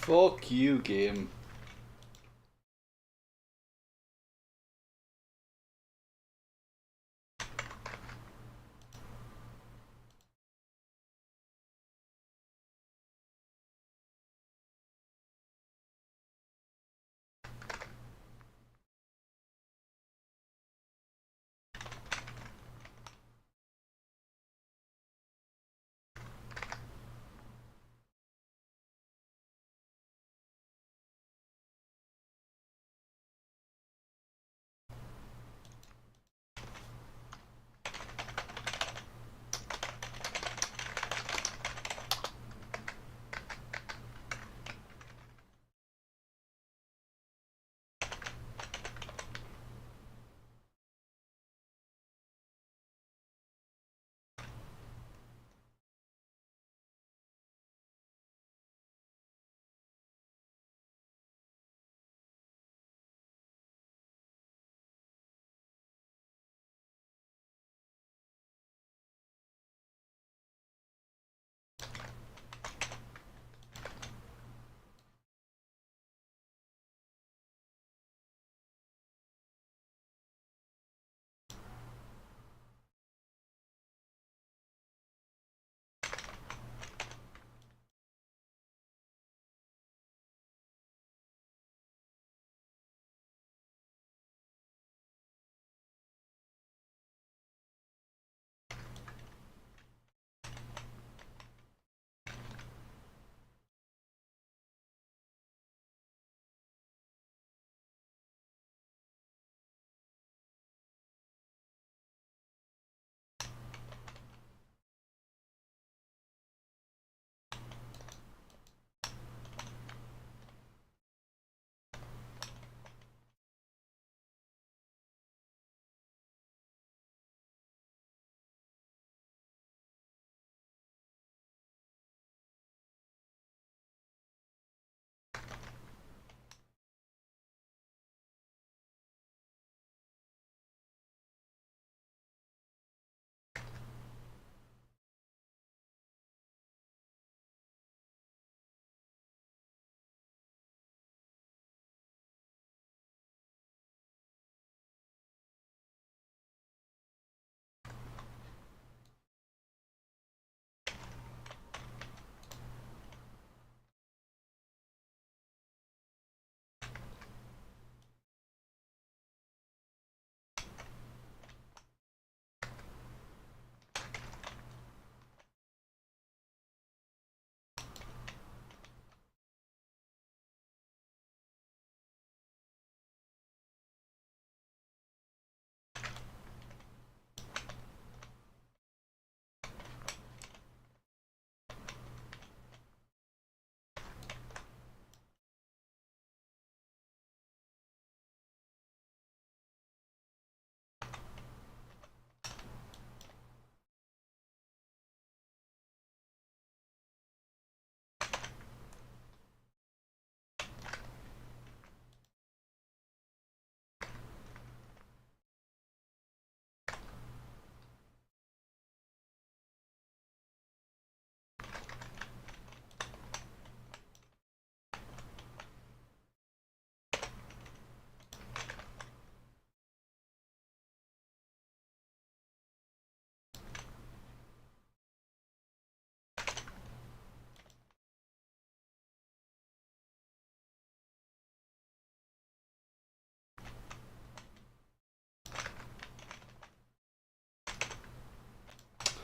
Fuck you, game.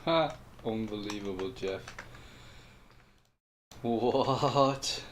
Ha! Unbelievable, Jeff. What?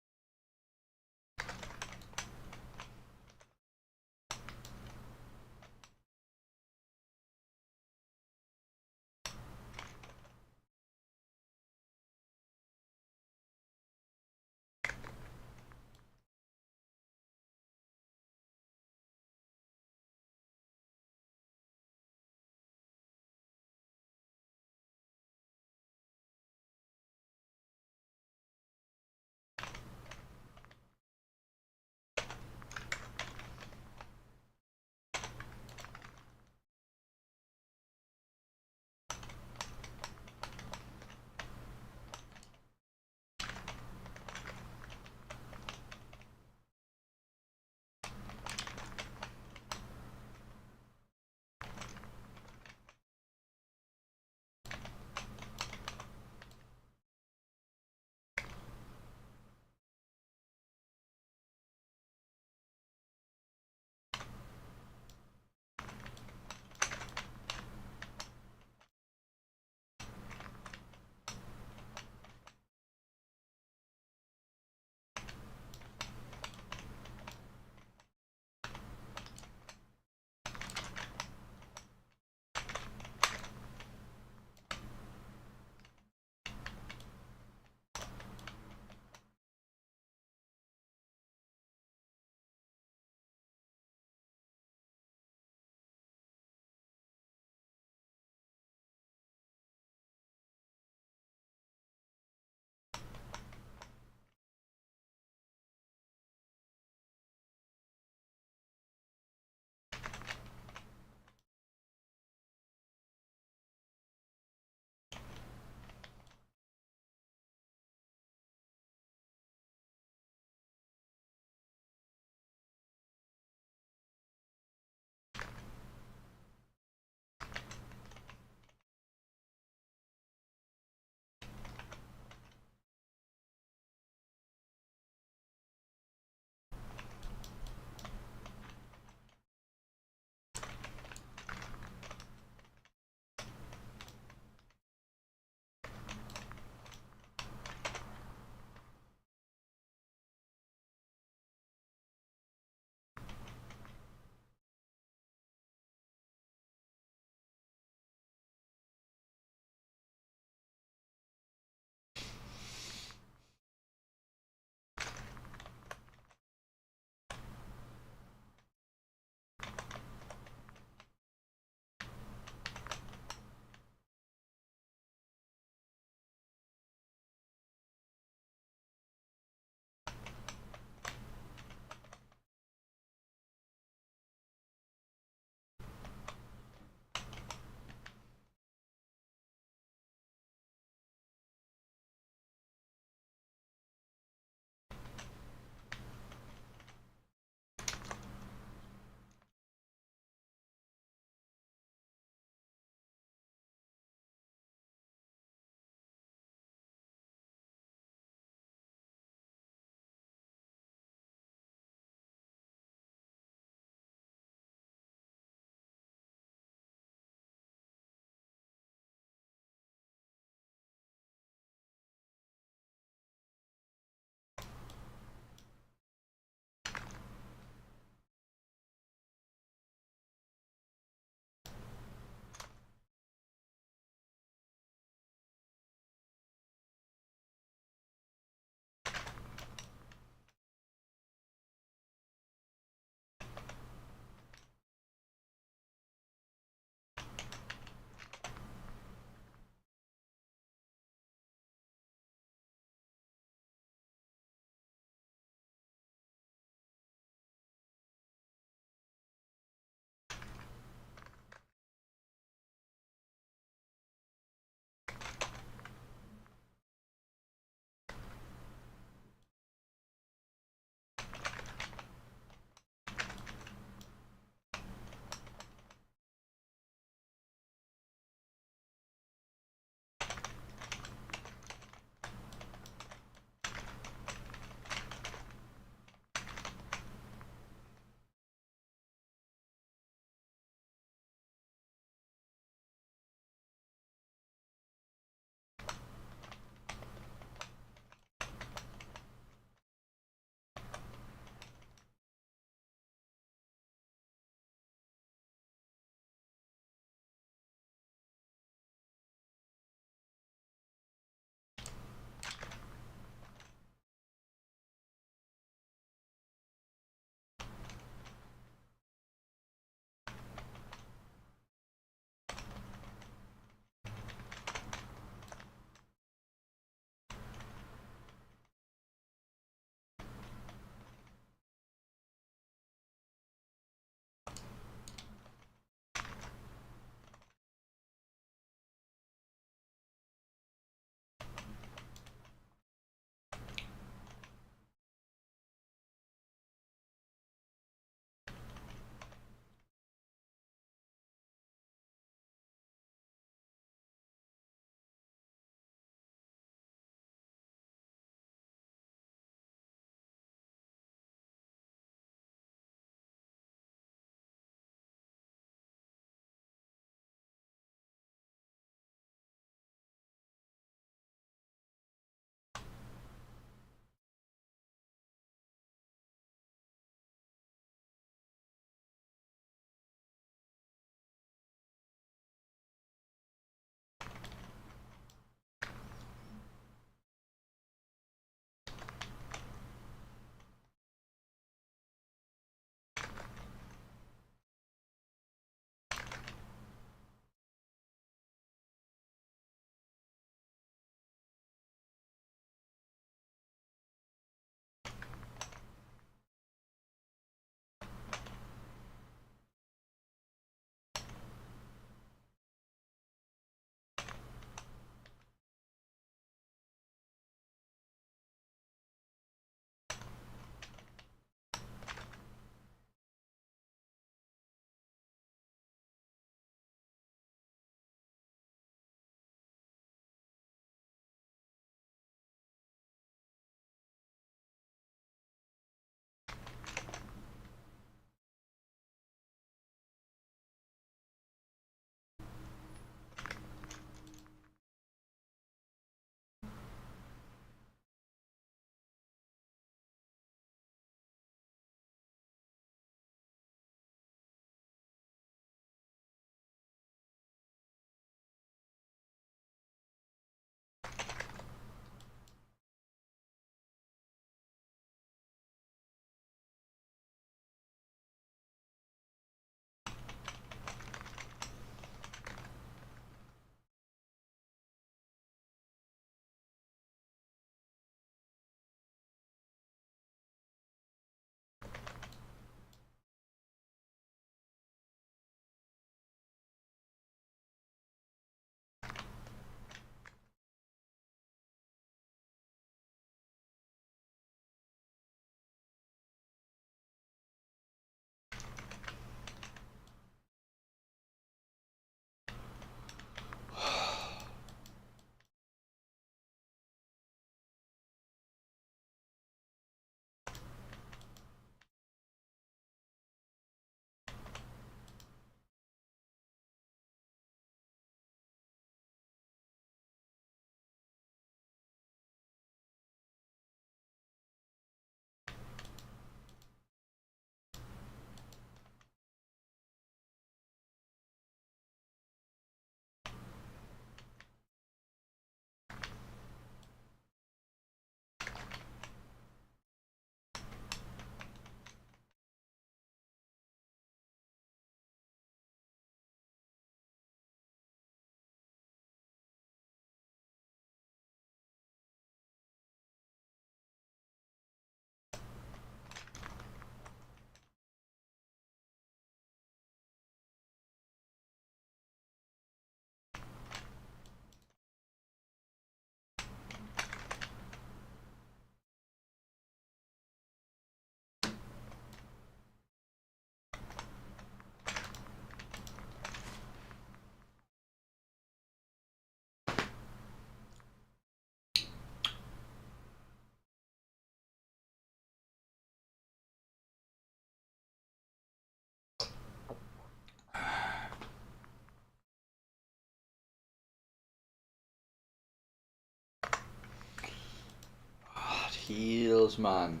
heels, man.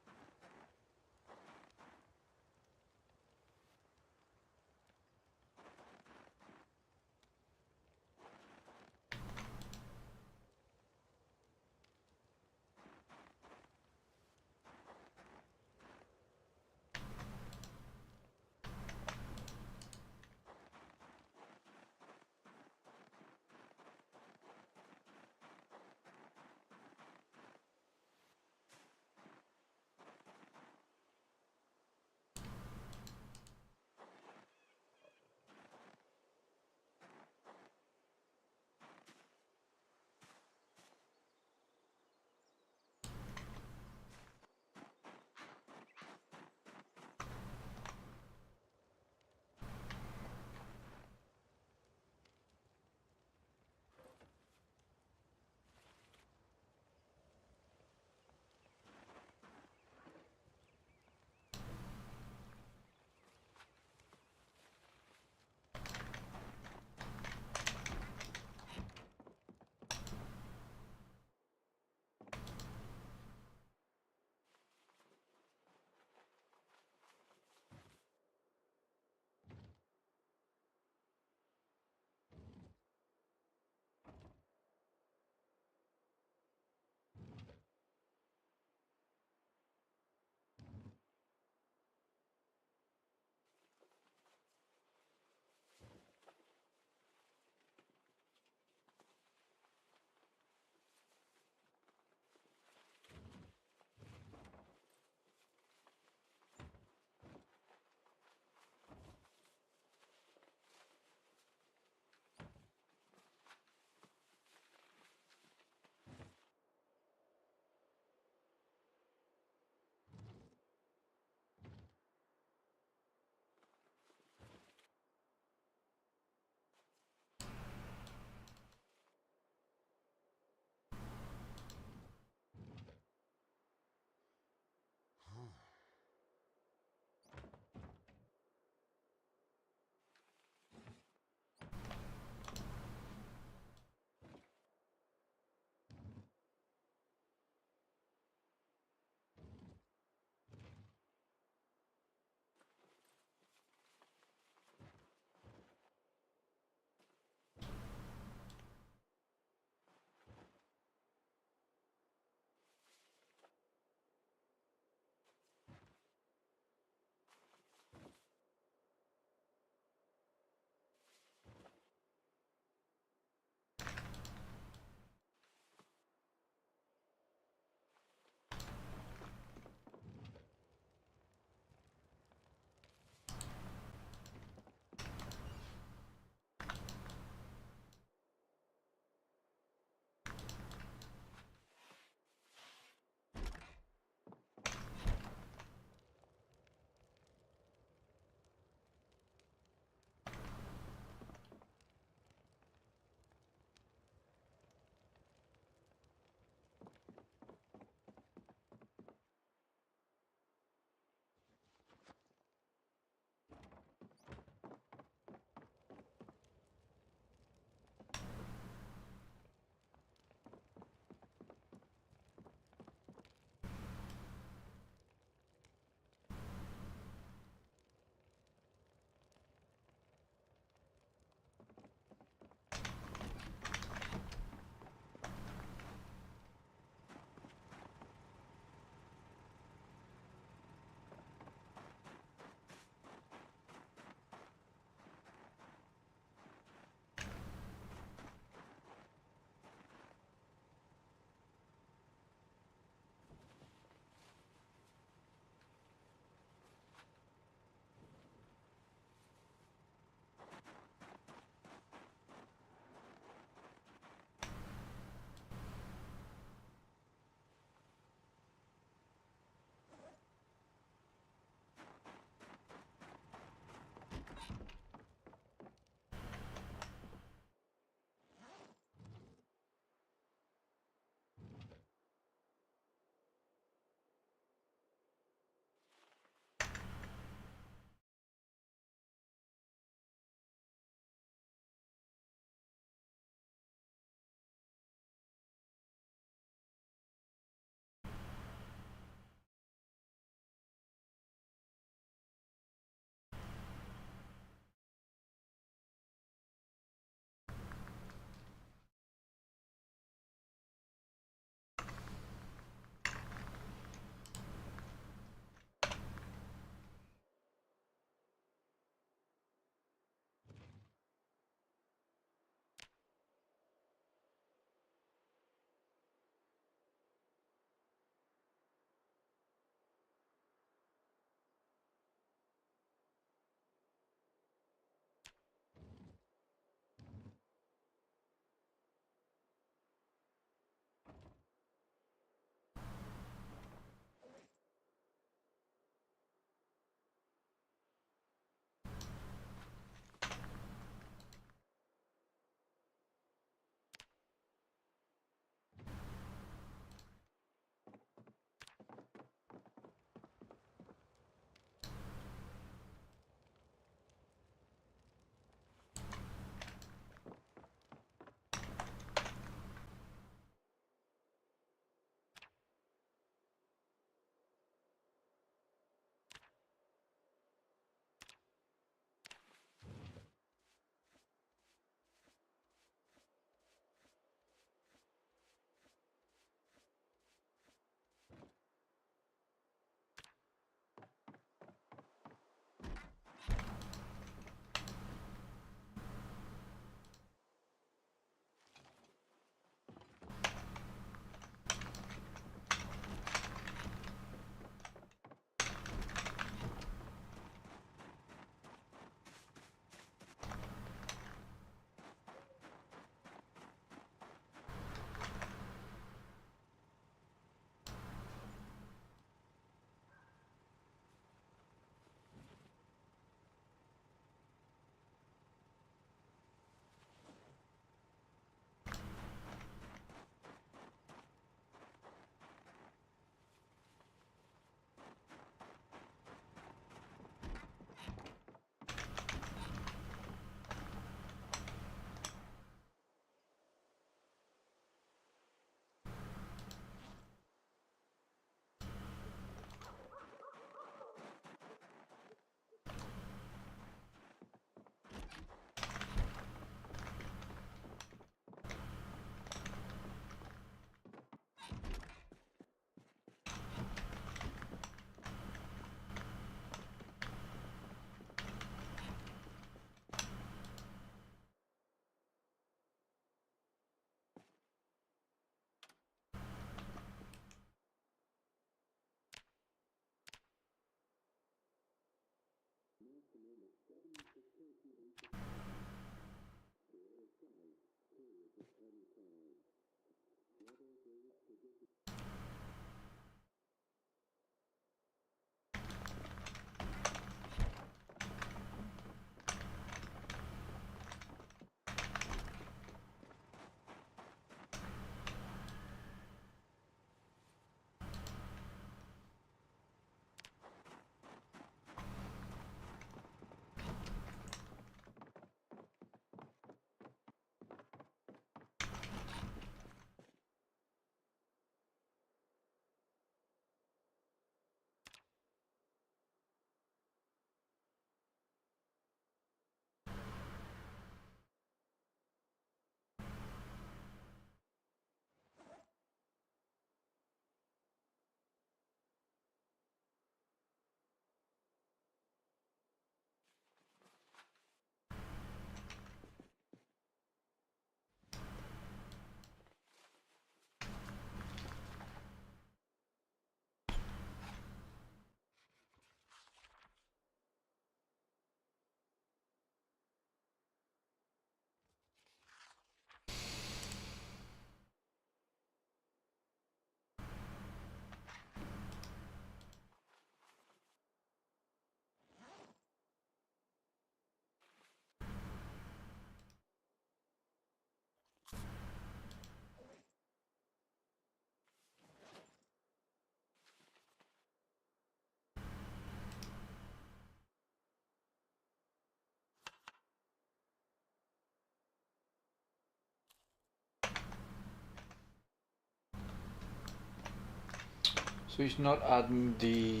So he's not adding the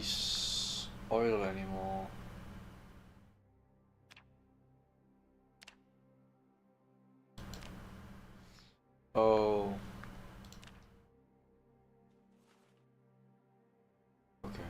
oil anymore. Oh. Okay.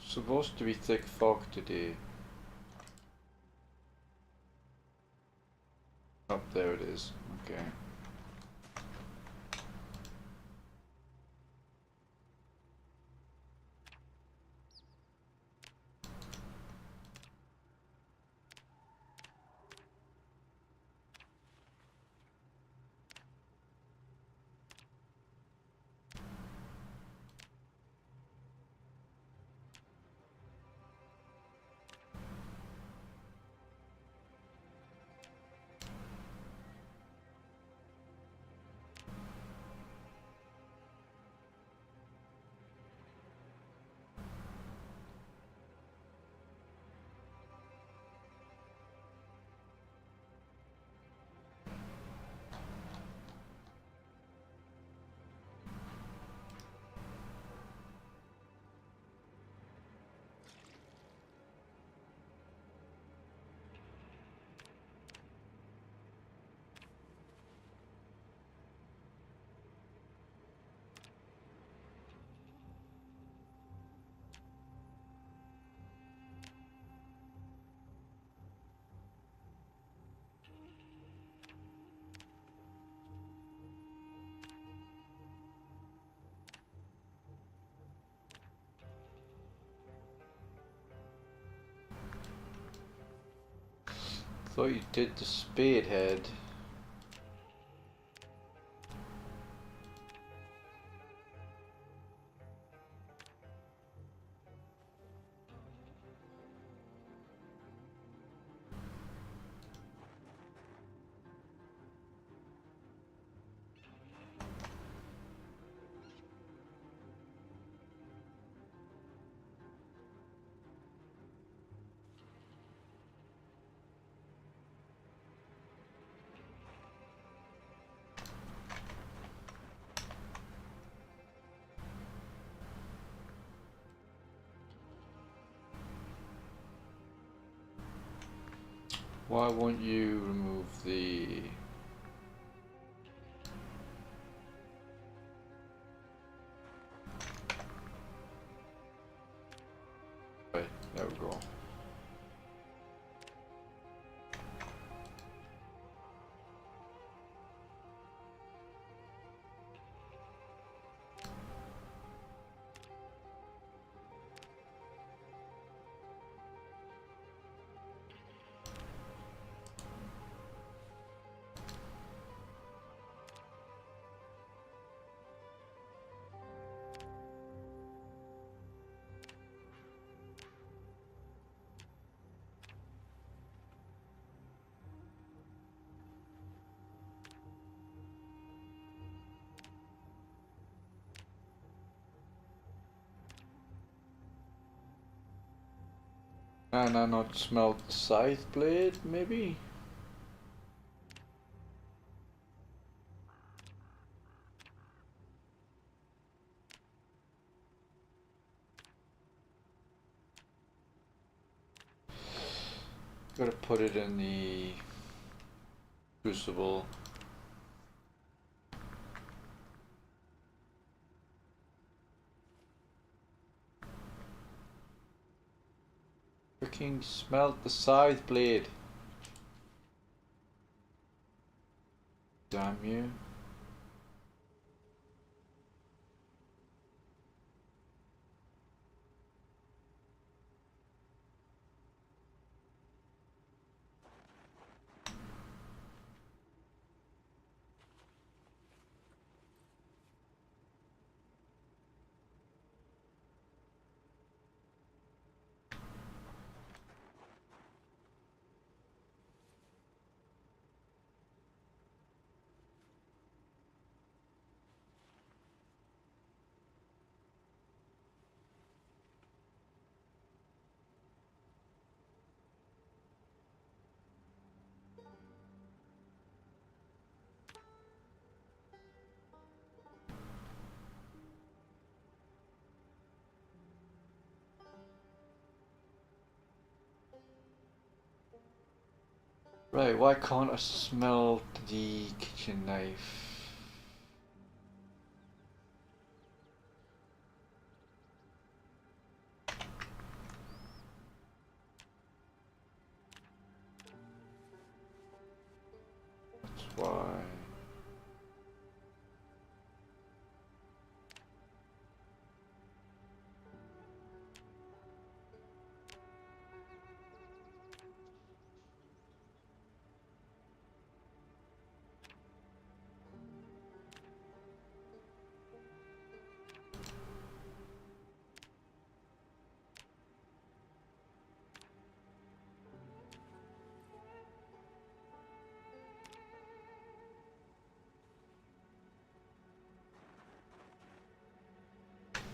Supposed to be thick fog today. Up there it is. Okay. Thought you did the spade head. Why won't you remove the... Right, there we go. Can I not smelt the scythe blade, maybe? Gotta put it in the crucible. Freaking smelt the scythe blade. Damn you. Right, why can't I smell the kitchen knife? That's why.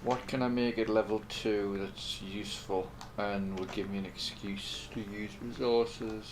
What can I make at level 2 that's useful and will give me an excuse to use resources?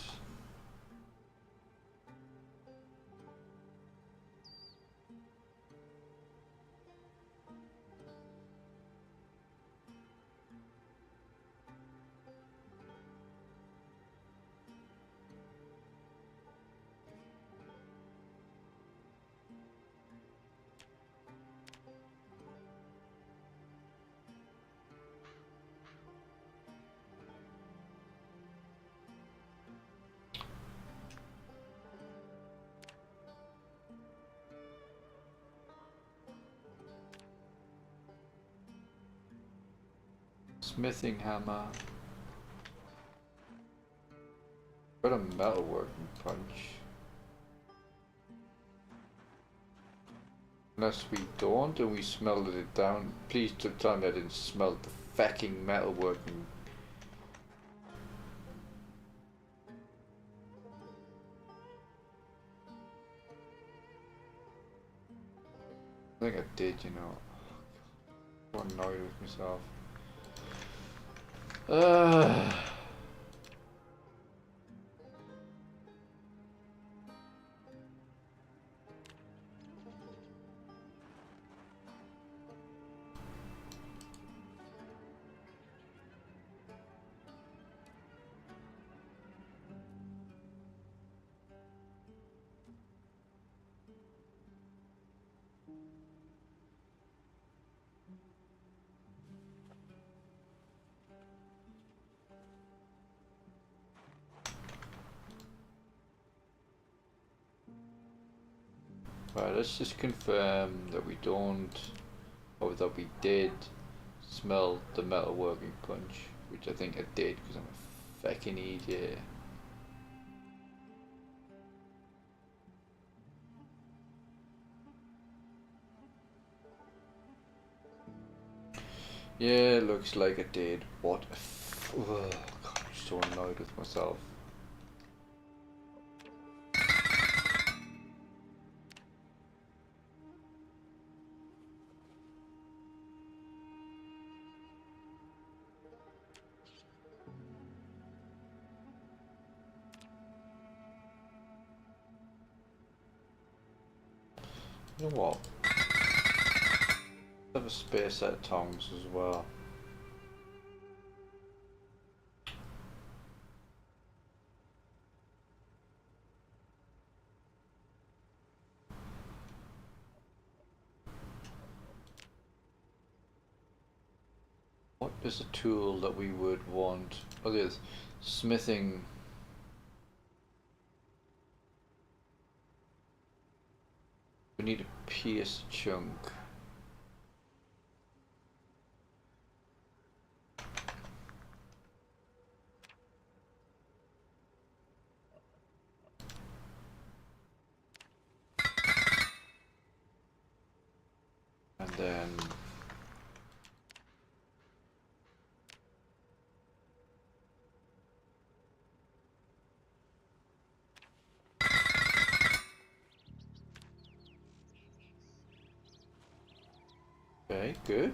Smithing hammer. Got a metalworking punch. Unless we don't and we smelted it down. Please tell me I didn't smelt the fucking metalworking. I think I did, you know. I'm annoyed with myself. Right, let's just confirm that we don't, or that we did smell the metalworking punch, which I think I did because I'm a fucking idiot. Yeah, looks like I did. What a oh, God, I'm so annoyed with myself. You know what? Have a spare set of tongs as well. What is a tool that we would want? Oh, there's smithing. We need a pierce chunk. And then okay, good.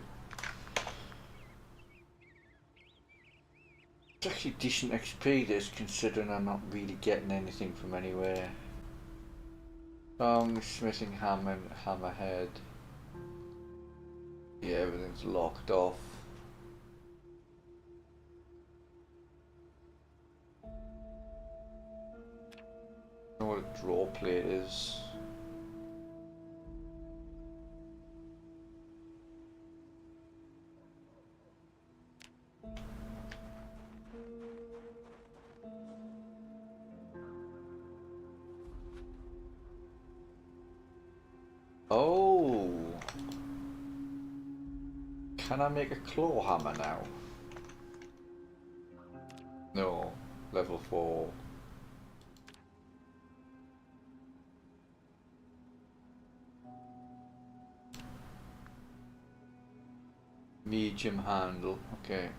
It's actually decent XP this, considering I'm not really getting anything from anywhere. Smithing hammer, hammerhead. Yeah, everything's locked off. I don't know what a draw plate is. Oh, can I make a claw hammer now? No, level 4. Medium handle, okay.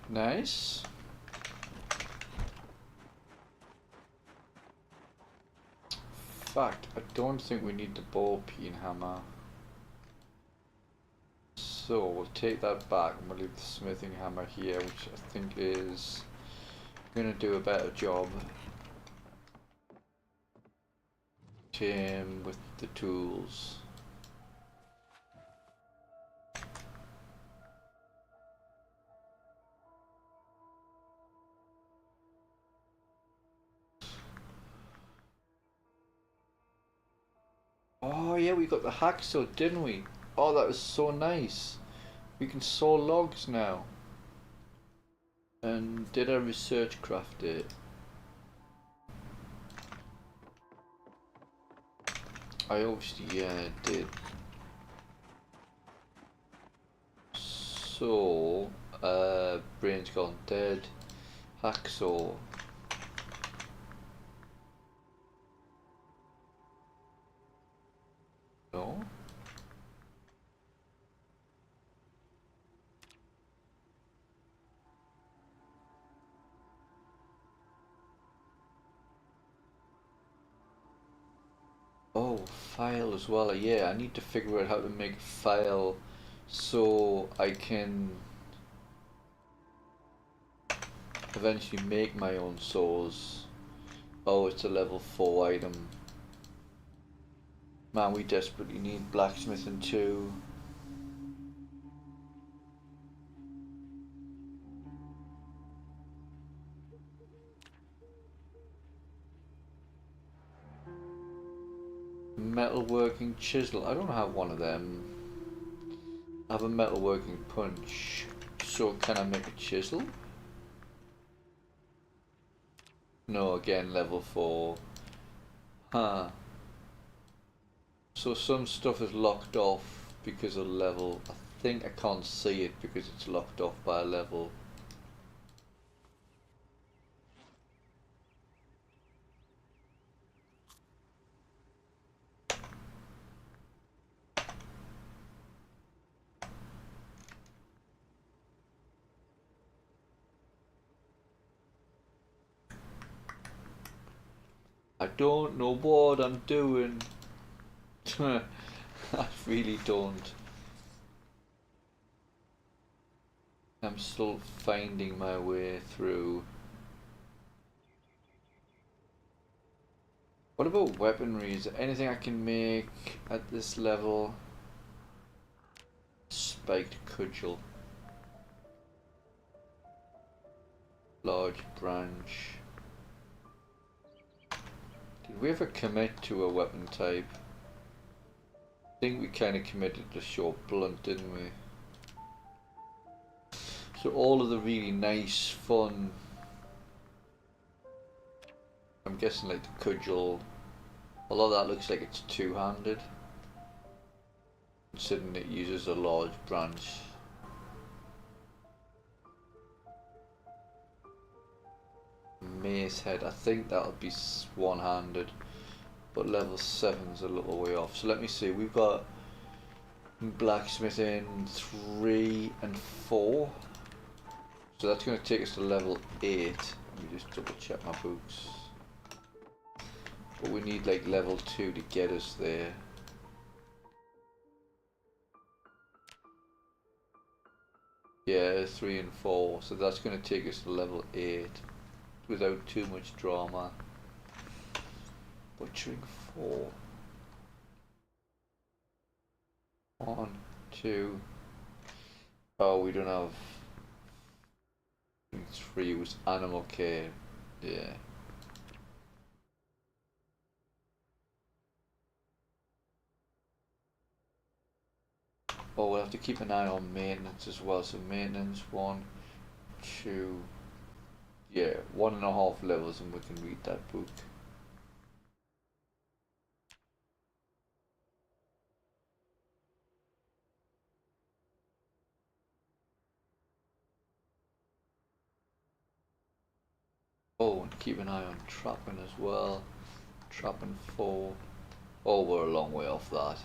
Nice. Fact, I don't think we need the ball peen hammer. So we'll take that back and we'll leave the smithing hammer here, which I think is gonna do a better job. Him with the tools. Oh yeah, we got the hacksaw, didn't we? Oh, that was so nice. We can saw logs now. And did I research craft it? I obviously, yeah, did. So, brain's gone dead. Hacksaw. No. Oh, file as well. Yeah, I need to figure out how to make a file so I can eventually make my own saws. Oh, it's a level 4 item. Man, we desperately need blacksmithing too. Metalworking chisel. I don't have one of them. I have a metalworking punch. So can I make a chisel? No, again level 4. Huh. So some stuff is locked off because of level. I think I can't see it because it's locked off by a level. I don't know what I'm doing. I really don't. I'm still finding my way through. What about weaponry? Is there anything I can make at this level? Spiked cudgel. Large branch. Did we ever commit to a weapon type? I think we kind of committed to short blunt, didn't we? So all of the really nice, fun, I'm guessing like the cudgel, a lot of that looks like it's two-handed, considering it uses a large branch. Mace head, I think that'll be one-handed, but level 7's a little way off. So let me see, we've got blacksmithing 3 and 4. So that's going to take us to level 8. Let me just double check my books. But we need like level 2 to get us there. Yeah, 3 and 4. So that's going to take us to level 8 without too much drama. Butchering 4. 1, 2. Oh, we don't have. 3 was animal care. Yeah. Oh, we'll have to keep an eye on maintenance as well. So maintenance 1, 2. Yeah, 1.5 levels and we can read that book. Oh, and keep an eye on trapping as well. Trapping 4. Oh, we're a long way off that.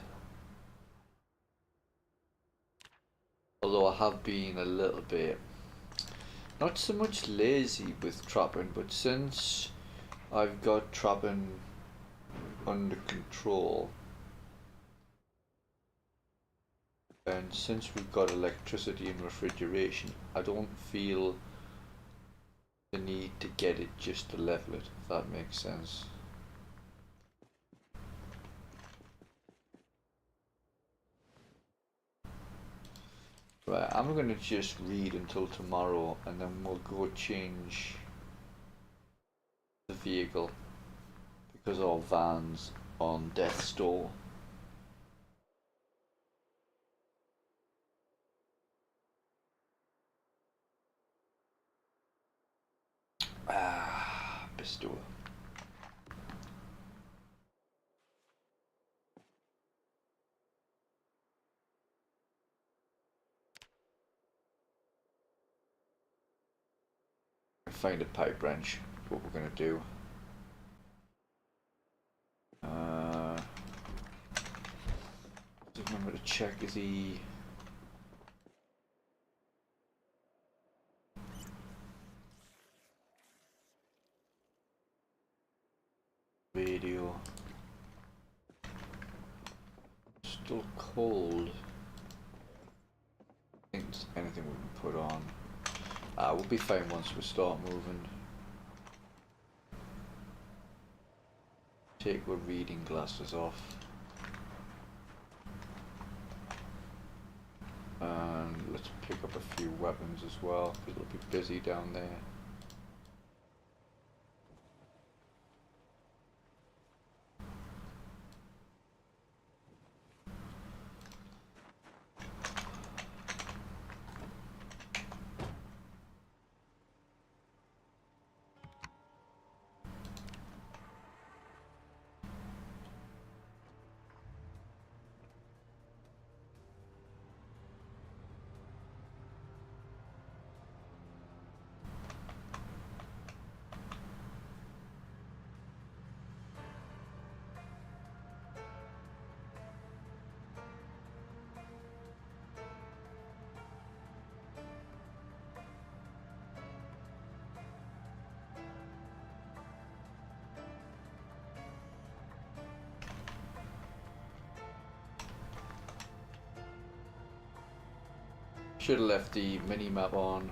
Although I have been a little bit, not so much lazy with trapping, but since I've got trapping under control, and since we've got electricity and refrigeration, I don't feel the need to get it just to level it, if that makes sense. Right, I'm gonna just read until tomorrow and then we'll go change the vehicle because our van's on death's door. Bestow. Find a pipe wrench. What we're gonna do. Just remember to check the radio. Still cold. I think there's anything we can put on. We'll be fine once we start moving. Take our reading glasses off. And let's pick up a few weapons as well, because it'll be busy down there. Should have left the mini map on.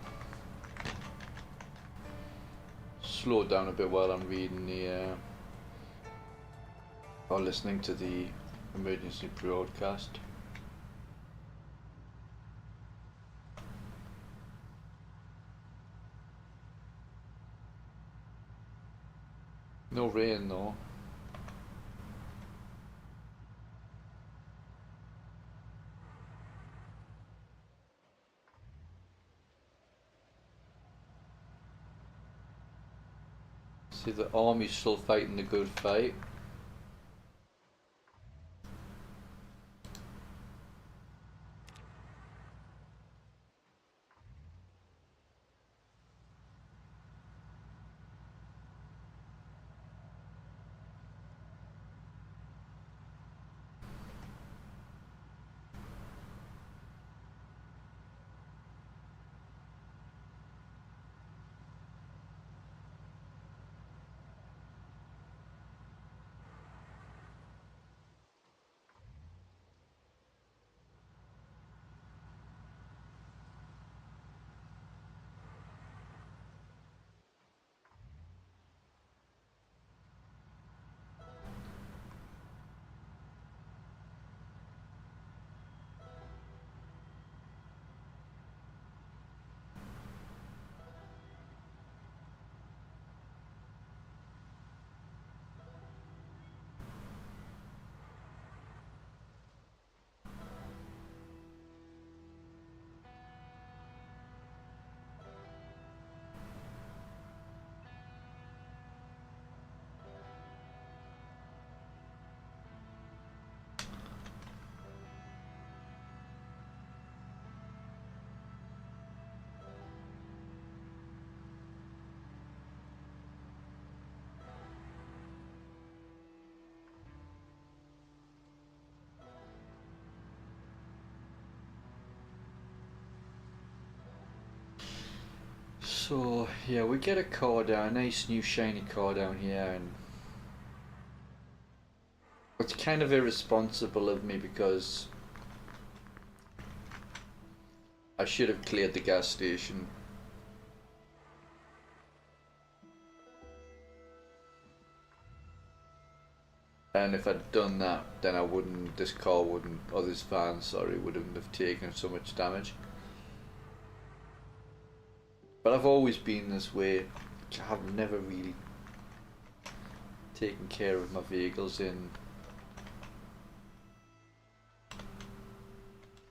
Slow down a bit while I'm reading the or listening to the emergency broadcast. No rain though. See, the army's still fighting the good fight. So yeah, we get a car down, a nice new shiny car down here, and it's kind of irresponsible of me because I should have cleared the gas station. And if I'd done that, then I wouldn't, this car wouldn't, or this van, sorry, wouldn't have taken so much damage. But I've always been this way. I've never really taken care of my vehicles in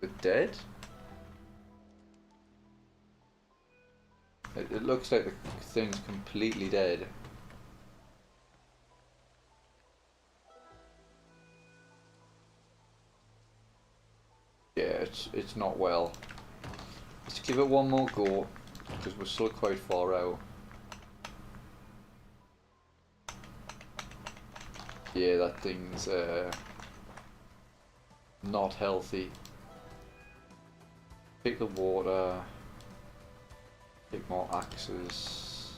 the dead. It looks like the thing's completely dead. Yeah, it's not well. Let's give it one more go, because we're still quite far out. Yeah, that thing's not healthy. Pick the water. Pick more axes.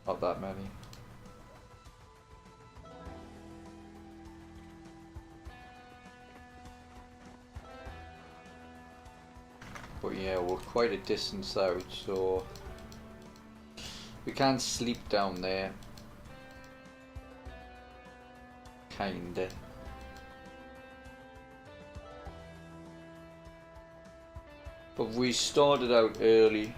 Not that many. But yeah, we're quite a distance out, so we can't sleep down there. Kinda. But we started out early,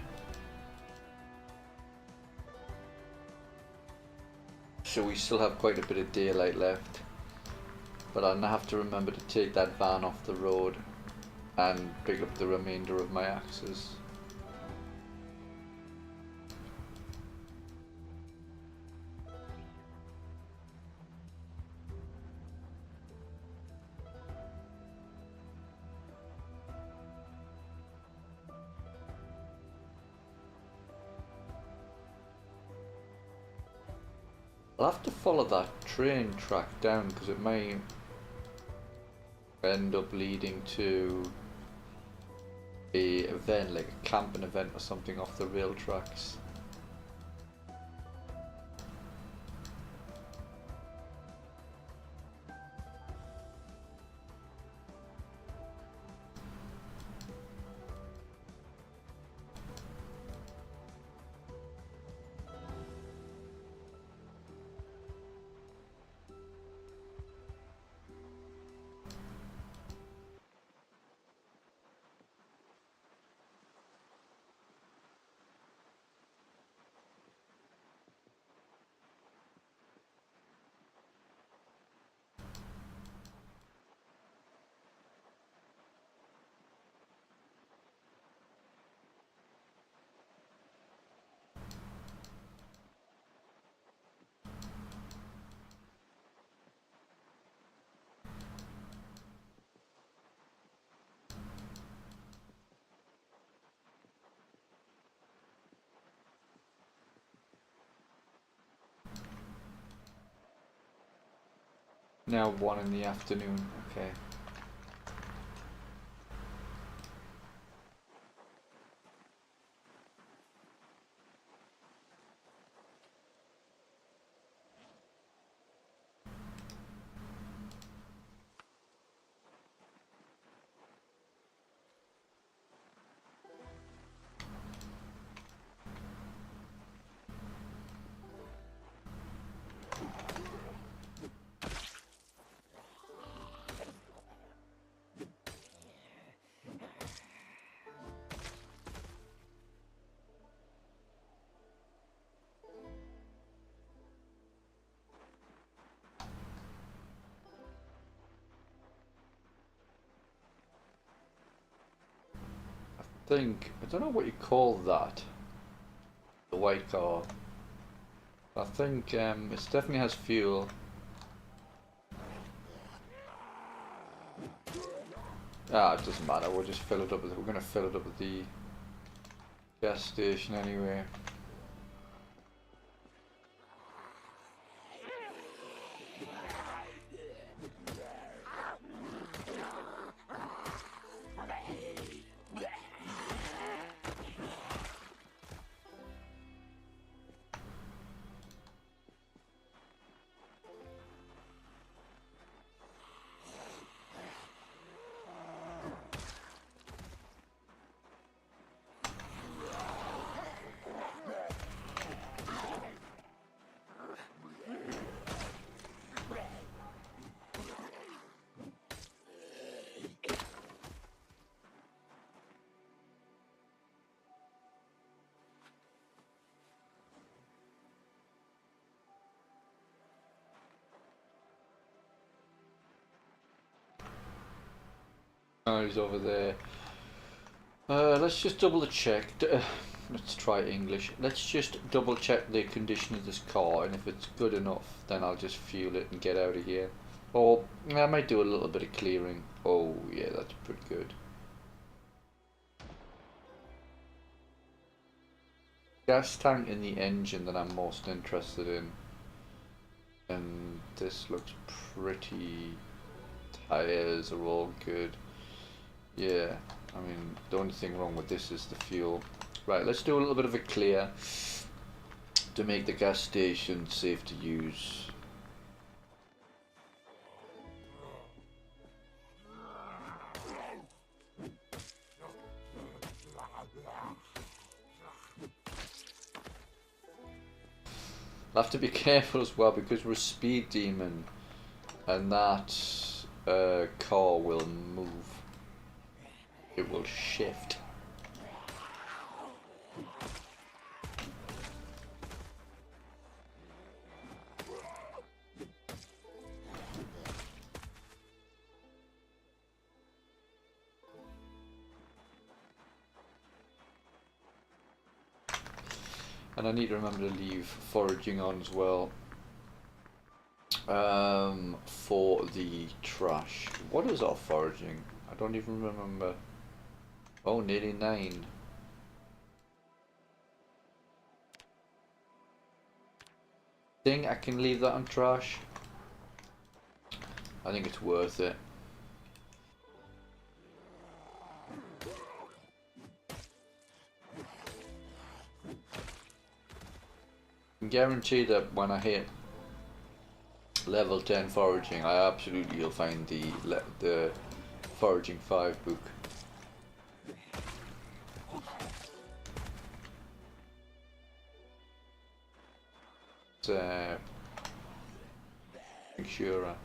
so we still have quite a bit of daylight left. But I'll have to remember to take that van off the road and pick up the remainder of my axes. I'll have to follow that train track down because it may end up leading to a event, like a camping event or something off the rail tracks. Now 1 in the afternoon. Okay. I don't know what you call that, the white car. I think it definitely has fuel. Ah, it doesn't matter, we'll just fill it up we're gonna fill it up at the gas station anyway. Oh, he's over there. Let's just double check. Let's try English. Let's just double check the condition of this car, and if it's good enough, then I'll just fuel it and get out of here. Or I might do a little bit of clearing. Oh yeah, that's pretty good. Gas tank in the engine that I'm most interested in. And this looks pretty... Tires are all good. Yeah, I mean, the only thing wrong with this is the fuel. Right, let's do a little bit of a clear to make the gas station safe to use. I'll have to be careful as well because we're a speed demon and that car will move. It will shift. And I need to remember to leave foraging on as well. For the trash. What is our foraging? I don't even remember. Oh, nearly 9. Think I can leave that on trash? I think it's worth it. I can guarantee that when I hit level 10 foraging, I absolutely will find the foraging 5 book. Make sure.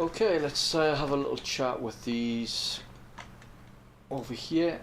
Okay, let's have a little chat with these over here.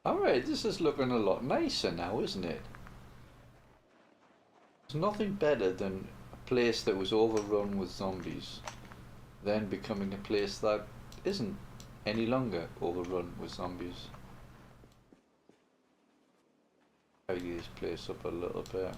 Alright, this is looking a lot nicer now, isn't it? There's nothing better than a place that was overrun with zombies, then becoming a place that isn't any longer overrun with zombies. Tidy this place up a little bit.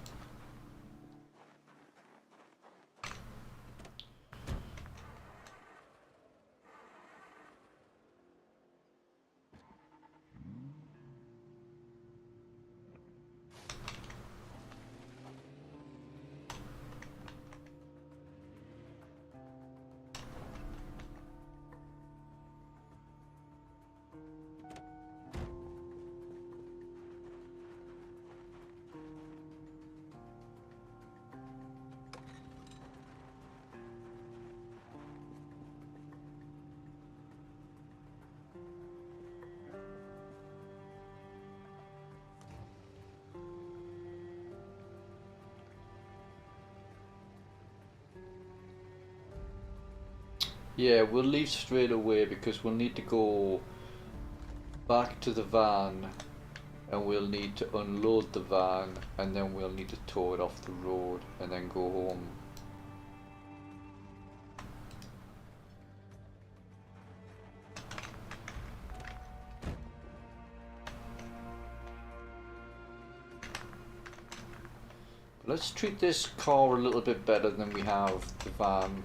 Yeah, we'll leave straight away because we'll need to go back to the van and we'll need to unload the van and then we'll need to tow it off the road and then go home. Let's treat this car a little bit better than we have the van.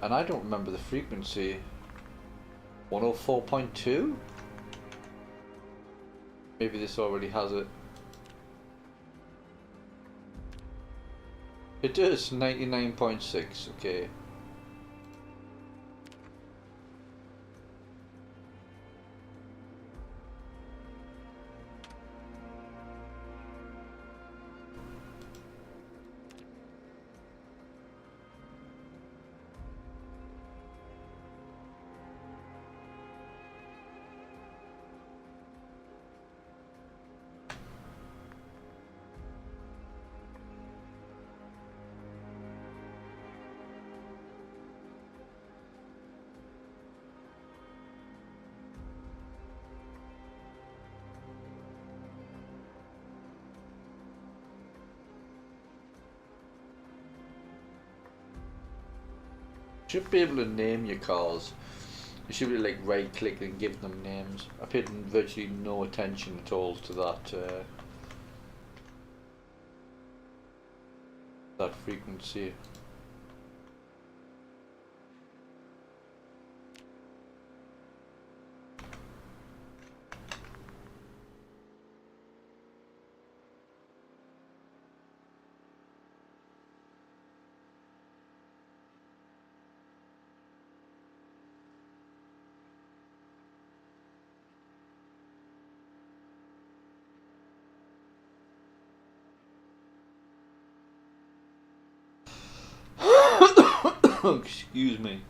And I don't remember the frequency. 104.2? Maybe this already has it. It does, 99.6, okay. Should be able to name your cars. You should be like right click and give them names. I paid virtually no attention at all to that frequency. Excuse me.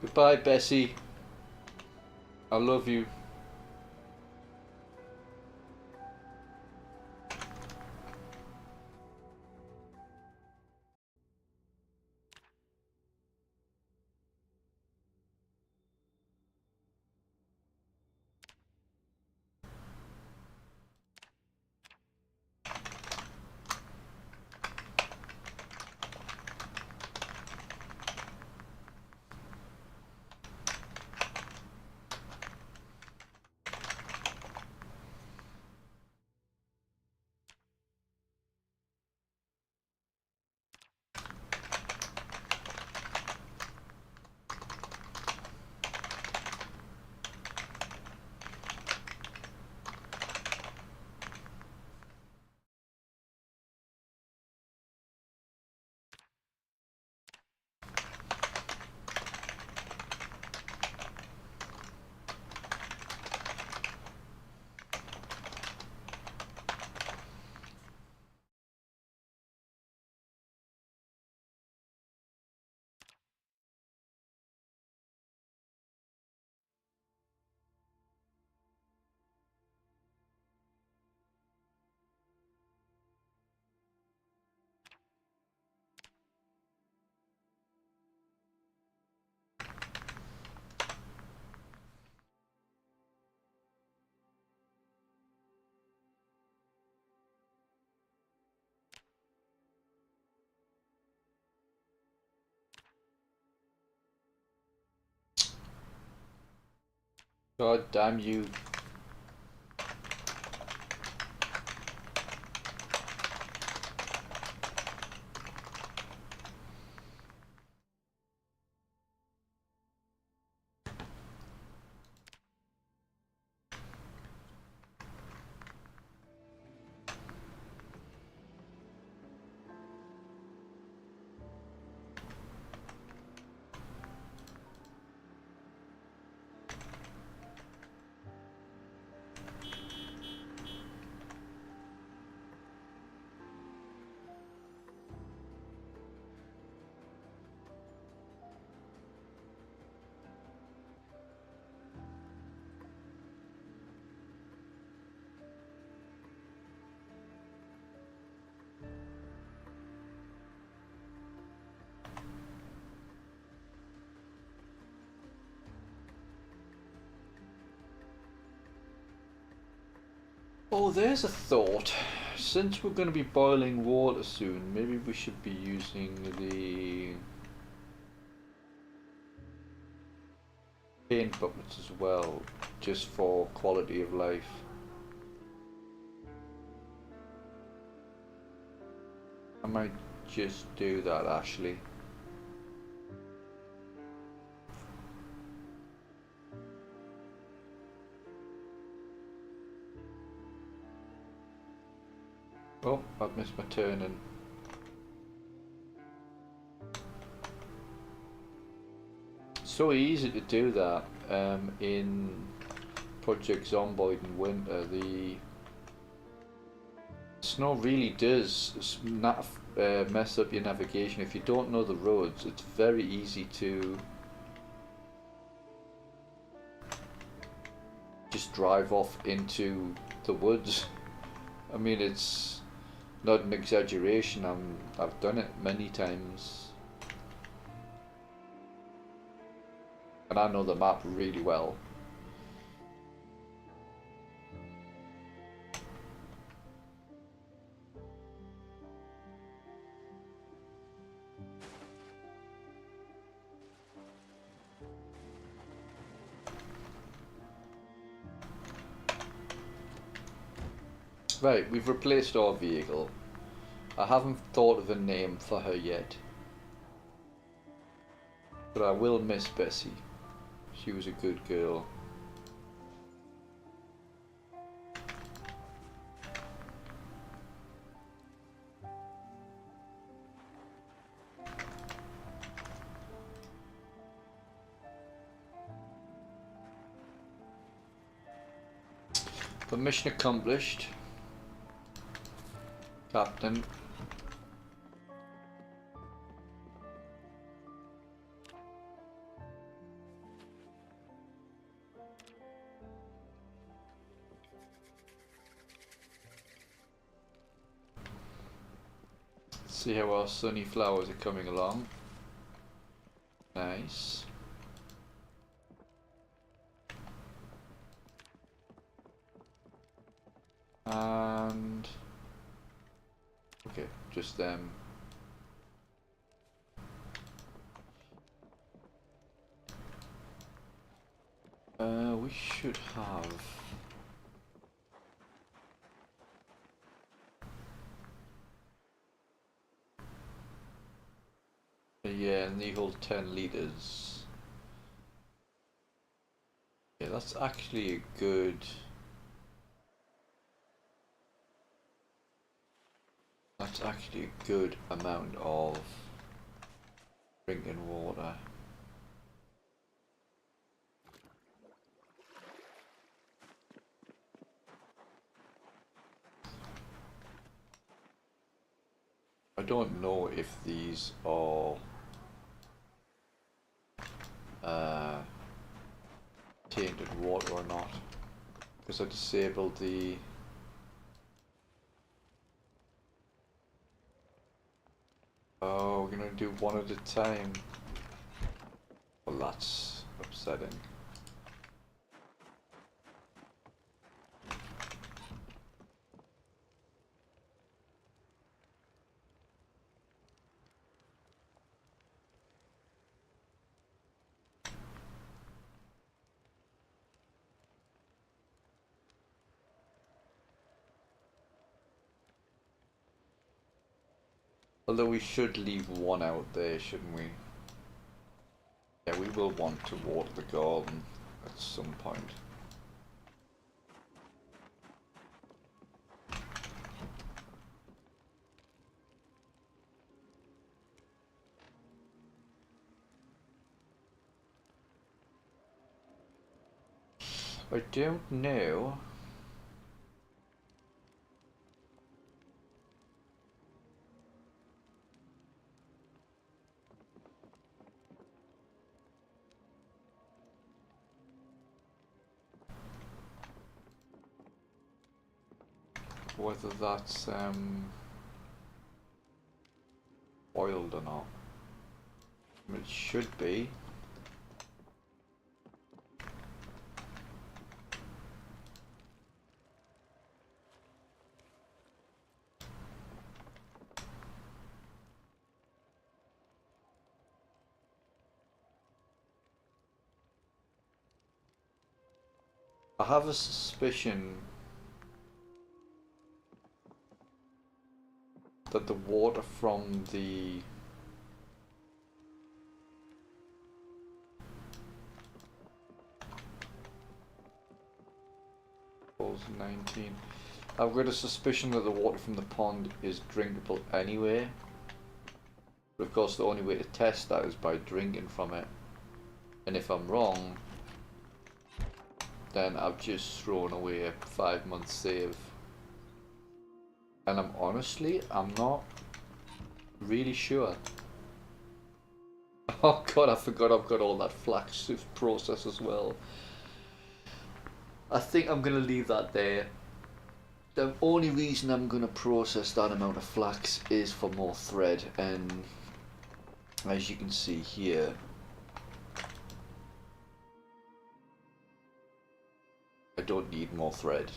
Goodbye, Bessie. I love you. God damn you. Oh, there's a thought. Since we're going to be boiling water soon, maybe we should be using the paint buckets as well, just for quality of life. I might just do that, actually. Oh, I've missed my turn in. So easy to do that in Project Zomboid in winter. The snow really does mess up your navigation. If you don't know the roads, it's very easy to just drive off into the woods. I mean, it's not an exaggeration. I've done it many times, and I know the map really well. Right, we've replaced our vehicle. I haven't thought of a name for her yet, but I will miss Bessie. She was a good girl. But mission accomplished, Captain. See how our sunny flowers are coming along. Nice. And okay, just them. We should have. Yeah, and they hold 10 liters. Yeah, that's actually a good. That's actually a good amount of drinking water. I don't know if these are tainted water or not, because I disabled the. Oh, we're gonna do one at a time. Well, that's upsetting. Although we should leave one out there, shouldn't we? Yeah, we will want to water the garden at some point. I don't know. Whether that's oiled or not. I mean, it should be. I have a suspicion that the water from the Balls 19. I've got a suspicion that the water from the pond is drinkable anyway. But of course the only way to test that is by drinking from it. And if I'm wrong, then I've just thrown away a 5-month save. And I'm not really sure. Oh god, I forgot I've got all that flax process as well. I think I'm going to leave that there. The only reason I'm going to process that amount of flax is for more thread, and as you can see here, I don't need more thread,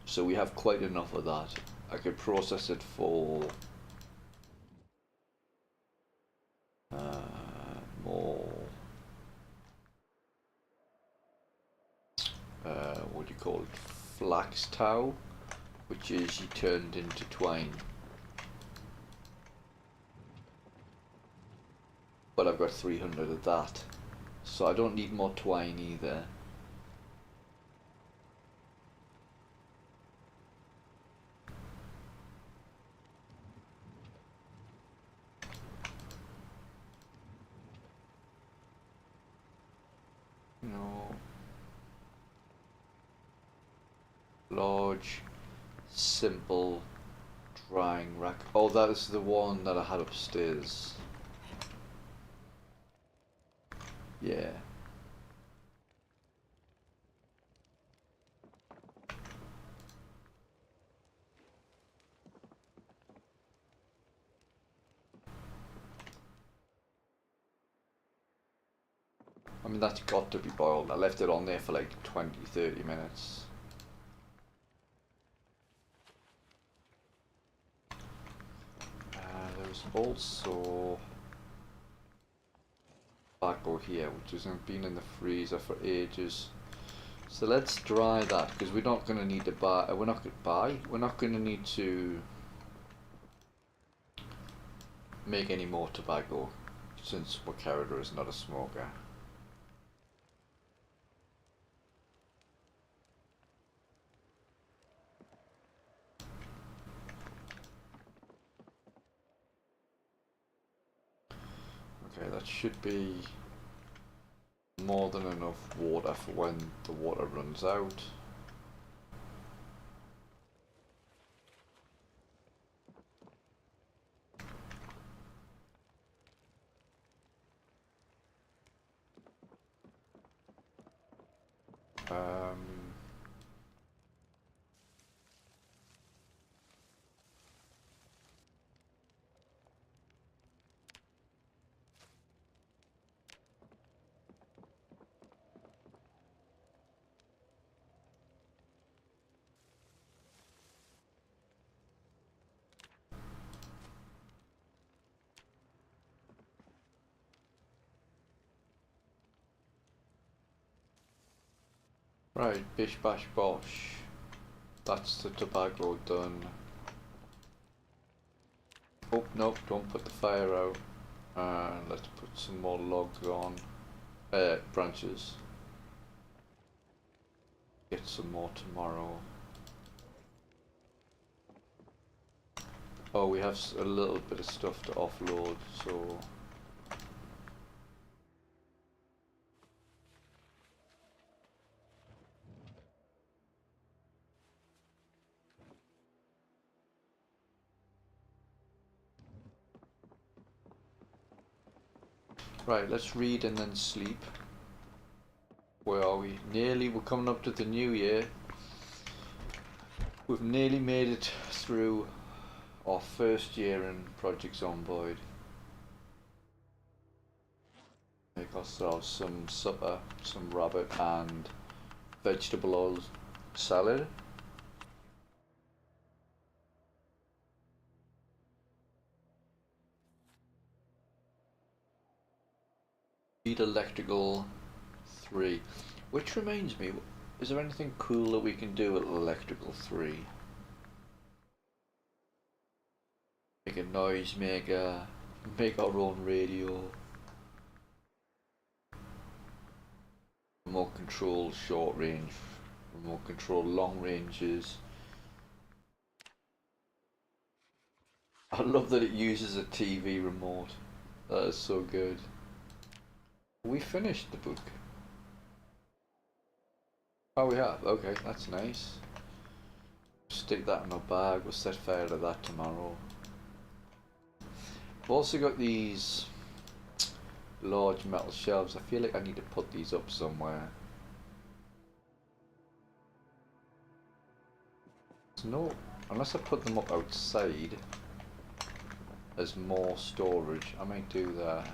so we have quite enough of that. I could process it for more what do you call it, flax tow, which is you turned into twine. But I've got 300 of that, so I don't need more twine either. No. Large, simple drying rack. Oh, that is the one that I had upstairs. Yeah. I mean, that's got to be boiled. I left it on there for like 20-30 minutes. There's also tobacco here, which hasn't been in the freezer for ages. So let's dry that, because we're not going to need to buy. We're not going to need to make any more tobacco, since Wakara is not a smoker. Okay, that should be more than enough water for when the water runs out. Right, bish bash bosh. That's the tobacco done. Oh, no, don't put the fire out. And let's put some more logs on. Branches. Get some more tomorrow. Oh, we have a little bit of stuff to offload, so... Right, let's read and then sleep. Where are we? We're coming up to the new year. We've nearly made it through our first year in Project Zomboid. Make ourselves some supper, some rabbit and vegetable oil salad. Need electrical 3. Which reminds me, is there anything cool that we can do at electrical 3? Make a noisemaker, make our own radio. Remote control short range, remote control long ranges. I love that it uses a TV remote. That is so good. We finished the book. Oh, we have. Okay, that's nice. Stick that in our bag. We'll set fire to that tomorrow. I've also got these large metal shelves. I feel like I need to put these up somewhere. No, unless I put them up outside as more storage, I might do that.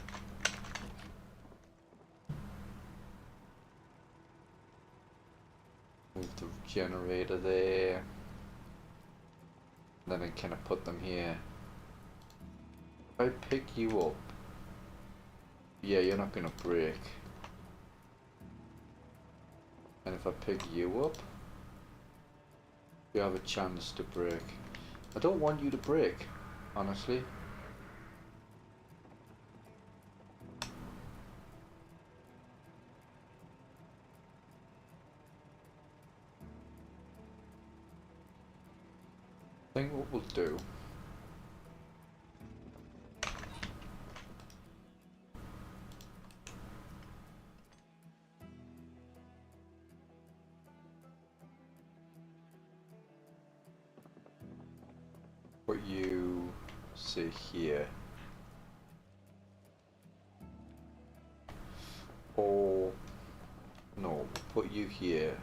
Move the generator there. And then I kind of put them here. If I pick you up, yeah, you're not gonna break. And if I pick you up, you have a chance to break. I don't want you to break, honestly. I think what we'll do, put you, say here, or no, put you here.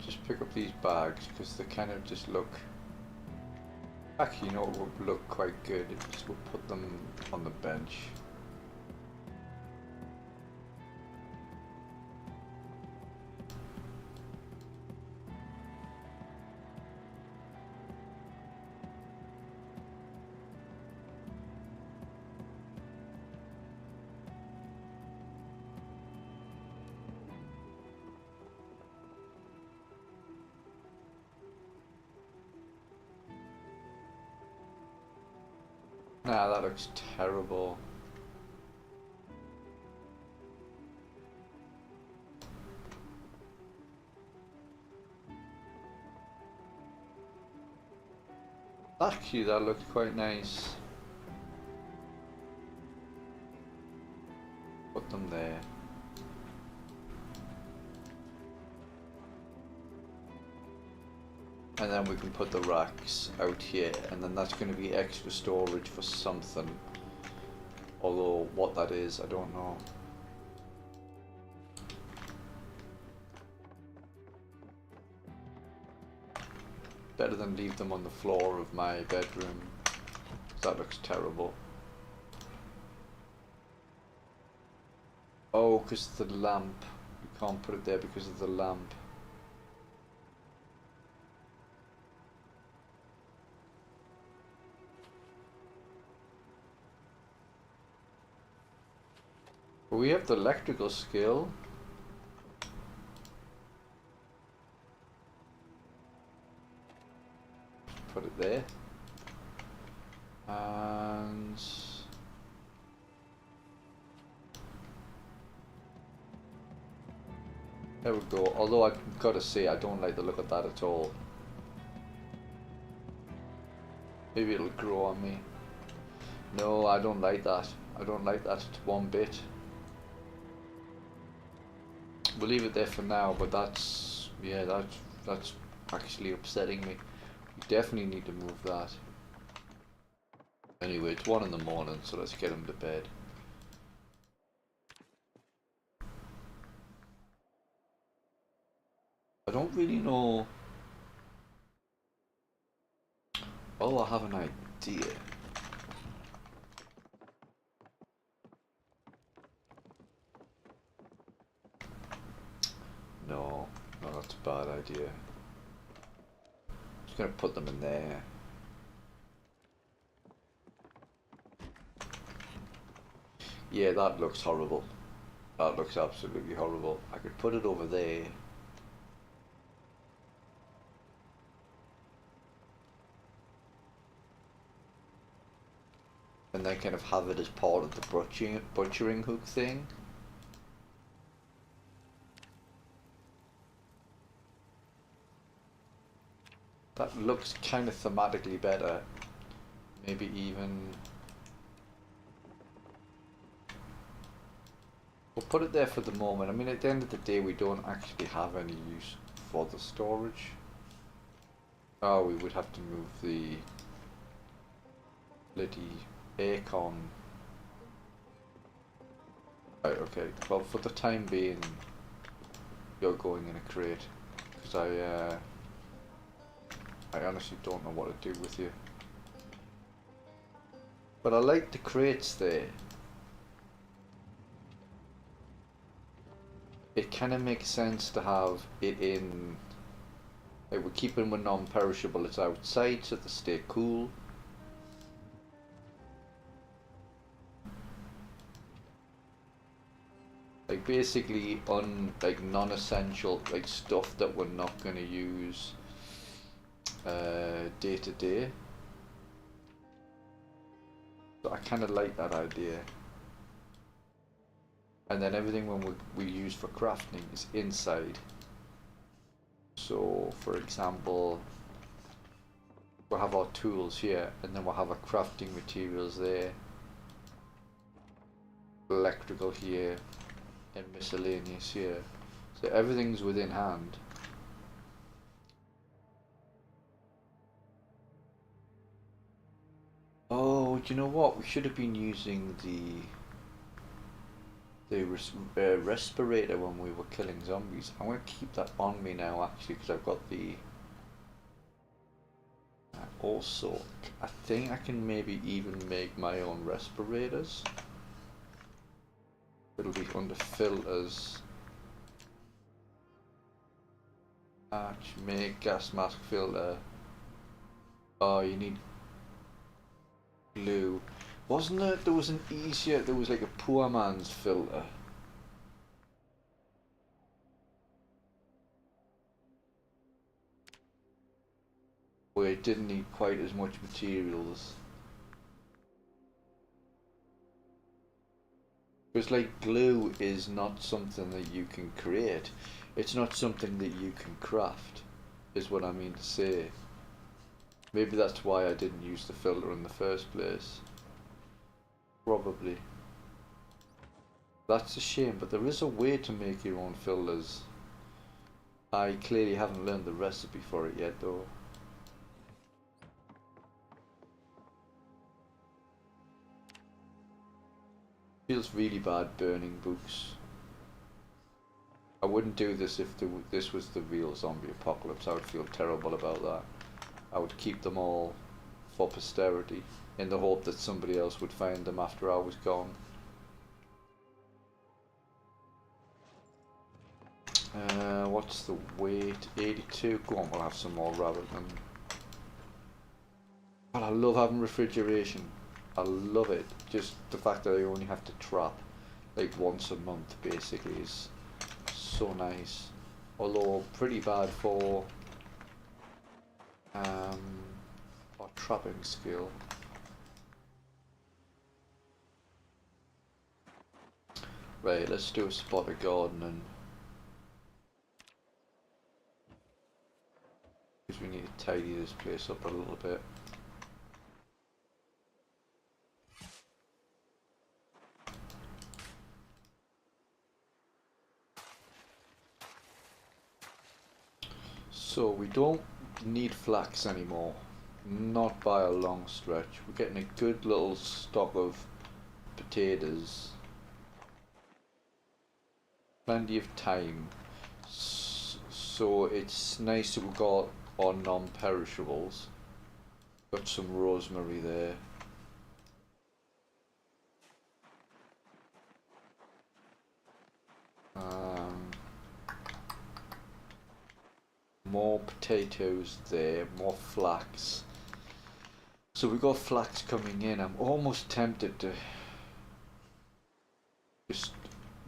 just pick up these bags because they kind of just look. Actually, you know what would look quite good is we'll put them on the bench. Nah, that looks terrible. Actually, that looks quite nice. Put them there. And then we can put the racks out here, and then that's going to be extra storage for something. Although what that is, I don't know. Better than leave them on the floor of my bedroom. That looks terrible. Oh, because of the lamp. You can't put it there because of the lamp. We have the electrical skill. Put it there. And there we go. Although I've got to say I don't like the look of that at all. Maybe it'll grow on me. No, I don't like that. I don't like that one bit. We'll leave it there for now, but that's, yeah, that's actually upsetting me. We definitely need to move that. Anyway, it's 1 in the morning, so let's get him to bed. I don't really know. Oh, I have an idea. No, that's a bad idea. Just gonna put them in there. Yeah, that looks horrible. That looks absolutely horrible. I could put it over there. And then kind of have it as part of the butchering hook thing. That looks kind of thematically better. Maybe even... We'll put it there for the moment. I mean, at the end of the day, we don't actually have any use for the storage. Oh, we would have to move the bloody aircon. Right, okay. Well, for the time being, you're going in a crate. Because I honestly don't know what to do with you. But I like the crates there. It kind of makes sense to have it in... Like, we're keeping with non-perishable, it's outside so they stay cool. Like basically like non-essential like stuff that we're not going to use day to day. So I kind of like that idea. And then everything when we use for crafting is inside. So for example, we'll have our tools here and then we'll have our crafting materials there, electrical here, and miscellaneous here. So everything's within hand. Oh, do you know what? We should have been using the the respirator when we were killing zombies. I'm going to keep that on me now actually because I've got the... also, I think I can maybe even make my own respirators. It'll be under filters. Make gas mask filter. Oh, you need glue. Wasn't it? There was an easier. There was like a poor man's filter. Where it didn't need quite as much materials. Because like glue is not something that you can create. It's not something that you can craft, is what I mean to say. Maybe that's why I didn't use the filter in the first place. Probably. That's a shame, but there is a way to make your own filters. I clearly haven't learned the recipe for it yet though. Feels really bad burning books. I wouldn't do this if this was the real zombie apocalypse. I would feel terrible about that. I would keep them all for posterity in the hope that somebody else would find them after I was gone. What's the weight? 82. Go on, we'll have some more rather than... But I love having refrigeration. I love it. Just the fact that I only have to trap like once a month basically is so nice. Although pretty bad for our trapping skill. Right, let's do a spot of gardening. Because we need to tidy this place up a little bit. So we don't need flax anymore, not by a long stretch. We're getting a good little stock of potatoes. Plenty of time. So it's nice that we've got our non-perishables. Got some rosemary there. More potatoes there, more flax. So we've got flax coming in. I'm almost tempted to just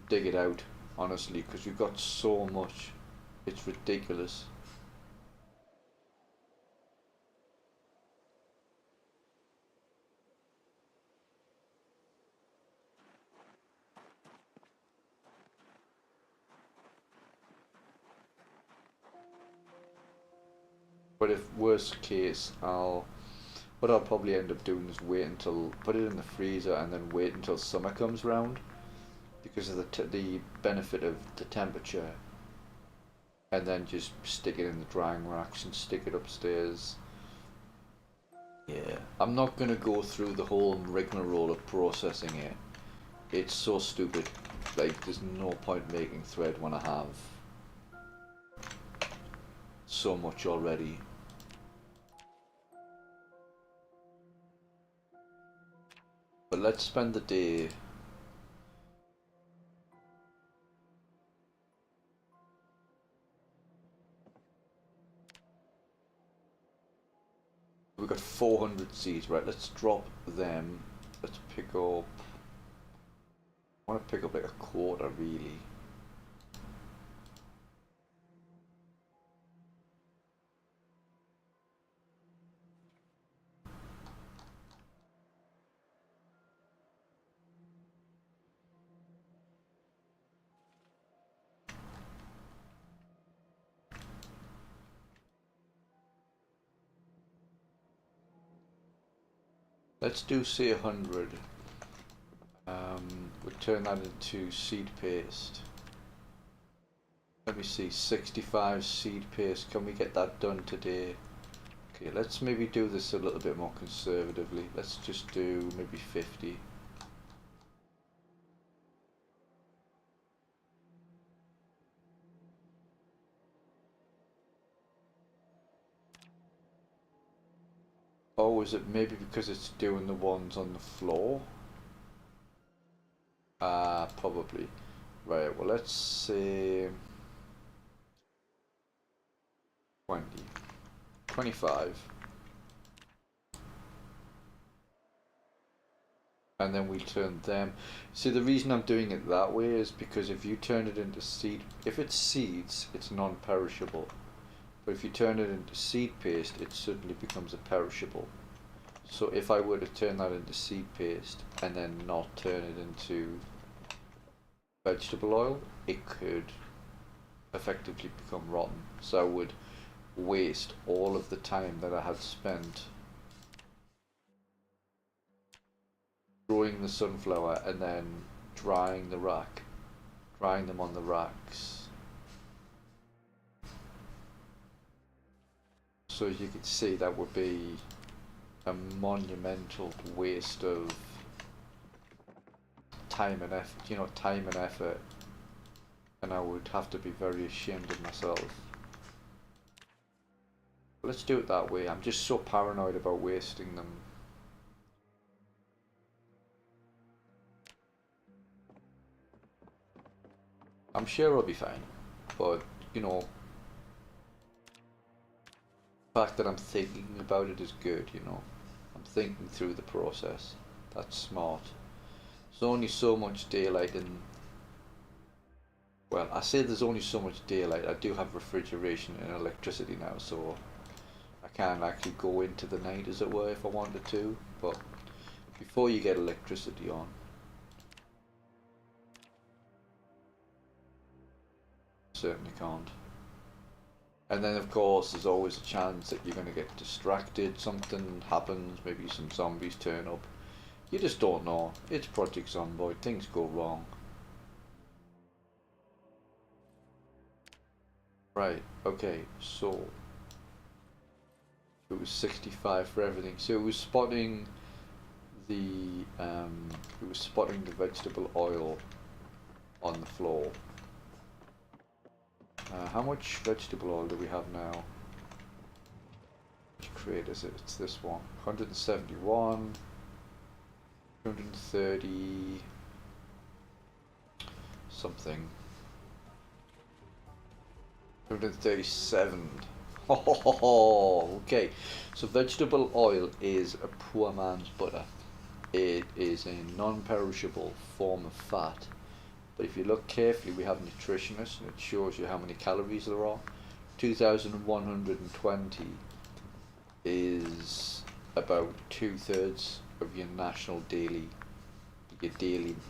dig it out, honestly, because we've got so much. It's ridiculous. But if worst case, what I'll probably end up doing is wait until, put it in the freezer and then wait until summer comes round, because of the benefit of the temperature, and then just stick it in the drying racks and stick it upstairs. Yeah, I'm not gonna go through the whole rigmarole of processing it. It's so stupid. Like, there's no point making thread when I have so much already. But let's spend the day we've got 400 seeds, right? Let's drop them. Let's pick up, I want to pick up like a quarter really. Let's do say 100. We'll turn that into seed paste. Let me see, 65 seed paste. Can we get that done today? Okay, let's maybe do this a little bit more conservatively. Let's just do maybe 50. Oh, is it maybe because it's doing the ones on the floor? Probably. Right, well let's say 20. 25. And then we turn them. See, the reason I'm doing it that way is because if you turn it into seed, if it's seeds, it's non-perishable. But if you turn it into seed paste, it suddenly becomes a perishable. So if I were to turn that into seed paste and then not turn it into vegetable oil, it could effectively become rotten. So I would waste all of the time that I had spent growing the sunflower and then drying them on the racks. So as you can see, that would be a monumental waste of time and effort, and I would have to be very ashamed of myself. But let's do it that way. I'm just so paranoid about wasting them. I'm sure I'll be fine, but you know, the fact that I'm thinking about it is good, you know. I'm thinking through the process. That's smart. There's only so much daylight in... Well, I say there's only so much daylight. I do have refrigeration and electricity now, so I can actually go into the night, as it were, if I wanted to. But before you get electricity on, certainly can't. And then of course there's always a chance that you're going to get distracted, something happens, maybe some zombies turn up. You just don't know. It's Project Zomboid, things go wrong. Right, okay, so it was 65 for everything. So it was spotting the vegetable oil on the floor. How much vegetable oil do we have now? Which crate is it? It's this one. 171, 230 something. 237. Okay. So vegetable oil is a poor man's butter. It is a non-perishable form of fat. But if you look carefully, we have nutritionists, and it shows you how many calories there are. 2,120 is about 2/3 of your daily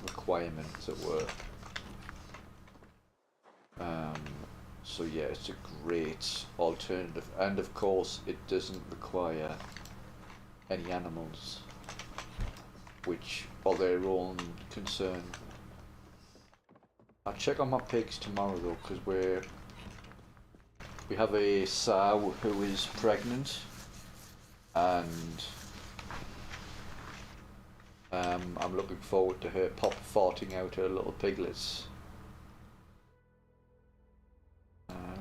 requirements at work. So yeah, it's a great alternative, and of course it doesn't require any animals, which are their own concern. I'll check on my pigs tomorrow though, because we have a sow who is pregnant, and I'm looking forward to her farting out her little piglets.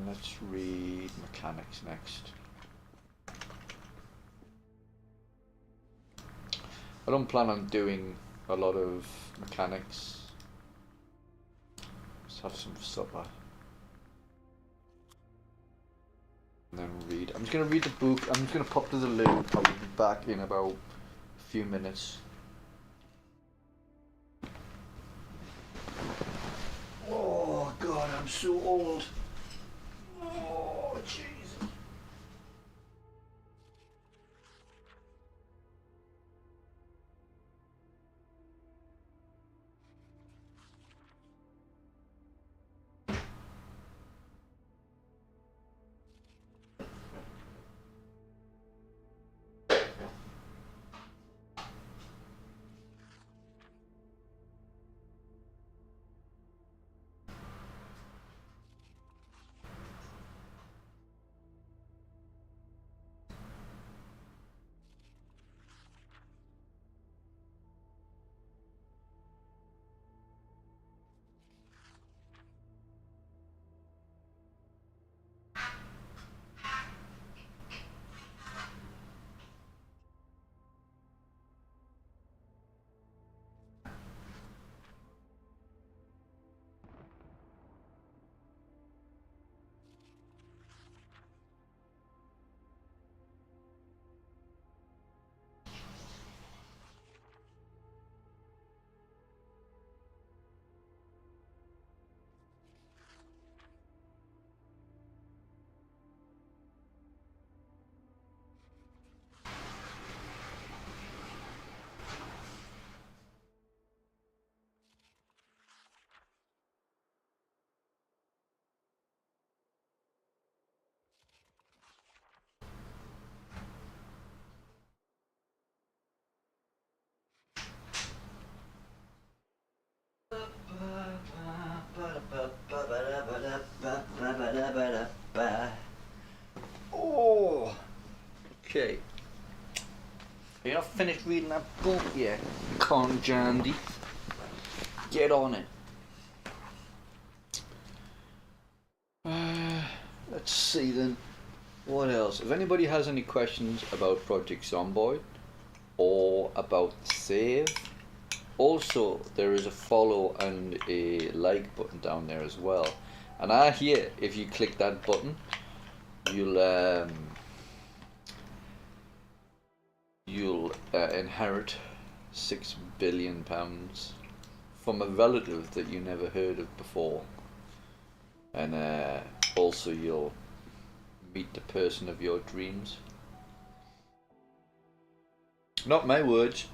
Let's read mechanics next. I don't plan on doing a lot of mechanics. Let's have some supper. And then read. I'm just going to read the book. I'm just going to pop to the loo. I'll be back in about a few minutes. Oh God, I'm so old. Oh, jeez. Okay. You're not finished reading that book yet, Cohn Jandy. Get on it. Let's see then. What else? If anybody has any questions about Project Zomboid or about the save, also there is a follow and a like button down there as well. And I hear if you click that button, you'll inherit £6 billion from a relative that you never heard of before, and also you'll meet the person of your dreams. Not my words,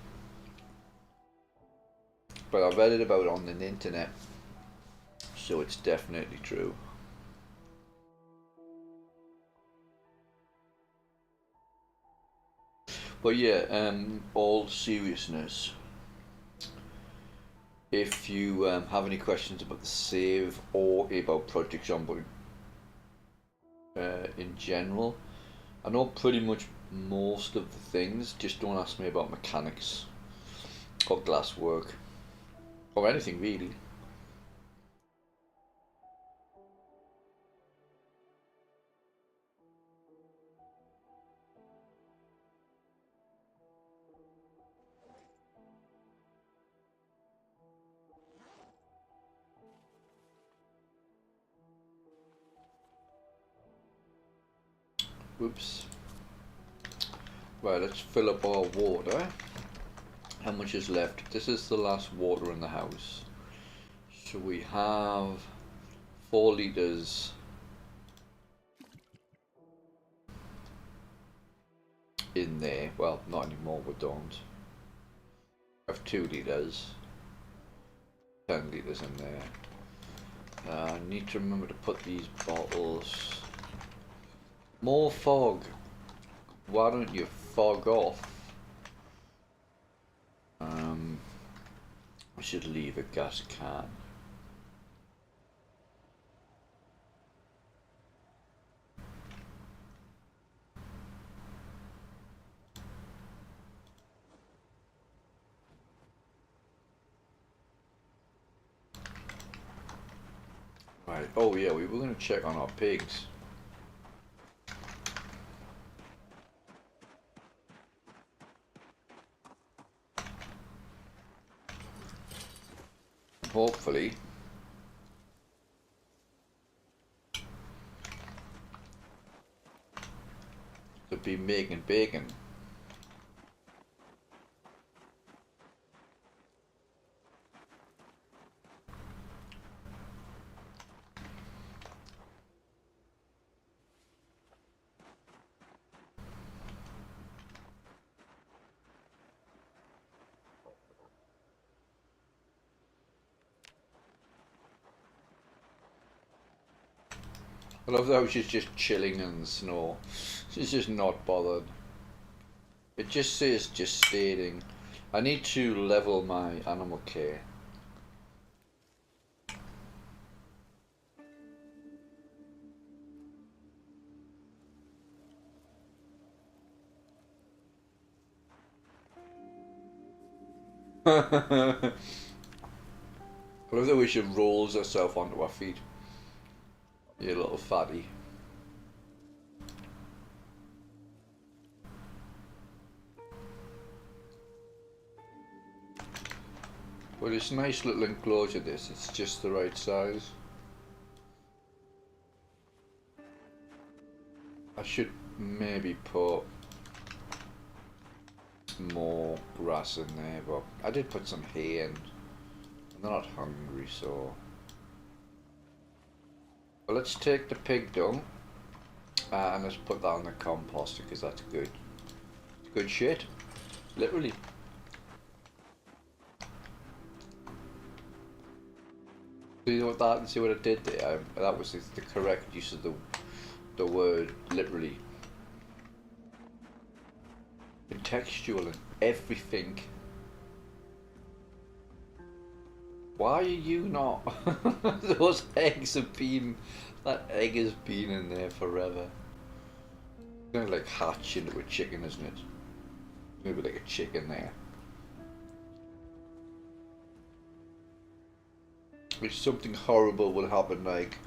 but I read it about on the internet, so it's definitely true. But yeah, all seriousness, if you have any questions about the save or about Project Zomboid in general, I know pretty much most of the things. Just don't ask me about mechanics or glasswork or anything really. Whoops. Right, let's fill up our water. How much is left? This is the last water in the house. So we have 4 litres in there. Well, not anymore, we don't. I have 2 litres. 10 litres in there. I need to remember to put these bottles. More fog. Why don't you fog off? We should leave a gas can. Right. Oh yeah, we were going to check on our pigs. Hopefully they'll be making bacon. I love how she's just chilling in the snow. She's just not bothered. It just says just stating. I need to level my animal care. I love the way she rolls herself onto her feet. You little fatty. But it's a nice little enclosure this, it's just the right size. I should maybe put more grass in there, but I did put some hay in. And they're not hungry, so... Well, let's take the pig dung and let's put that on the composter because that's good. It's good shit, literally. See what that? See what I did there? That was the correct use of the word literally. Contextual and everything. Why are you not? Those eggs have been... That egg has been in there forever. It's gonna like hatch into a chicken, isn't it? It's gonna be like a chicken there. If something horrible will happen, like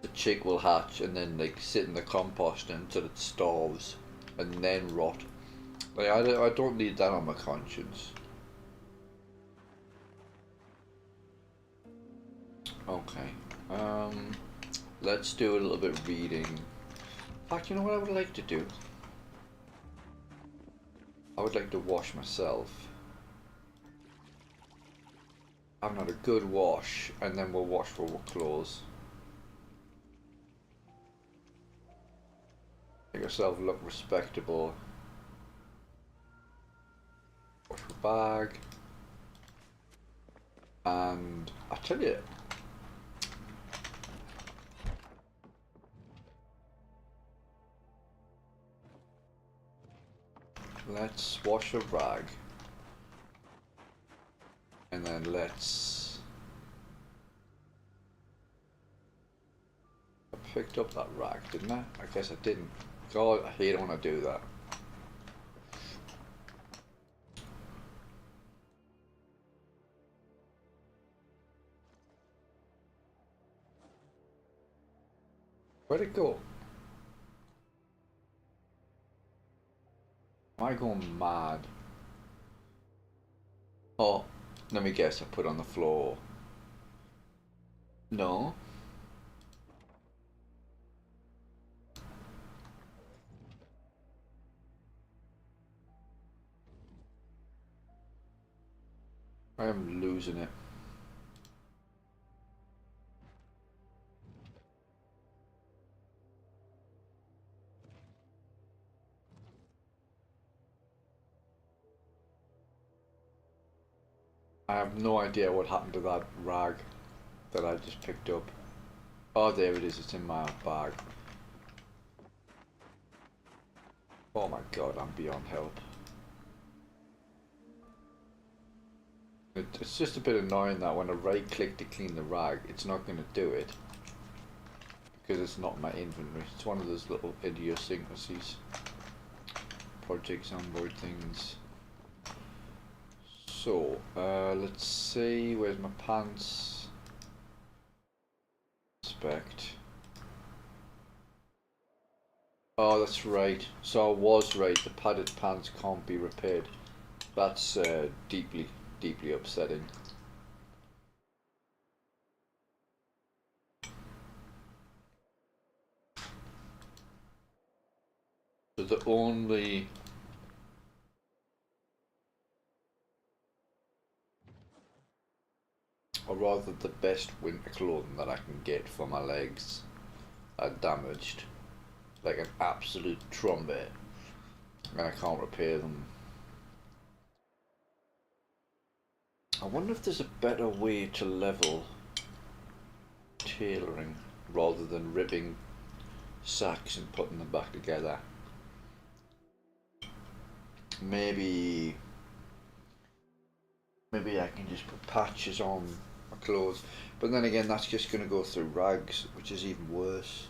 the chick will hatch and then like sit in the compost until it starves and then rot. Like I don't need that on my conscience. Okay. Let's do a little bit of reading. In fact, you know what I would like to do? I would like to wash myself. I've had a good wash, and then we'll wash for our clothes. Make yourself look respectable. Wash your bag. And I tell you, let's wash a rag. And then let's... I picked up that rag, didn't I? I guess I didn't. God, I hate it when I do that. Where'd it go? Am I going mad? Oh, let me guess, I put it on the floor. No. I am losing it. I have no idea what happened to that rag that I just picked up. Oh, there it is, it's in my bag. Oh my god, I'm beyond help. It's just a bit annoying that when I right click to clean the rag, it's not going to do it. Because it's not my inventory. It's one of those little idiosyncrasies. Project Zomboid things. So, let's see, where's my pants? Inspect. Oh, that's right. So I was right, the padded pants can't be repaired. That's deeply upsetting. So the only... or rather the best winter clothing that I can get for my legs are damaged. Like an absolute trumpet. And I can't repair them. I wonder if there's a better way to level tailoring rather than ripping sacks and putting them back together. Maybe I can just put patches on my clothes, but then again that's just going to go through rags, which is even worse.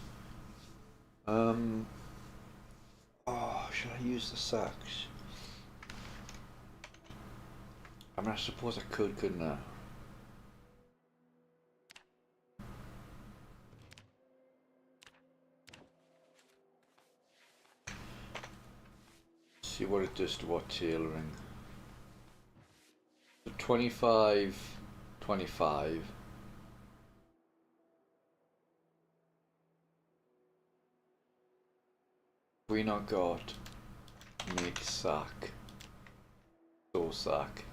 Oh, should I use the sacks? I mean, I suppose I could, couldn't I? See what it does to what tailoring. So 25, 25. We not got make sack, sew sack.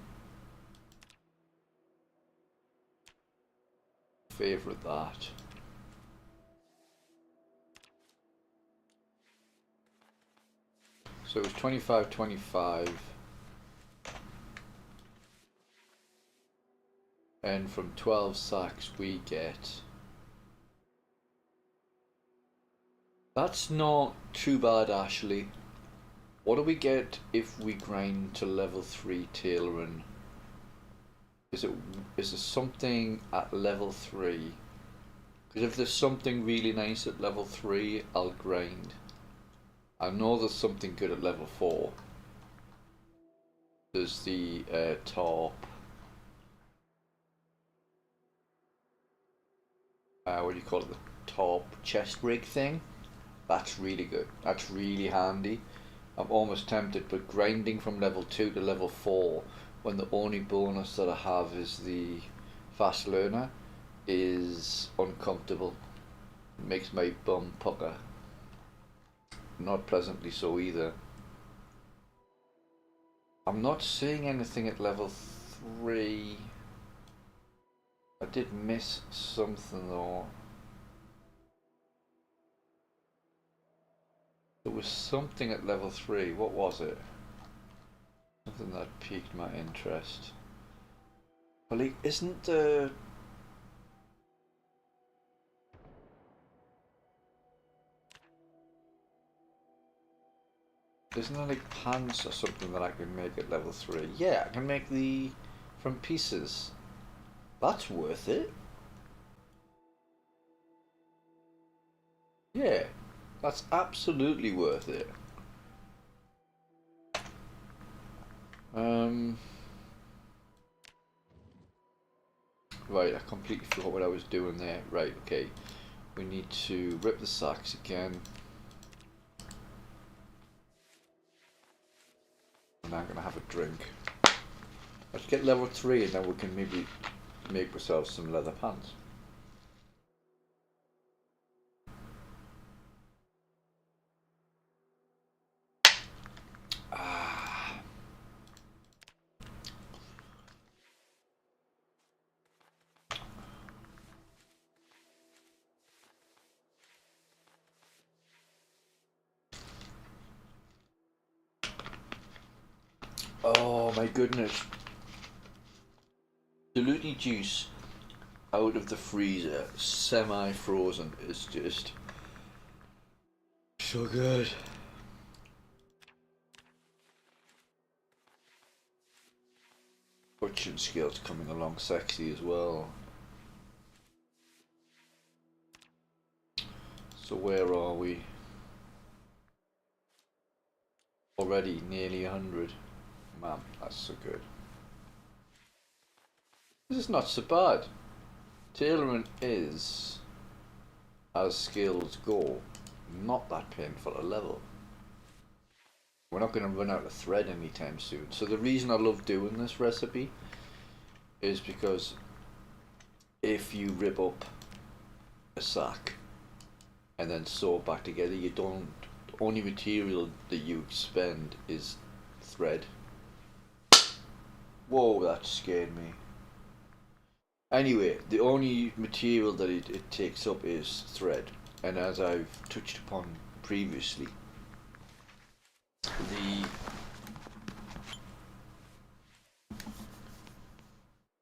Favorite that. So it was 25, 25. And from 12 sacks we get... That's not too bad, Ashley. What do we get if we grind to level 3 tailoring? Is there something at level 3 Because if there's something really nice at level 3, I'll grind. I know there's something good at level 4. There's the top. What do you call it? The top chest rig thing. That's really good. That's really handy. I'm almost tempted, but grinding from level 2 to level 4 when the only bonus that I have is the fast learner is uncomfortable. It makes my bum pucker. Not pleasantly so either. I'm not seeing anything at level 3. I did miss something though. There was something at level 3. What was it? Something that piqued my interest. Well, isn't the... Isn't there like pants or something that I can make at level 3? Yeah, I can make the... from pieces. That's worth it. Yeah, that's absolutely worth it. Right, I completely forgot what I was doing there. Right, okay. We need to rip the sacks again. And I'm gonna have a drink. Let's get level 3 and then we can maybe make ourselves some leather pants. Oh my goodness. The lewt juice out of the freezer, semi-frozen, is just so good. Butchering skills coming along sexy as well. So where are we? Already nearly 100. Man, that's so good. This is not so bad. Tailoring is, as skills go, not that painful a level. We're not going to run out of thread anytime soon. So the reason I love doing this recipe is because if you rip up a sack and then sew it back together, you don't, the only material that you spend is thread. Whoa, that scared me. Anyway, the only material that it takes up is thread, and as I've touched upon previously,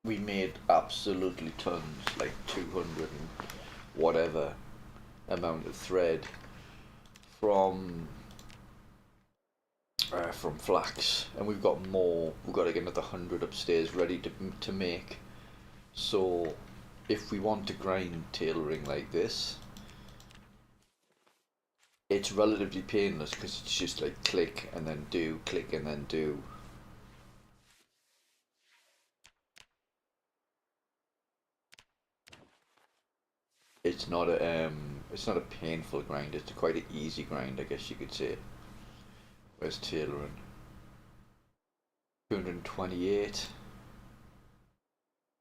we made absolutely tons, like 200 and whatever amount of thread from flax, and we've got more. We've got like another 100 upstairs ready to make. So if we want to grind tailoring like this, it's relatively painless because it's just like click and then do, click and then do. It's not a painful grind. It's quite an easy grind, I guess you could say. Where's tailoring? 228.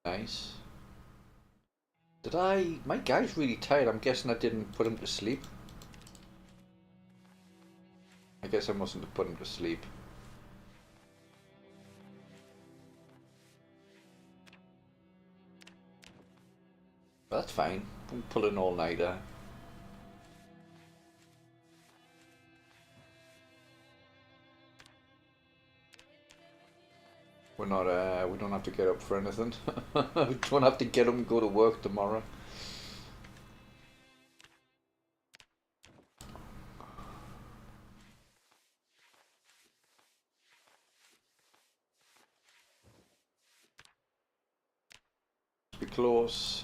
Nice. My guy's really tired. I'm guessing I didn't put him to sleep. I guess I mustn't have put him to sleep. That's fine. We'll pull an all-nighter. We're not, we don't have to get up for anything. We don't have to get up and go to work tomorrow. Be close.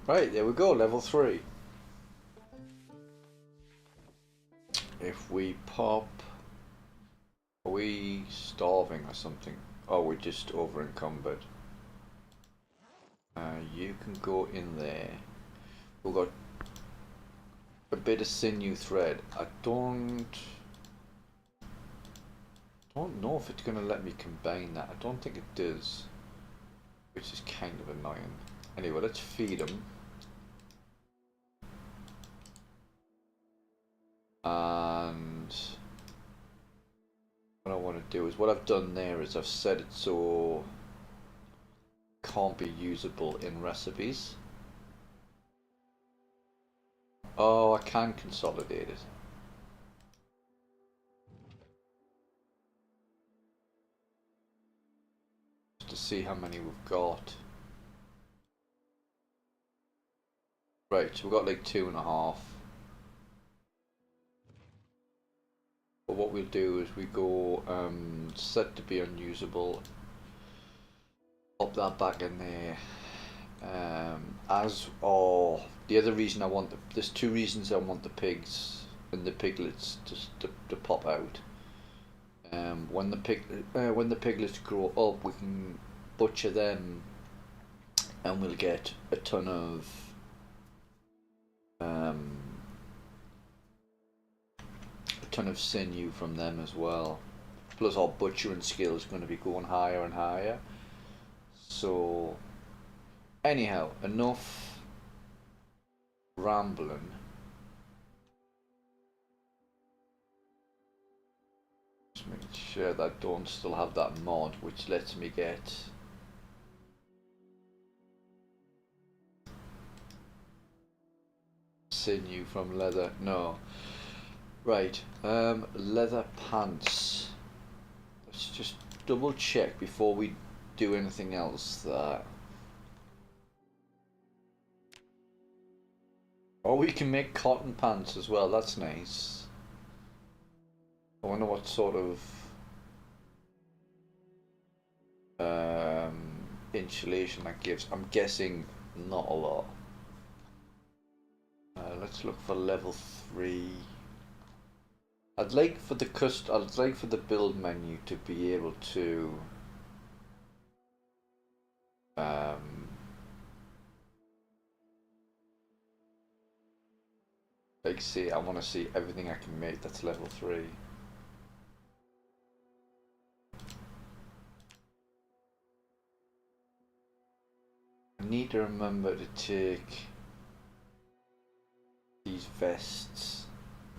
Right, there we go, level 3. If we pop... Are we starving or something? Oh, we're just over encumbered. You can go in there. We've got a bit of sinew thread. I don't know if it's going to let me combine that. I don't think it does, which is kind of annoying. Anyway, let's feed them. And what I want to do is, what I've done there is I've set it so it can't be usable in recipes. Oh, I can consolidate it. Just to see how many we've got. Right, so we've got like 2.5. But what we'll do is we go set to be unusable. Pop that back in there. As or the other reason I want there's two reasons I want the pigs and the piglets to pop out. When the piglets grow up, we can butcher them, and we'll get a ton of sinew from them as well. Plus, our butchering skill is going to be going higher and higher. So, anyhow, enough rambling. Just making sure that I don't still have that mod which lets me get sinew from leather. No. Right, leather pants. Let's just double check before we do anything else that... Oh, we can make cotton pants as well, that's nice. I wonder what sort of insulation that gives. I'm guessing not a lot. Let's look for level 3. I'd like for the build menu to be able to like see, I want to see everything I can make that's level 3. I need to remember to take these vests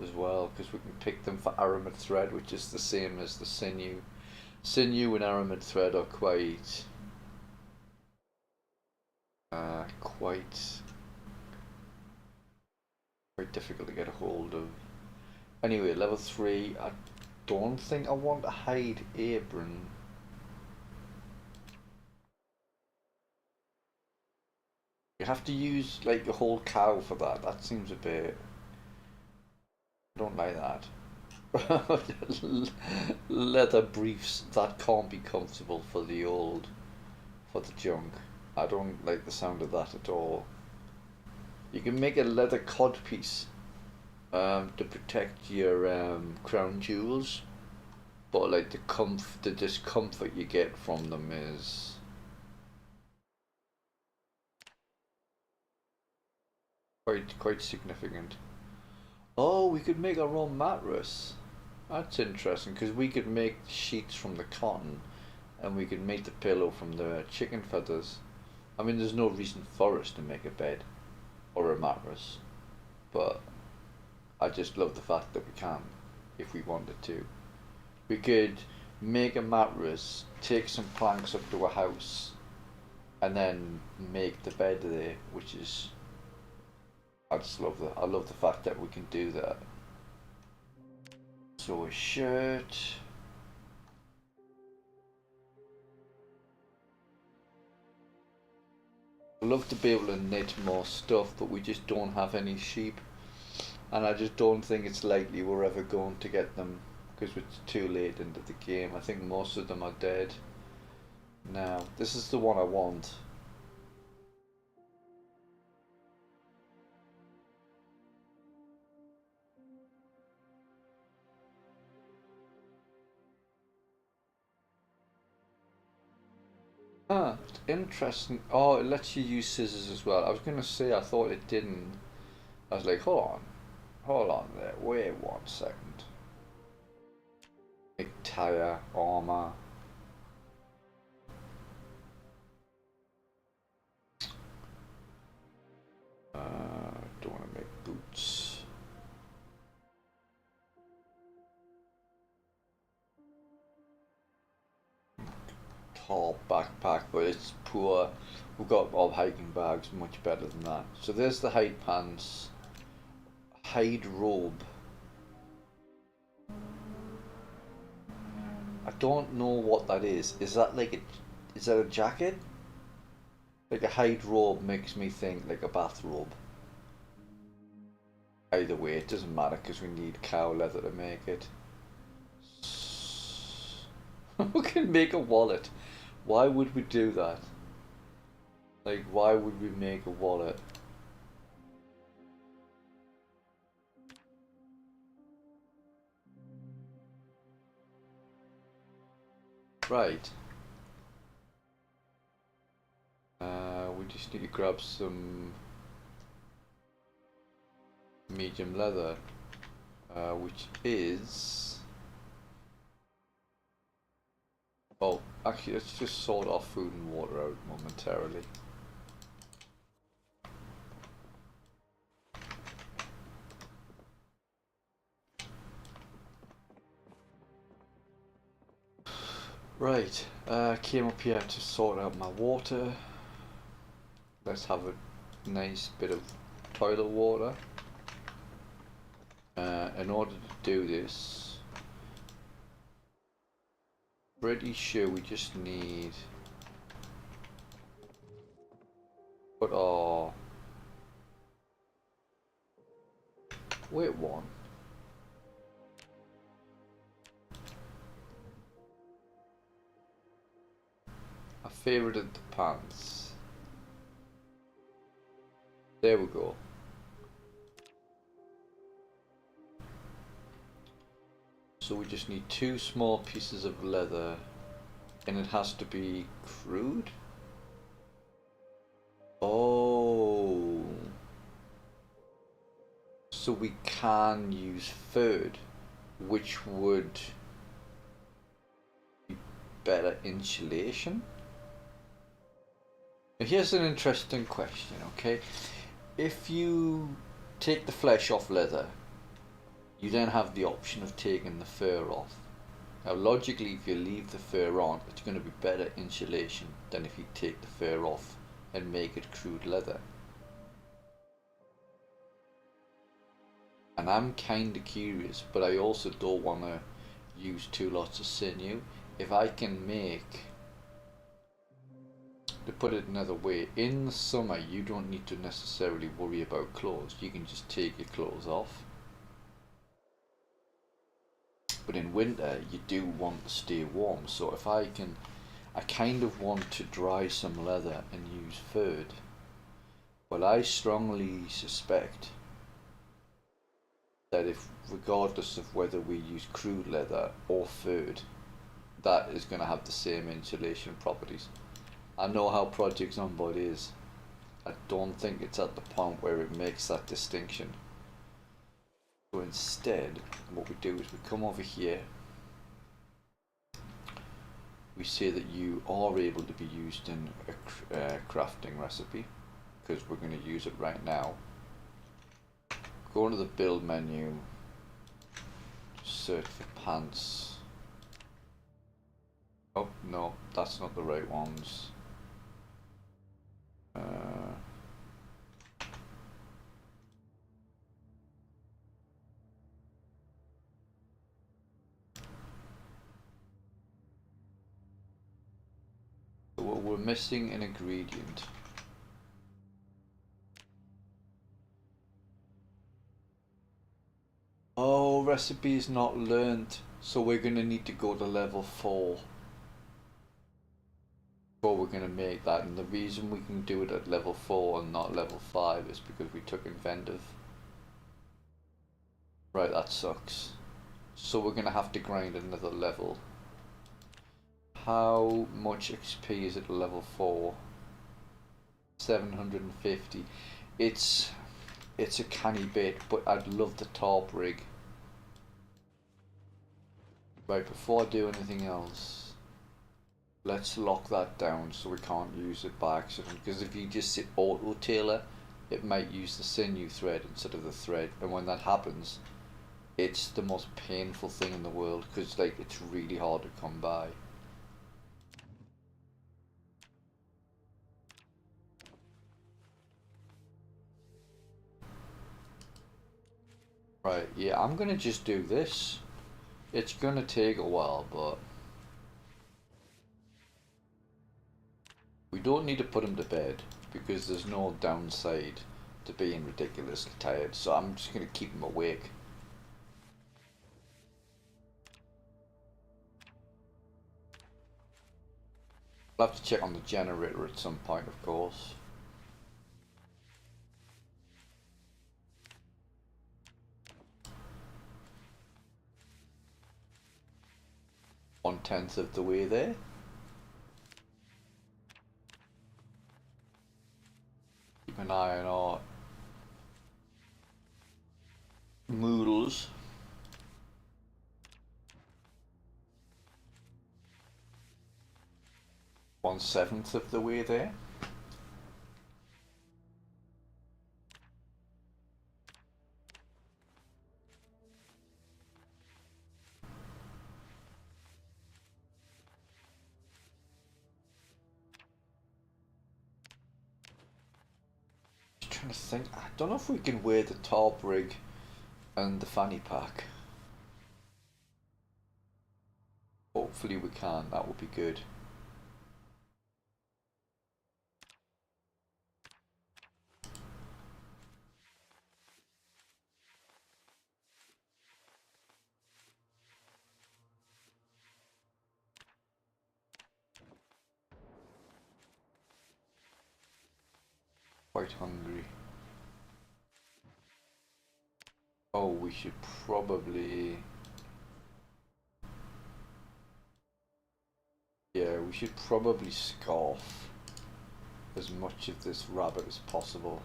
as well, because we can pick them for aramid thread, which is the same as the sinew. Sinew and aramid thread are quite difficult to get a hold of. Anyway, level 3. I don't think I want a hide apron. You have to use like a whole cow for that. That seems a bit... I don't like that. Leather briefs, that can't be comfortable for the junk. I don't like the sound of that at all. You can make a leather codpiece to protect your crown jewels, but like the discomfort you get from them is quite significant. Oh, we could make our own mattress. That's interesting, because we could make sheets from the cotton, and we could make the pillow from the chicken feathers. I mean, there's no reason for us to make a bed or a mattress, but I just love the fact that we can, if we wanted to. We could make a mattress, take some planks up to a house, and then make the bed there, which is... I just love that. I love the fact that we can do that. So a shirt. I'd love to be able to knit more stuff, but we just don't have any sheep. And I just don't think it's likely we're ever going to get them, because it's too late into the game. I think most of them are dead. Now, this is the one I want. Ah, it's interesting. Oh, it lets you use scissors as well. I was gonna say I thought it didn't. I was like, hold on there. Wait 1 second. Big tire, armor. Don't want to make boots. Tall backpack, but it's poor. We've got all hiking bags, much better than that. So there's the hide pants. Hide robe. I don't know what that is. Is that like a, is that a jacket? Like a hide robe makes me think like a bathrobe. Either way, it doesn't matter because we need cow leather to make it. We can make a wallet. Why would we do that? Like, why would we make a wallet? Right. We just need to grab some medium leather, which is... Oh, actually, let's just sort our food and water out momentarily. Right, came up here to sort out my water. Let's have a nice bit of toilet water. In order to do this, pretty sure we just need put our wait one. I favorited the pants. There we go. So we just need 2 small pieces of leather, and it has to be crude. Oh, so we can use furred, which would be better insulation. Now here's an interesting question, okay? If you take the flesh off leather, you then have the option of taking the fur off. Now logically, if you leave the fur on, it's going to be better insulation than if you take the fur off and make it crude leather. And I'm kinda curious, but I also don't want to use 2 lots of sinew. If I can make, to put it another way, in the summer you don't need to necessarily worry about clothes. You can just take your clothes off. But in winter you do want to stay warm, so if I can, I kind of want to dry some leather and use furred. But I strongly suspect that if, regardless of whether we use crude leather or furred, that is going to have the same insulation properties. I know how Project Zomboid is. I don't think it's at the point where it makes that distinction. So instead, what we do is we come over here, we say that you are able to be used in a crafting recipe, because we're going to use it right now. Go into the build menu, search for pants. Oh no, that's not the right ones. We're missing an ingredient. Oh, recipe is not learned, so we're gonna need to go to level 4 before we're gonna make that. And the reason we can do it at level 4 and not level 5 is because we took inventive. Right, that sucks. So we're gonna have to grind another level. How much XP is it level 4? 750. It's a canny bit, but I'd love the top rig. Right, before I do anything else, let's lock that down so we can't use it by accident, because if you just hit auto tailor, it might use the sinew thread instead of the thread, and when that happens, it's the most painful thing in the world, because like it's really hard to come by. Right, yeah, I'm gonna just do this. It's gonna take a while, but we don't need to put him to bed because there's no downside to being ridiculously tired, so I'm just gonna keep him awake. I'll have to check on the generator at some point, of course. One-tenth of the way there. Keep an eye on our moodles. 1/7 of the way there. Trying to think, I don't know if we can wear the top rig and the fanny pack. Hopefully we can, that would be good. Quite hungry. Oh, we should probably... Yeah, we should probably scarf as much of this rabbit as possible.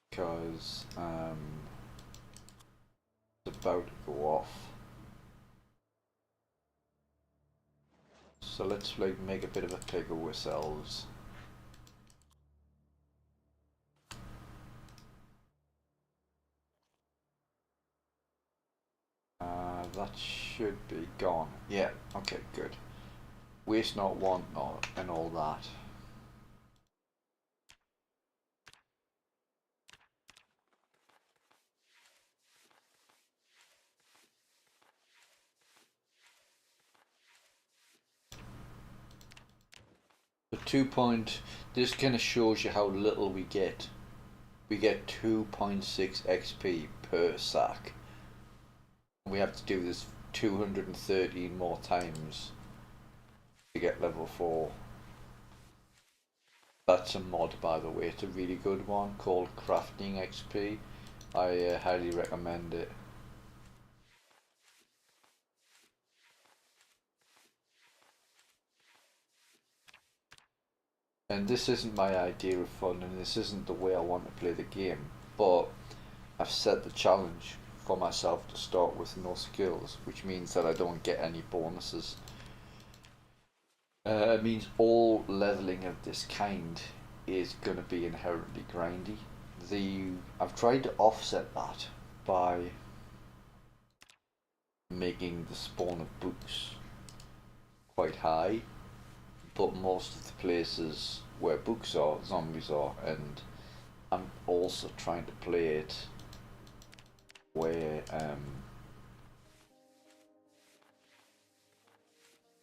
Because it's about to go off. So let's like make a bit of a pig of ourselves. That should be gone. Yeah, okay, good. Waste not, want not, and all that. The 2 point, this kind of shows you how little we get. We get 2.6 XP per sack. We have to do this 213 more times to get level 4. That's a mod, by the way. It's a really good one called Crafting XP. I highly recommend it. And this isn't my idea of fun, and this isn't the way I want to play the game, but I've set the challenge for myself to start with no skills, which means that I don't get any bonuses. It means all leveling of this kind is going to be inherently grindy. I've tried to offset that by making the spawn of books quite high, but most of the places where books are, zombies are, and I'm also trying to play it where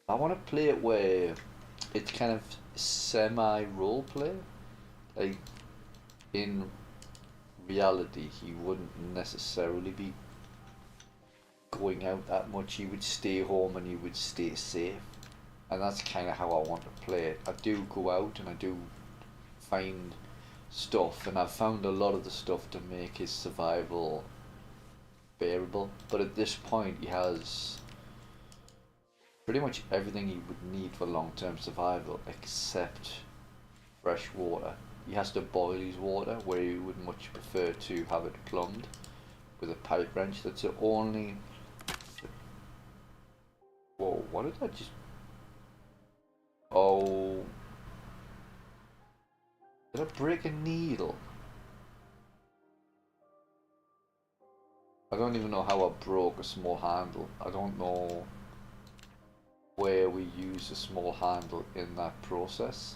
I want to play it where it's kind of semi-role play. Like, in reality, he wouldn't necessarily be going out that much. He would stay home and he would stay safe. And that's kind of how I want to play it. I do go out and I do find stuff, and I've found a lot of the stuff to make his survival bearable. But at this point, he has pretty much everything he would need for long-term survival except fresh water. He has to boil his water, where he would much prefer to have it plumbed with a pipe wrench. That's the only... Whoa, what did I just... Oh... Did I break a needle? I don't even know how I broke a small handle. I don't know where we use a small handle in that process.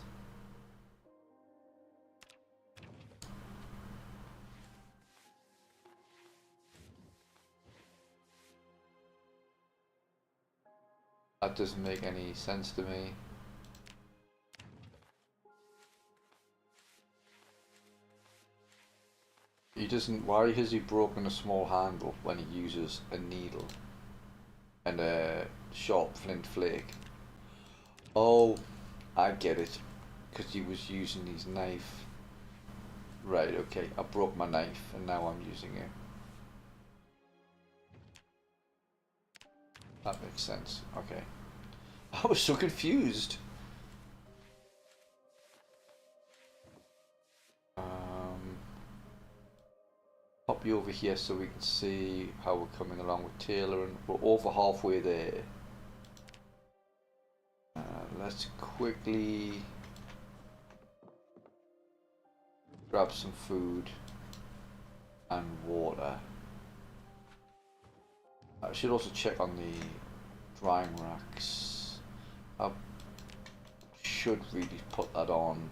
That doesn't make any sense to me. He doesn't. Why has he broken a small handle when he uses a needle and a sharp flint flake? Oh, I get it. Because he was using his knife. Right, okay. I broke my knife and now I'm using it. That makes sense. Okay. I was so confused. Pop you over here so we can see how we're coming along with tailoring. We're over halfway there. Let's quickly grab some food and water. I should also check on the drying racks. I should really put that on.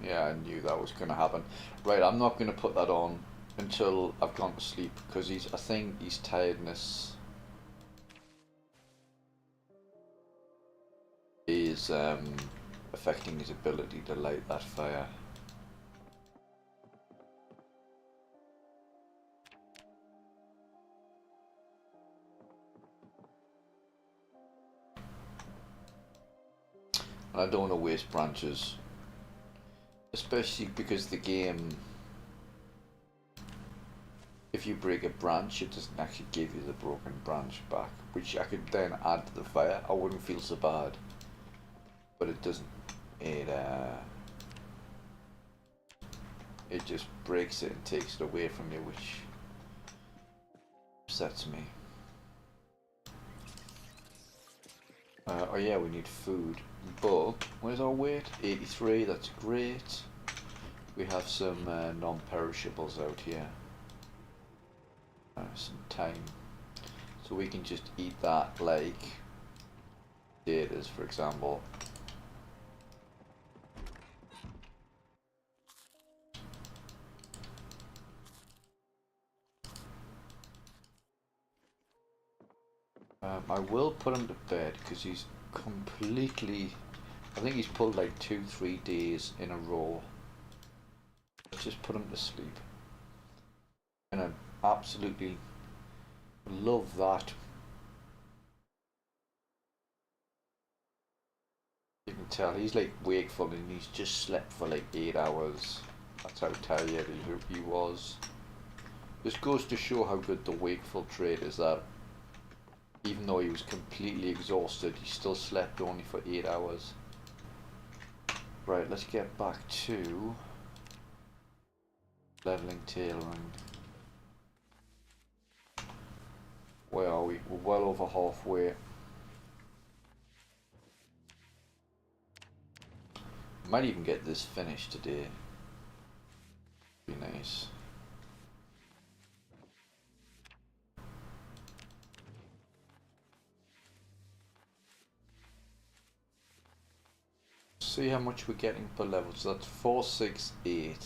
Yeah, I knew that was going to happen. Right, I'm not going to put that on until I've gone to sleep because I think his tiredness is affecting his ability to light that fire. And I don't want to waste branches. Especially because the game, if you break a branch, it doesn't actually give you the broken branch back, which I could then add to the fire. I wouldn't feel so bad, but it doesn't. It just breaks it and takes it away from you, which upsets me. Oh yeah, we need food. But where's our weight? 83. That's great. We have some non-perishables out here. Some time, so we can just eat that like potatoes, for example. I will put him to bed because he's completely, I think he's pulled like 2-3 days in a row. Let's just put him to sleep. And I absolutely love that. You can tell he's like wakeful and he's just slept for like 8 hours. That's how tired he was. This goes to show how good the wakeful trait is, that even though he was completely exhausted, he still slept only for 8 hours. Right, let's get back to leveling tailoring. Where are we? We're well over halfway. Might even get this finished today. Be nice. See how much we're getting per level. So that's 468.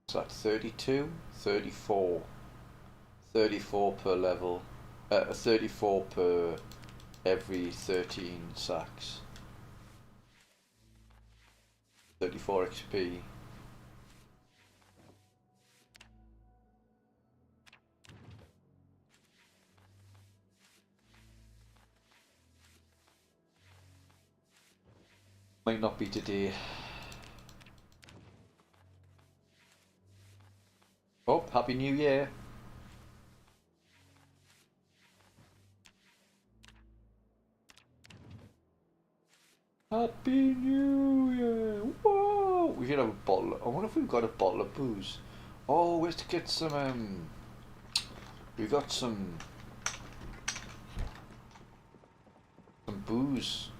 So that's 32, 34. 34 per level. 34 per every 13 sacks. 34 XP. might not be today. Oh, Happy New Year. Happy New Year. Whoa! We should have a bottle. I wonder if we've got a bottle of booze. Oh, where's to get some, we got some booze.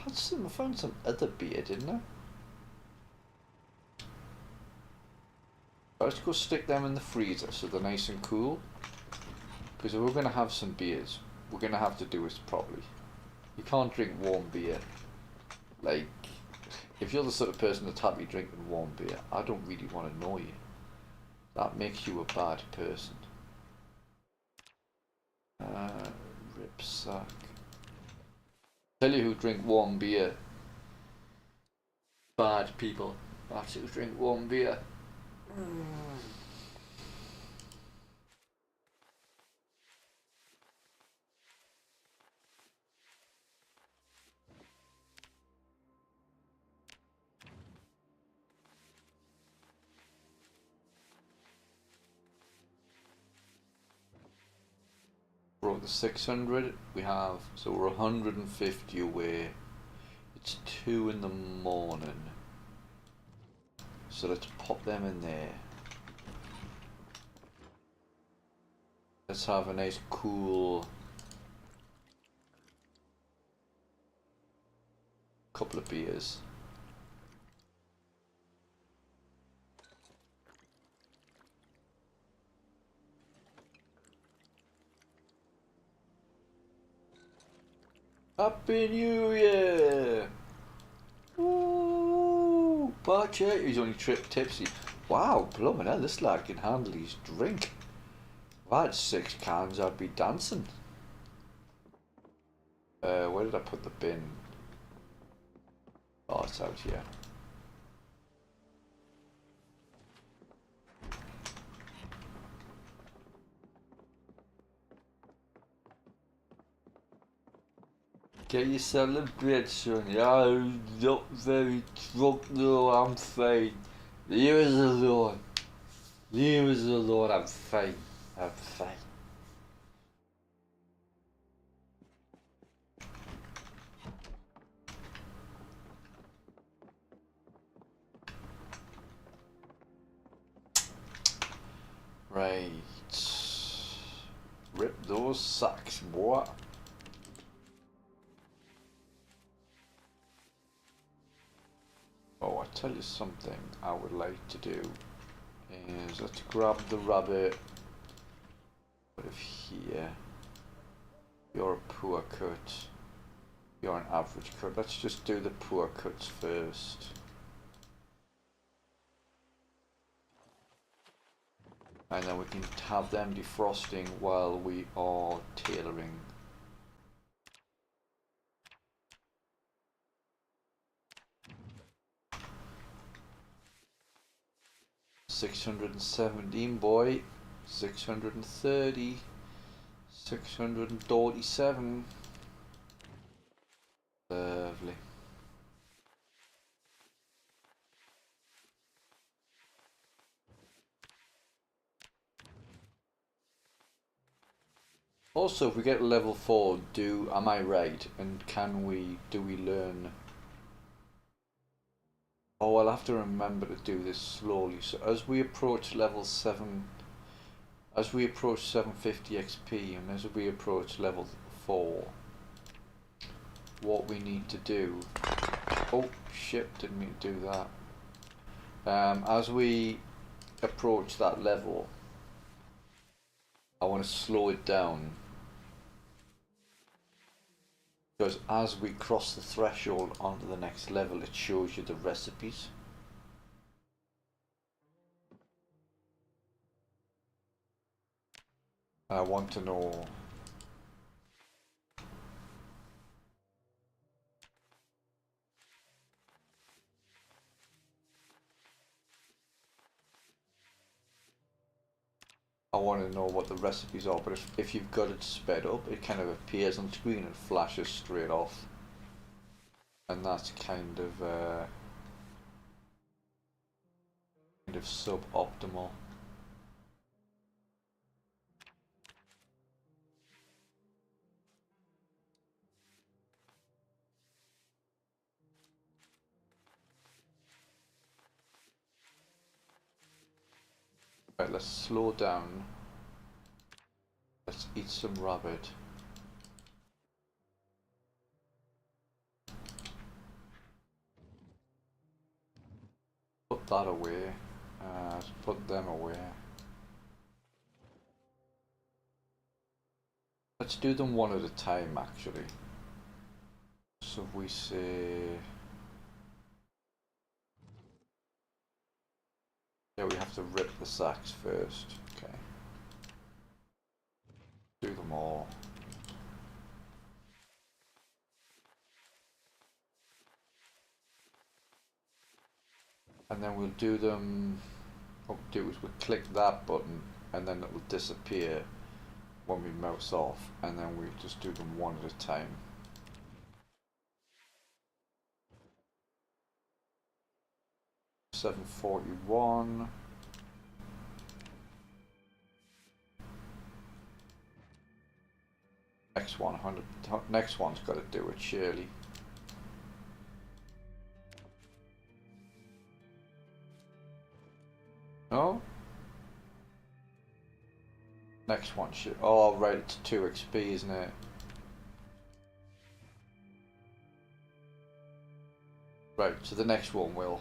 I found some other beer, didn't I? Let's go stick them in the freezer so they're nice and cool. Because if we're going to have some beers, we're going to have to do this properly. You can't drink warm beer. Like, if you're the sort of person that's happy drinking warm beer, I don't really want to know you. That makes you a bad person. Ripsack. Tell you who drink warm beer. Bad people. That's who drink warm beer. Brought the 600. We have, so we're 150 away. It's 2 in the morning. So let's pop them in there. Let's have a nice cool couple of beers. Happy New Year! Woo! Barcher, he's only tipsy. Wow, blooming hell, this lad can handle his drink. If I had 6 cans, I'd be dancing. Where did I put the bin? Oh, it's out here. Get yourself a bed, son. Yeah, I'm not very drunk though, I'm fine. Leave us alone. Leave us alone, I'm fine. I'm fine. Right. Rip those sacks, boy. Oh, I tell you something I would like to do is let's grab the rabbit. Put it here. You're a poor cut. You're an average cut. Let's just do the poor cuts first. And then we can have them defrosting while we are tailoring. $617 boy, 630, 637. Lovely. Also, if we get level 4, am I right? And do we learn? Oh, I'll have to remember to do this slowly. So as we approach level 7, as we approach 750 XP, and as we approach level 4, what we need to do. Oh shit! Didn't mean to do that. As we approach that level, I want to slow it down. Because as we cross the threshold onto the next level, it shows you the recipes. I want to know I want to know what the recipes are, but if you've got it sped up, it kind of appears on screen and flashes straight off. And that's kind of suboptimal. Right, let's slow down. Let's eat some rabbit. Put that away. Let's put them away. Let's do them one at a time, actually. So if we say... Yeah, we have to rip the sacks first. Okay. Do them all. And then we'll do them... What we'll do is we'll click that button and then it will disappear when we mouse off, and then we'll just do them one at a time. $7.41. Next one, 100. Next one's got to do it, surely. No? Next one should. Oh, right, it's 2 XP, isn't it? Right, so the next one will.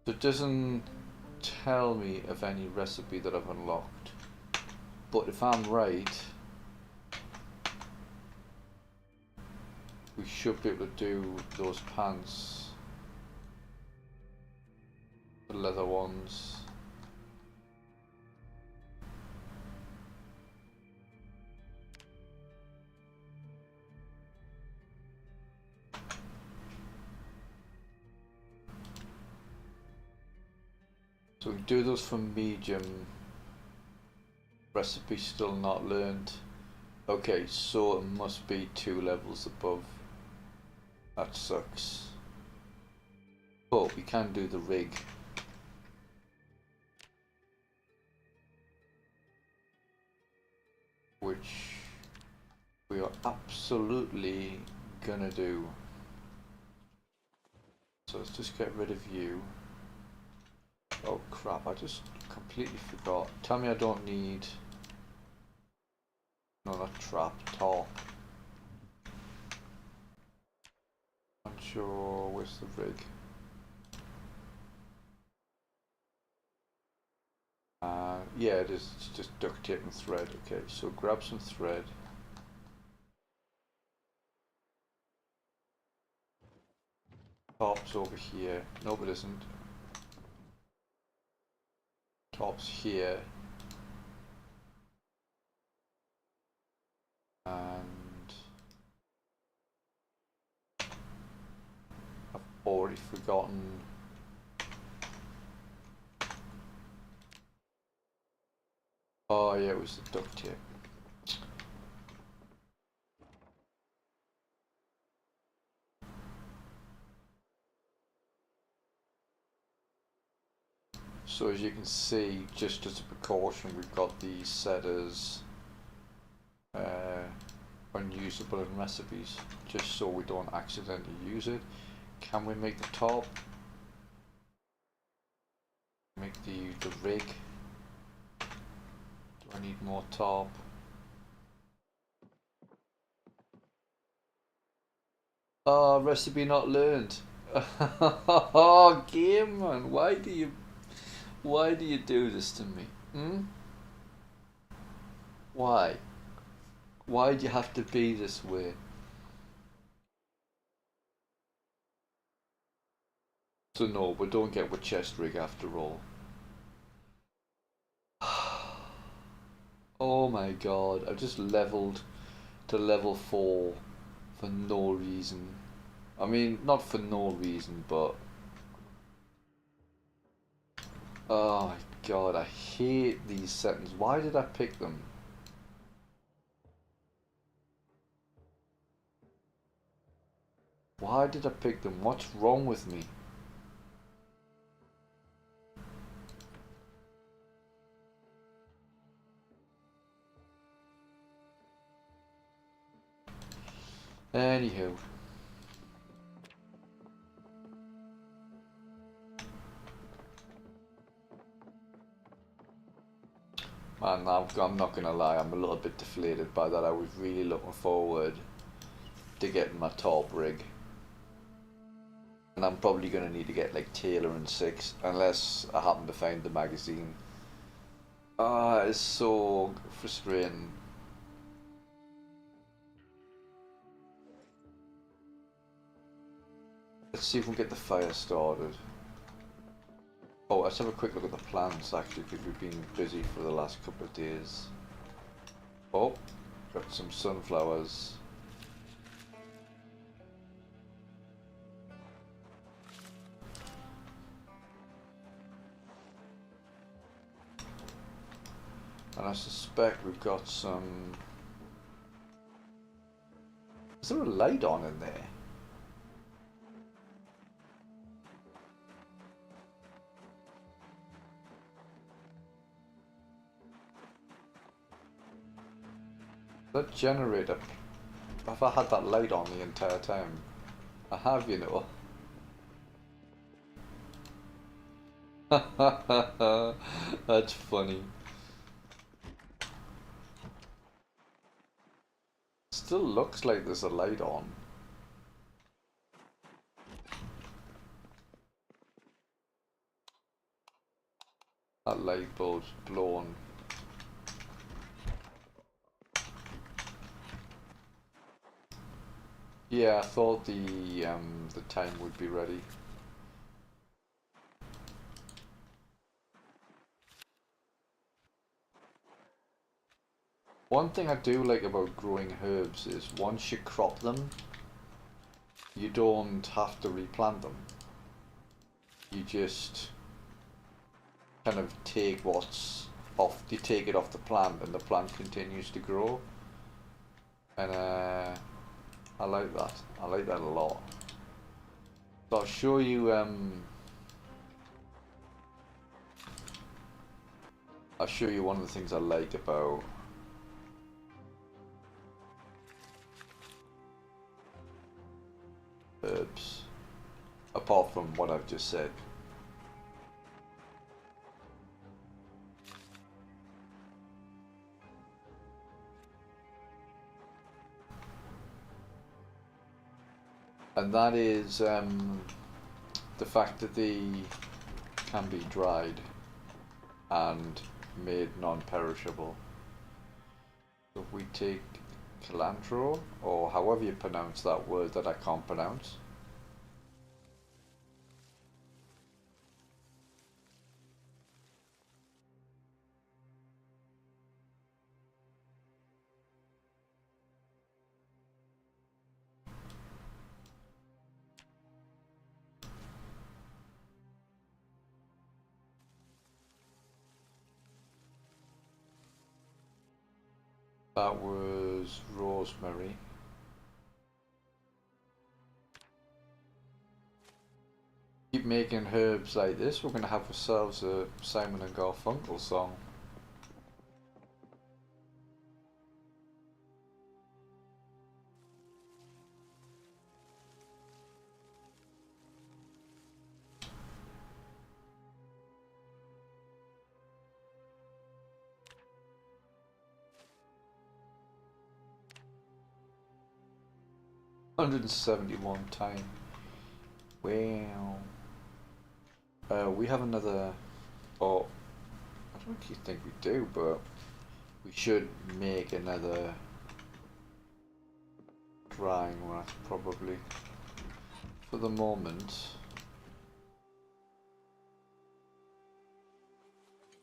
So it doesn't tell me of any recipe that I've unlocked. But if I'm right, we should be able to do those pants. The leather ones. So we do those for medium. Recipe still not learned. Okay, so it must be 2 levels above. That sucks. But we can do the rig. Which we are absolutely gonna do. So let's just get rid of you. Oh crap, I just completely forgot. Tell me I don't need... No, not trap, top. Unsure, where's the rig? Yeah, it is. It's just duct tape and thread. Okay, so grab some thread. Top's over here. No, it isn't. Top's here. And I've already forgotten. Oh yeah, it was the duct tape. So as you can see, just as a precaution, we've got these set as unusable in recipes, just so we don't accidentally use it. Can we make the top? Make the rig? Do I need more top? Oh, recipe not learned. Oh, game man, why do you do this to me? Hmm? Why? Why do you have to be this way? So no, we don't get with chest rig after all. Oh my god, I've just leveled to level 4 for no reason. I mean, not for no reason, but... Oh my god, I hate these settings. Why did I pick them? Why did I pick them? What's wrong with me? Anywho. Man, I'm not gonna lie, I'm a little bit deflated by that. I was really looking forward to getting my top rig. And I'm probably gonna need to get like Taylor and 6, unless I happen to find the magazine. Ah, it's so frustrating. Let's see if we can get the fire started. Oh, let's have a quick look at the plants actually, because we've been busy for the last couple of days. Oh, got some sunflowers. And I suspect we've got some... Is there a light on in there? That generator, have I had that light on the entire time? I have, you know. That's funny. Still looks like there's a light on. That light bulb's blown. Yeah, I thought the time would be ready. One thing I do like about growing herbs is once you crop them, you don't have to replant them. You just kind of take what's off, you take it off the plant and the plant continues to grow. And I like that. I like that a lot. So I'll show you one of the things I like about herbs, apart from what I've just said. And that is the fact that they can be dried and made non-perishable. So if we take cilantro, or however you pronounce that word that I can't pronounce. That was rosemary. Keep making herbs like this, we're going to have ourselves a Simon and Garfunkel song. $171 time. Wow. We have another. Oh, I don't actually think we do, but we should make another drying rack probably. For the moment,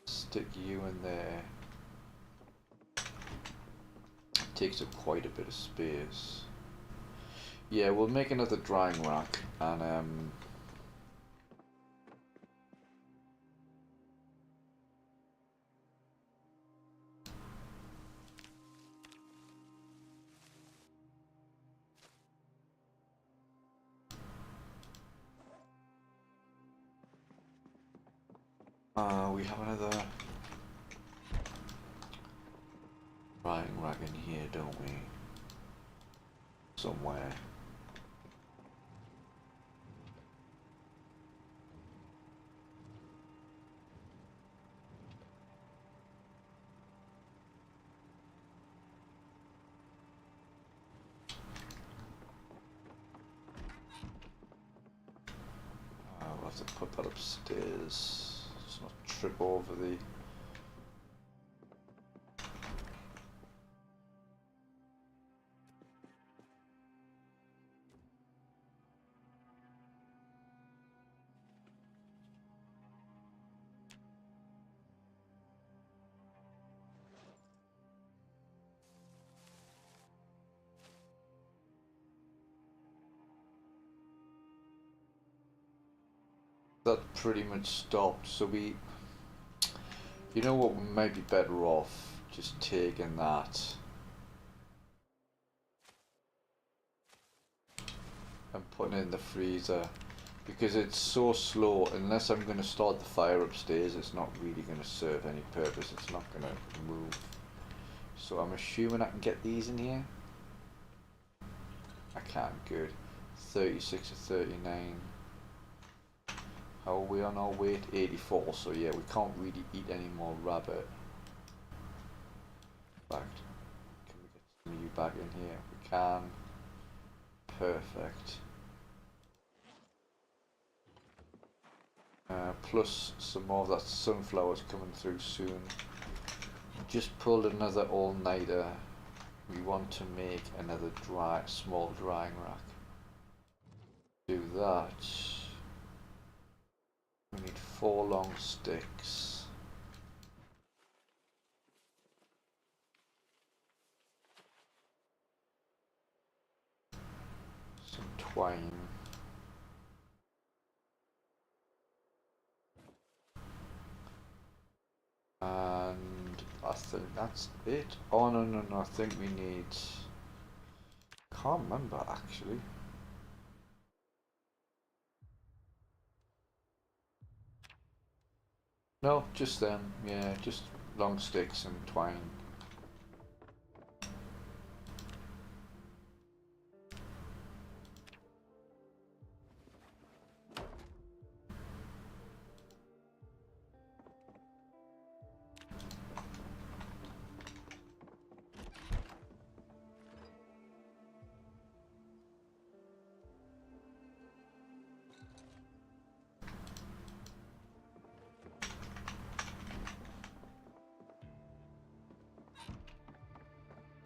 stick you in there. It takes up quite a bit of space. Yeah, we'll make another drying rack and we have another drying rack in here, don't we? Somewhere. We'll have to put that upstairs. Let's not trip over the... That pretty much stopped, so we... You know what, we might be better off just taking that and putting it in the freezer, because it's so slow. Unless I'm going to start the fire upstairs, it's not really going to serve any purpose. It's not going to move. So I'm assuming I can get these in here. I can, good. 36 or 39. How are we on our weight? 84, so yeah, we can't really eat any more rabbit. In fact, can we get some of you back in here? We can. Perfect. Plus some more of that sunflower's coming through soon. Just pulled another all-nighter. We want to make another small drying rack. Do that. We need 4 long sticks. Some twine. And I think that's it. Oh no, I think we need... Can't remember actually. No, just them, yeah, just long sticks and twine.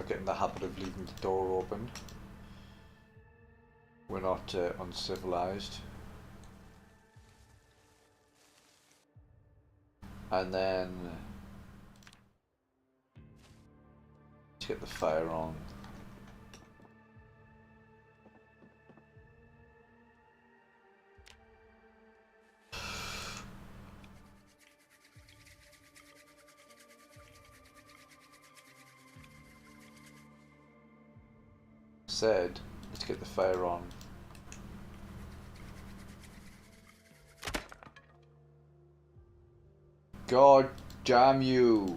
Get in the habit of leaving the door open. We're not uncivilized. And then let's get the fire on. Said, let's get the fire on. God damn you!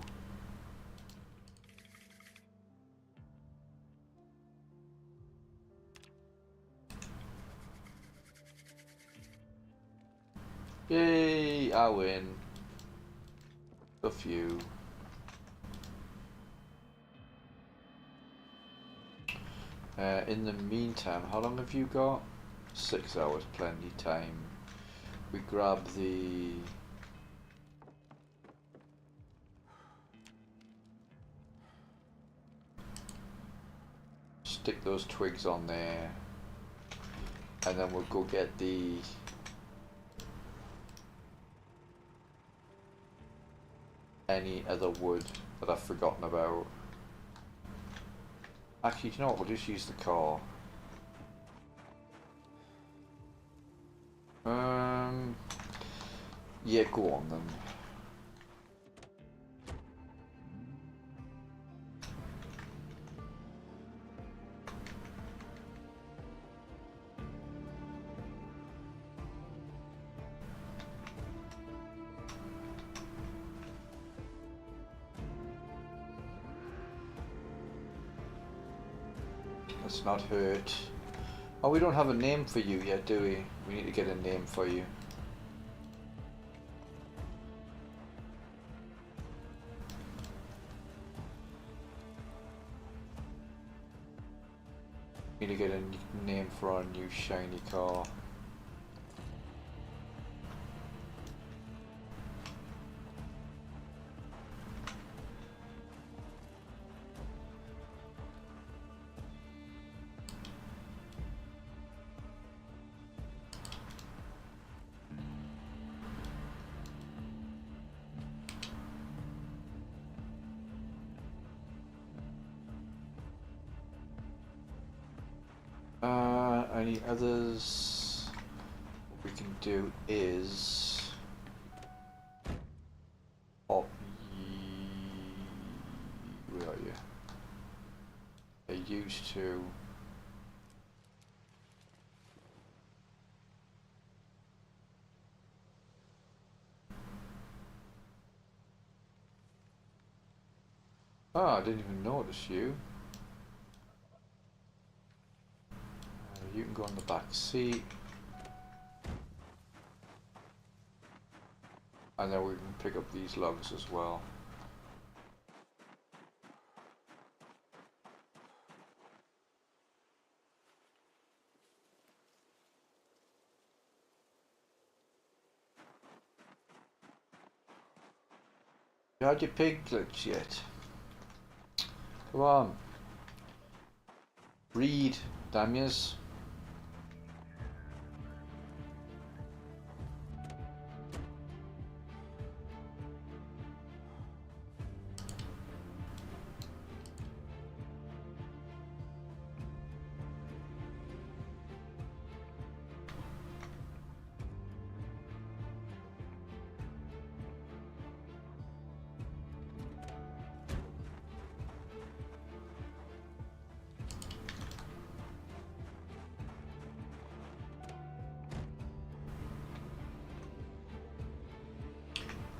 Yay! I win. Stuff you. In the meantime, how long have you got? 6 hours, plenty time. We grab the... Stick those twigs on there. And then we'll go get the... any other wood that I've forgotten about. Actually, do you know what? We'll just use the car. Yeah, go on then. Let's not hurt. Oh, we don't have a name for you yet, do we? We need to get a name for you. We need to get a name for our new shiny car. Any others? What we can do is pop where are you? I used to I didn't even notice you. You can go on the back seat. And then we can pick up these logs as well. You had your piglets yet? Come on. Read, damn yous.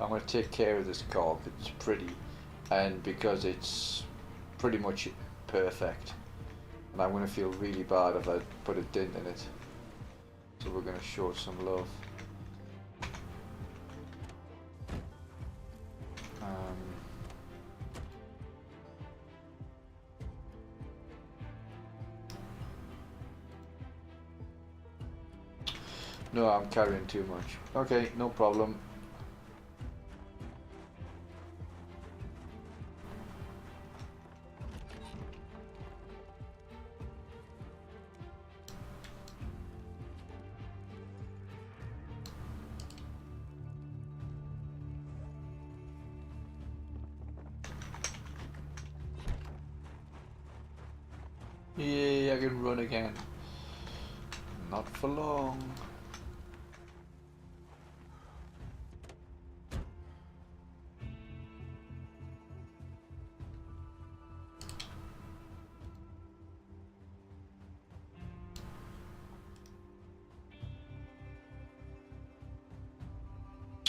I'm going to take care of this car because it's pretty and because it's pretty much perfect, and I'm going to feel really bad if I put a dent in it, so we're going to show it some love. No, I'm carrying too much. Okay, no problem. Yay, I can run again. Not for long.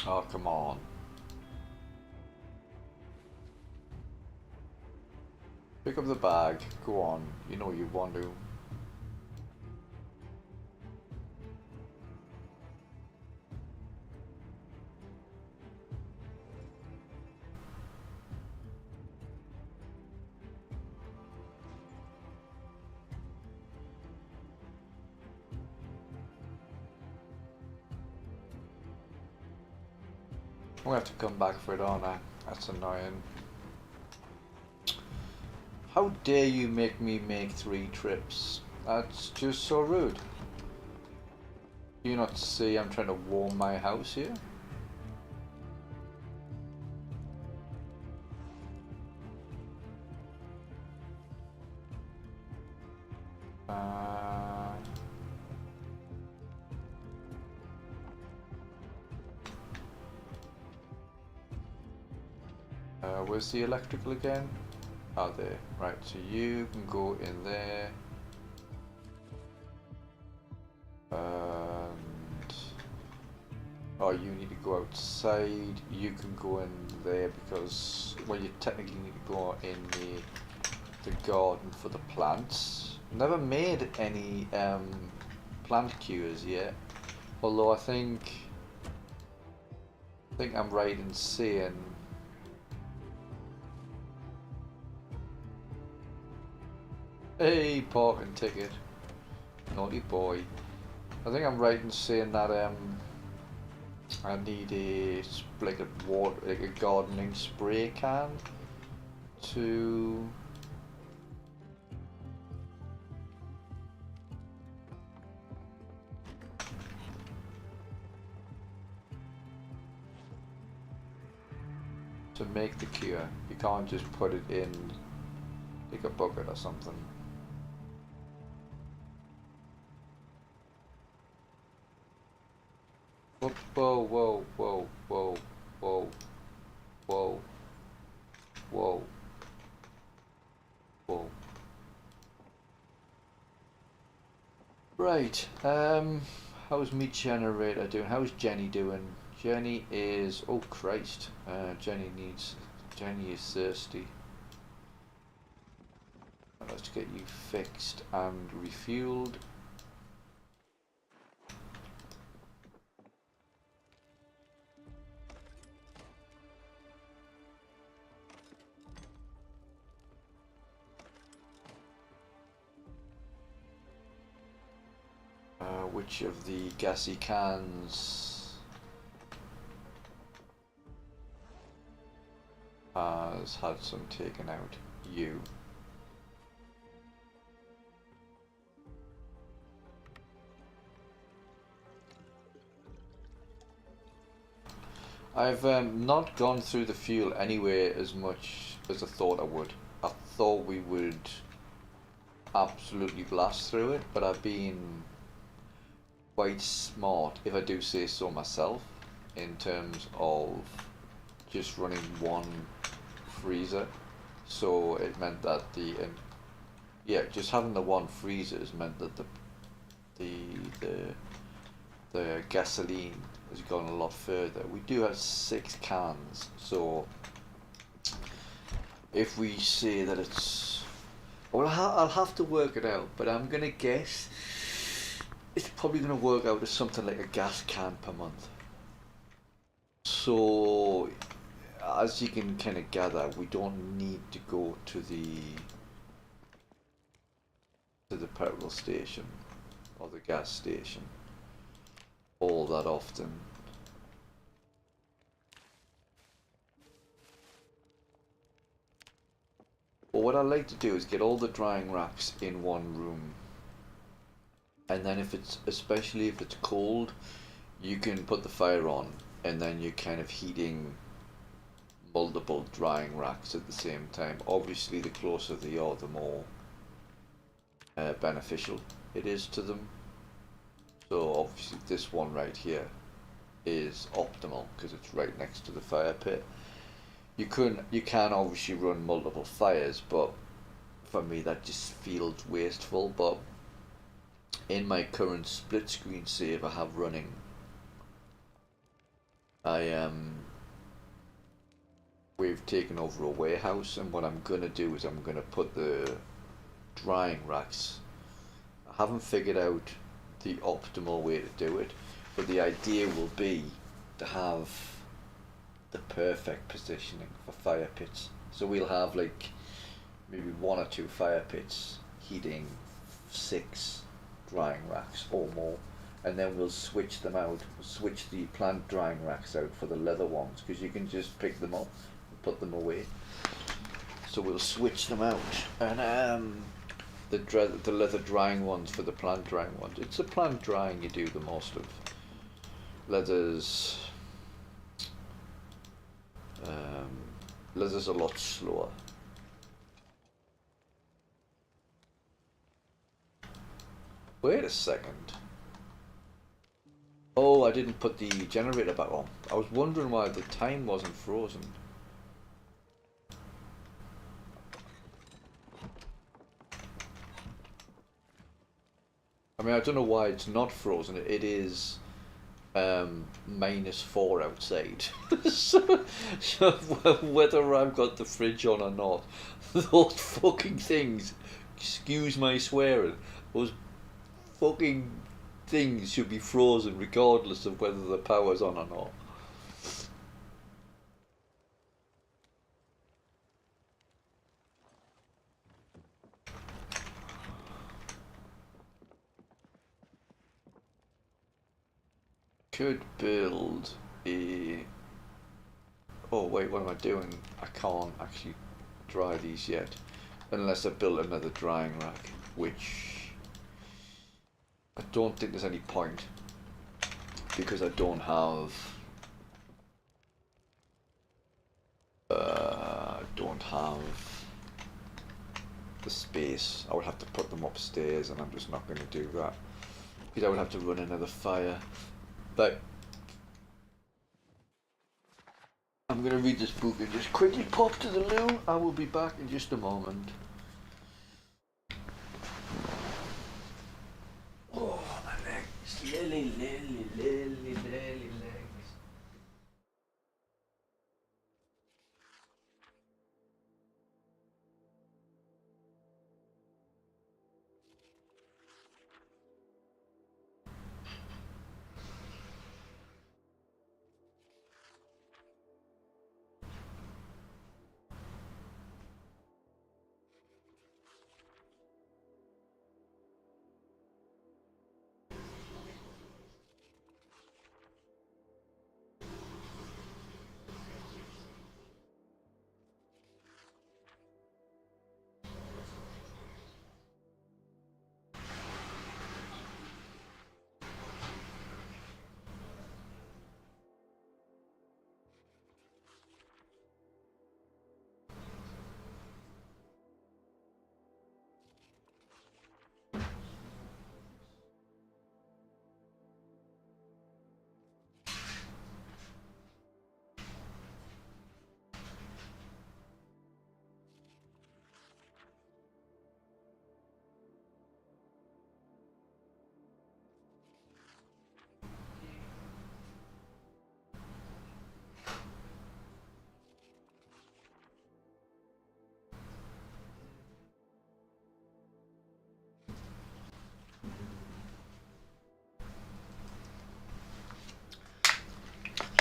Oh, come on. Pick up the bag. Go on. You know you want to. I'm gonna have to come back for it, aren't I? That's annoying. How dare you make me make 3 trips? That's just so rude. Do you not see I'm trying to warm my house here? Where's the electrical again? Oh, there. Right, so you can go in there. And oh, you need to go outside. You can go in there because, well, you technically need to go in the garden for the plants. Never made any plant cures yet. Although I think I'm right in saying hey, parking ticket. Naughty boy. I think I'm right in saying that I need like a gardening spray can to make the cure. You can't just put it in like a bucket or something. Whoa, whoa, whoa, whoa, whoa, whoa, whoa, whoa. Right, how's me generator doing? How's Jenny doing? Jenny is, oh Christ, Jenny is thirsty. Let's get you fixed and refueled. Which of the gassy cans has had some taken out? You. I've not gone through the fuel anyway as much as I thought I would. I thought we would absolutely blast through it, but I've been quite smart, if I do say so myself, in terms of just running one freezer. So it meant that just having the one freezer has meant that the gasoline has gone a lot further. We do have 6 cans, so if we say that it's, well, I'll have to work it out, but I'm gonna guess it's probably going to work out as something like a gas can per month. So, as you can kind of gather, we don't need to go to the petrol station or the gas station all that often. But what I like to do is get all the drying racks in one room. And then especially if it's cold, you can put the fire on and then you're kind of heating multiple drying racks at the same time. Obviously the closer they are, the more beneficial it is to them. So obviously this one right here is optimal because it's right next to the fire pit. You can obviously run multiple fires, but for me that just feels wasteful. But in my current split screen save I have running, we've taken over a warehouse, and what I'm gonna do is I'm gonna put the drying racks. I haven't figured out the optimal way to do it, but the idea will be to have the perfect positioning for fire pits. So we'll have like maybe 1 or 2 fire pits heating 6 drying racks or more, and then we'll switch them out, switch the plant drying racks out for the leather ones, because you can just pick them up and put them away. So we'll switch them out, and the leather drying ones for the plant drying ones. It's the plant drying you do the most of. Leather's a lot slower. Wait a second. Oh, I didn't put the generator back on. I was wondering why the time wasn't frozen. mean, I don't know why it's not frozen. It is -4 outside. So whether I've got the fridge on or not, those fucking things, excuse my swearing, those fucking things should be frozen regardless of whether the power's on or not. Could build a... Oh wait, what am I doing? I can't actually dry these yet, unless I build another drying rack, which I don't think there's any point, because I don't have the space. I would have to put them upstairs, and I'm just not going to do that, because I would have to run another fire. But I'm going to read this book and just quickly pop to the loo. I will be back in just a moment. Oh, my legs. Lily legs.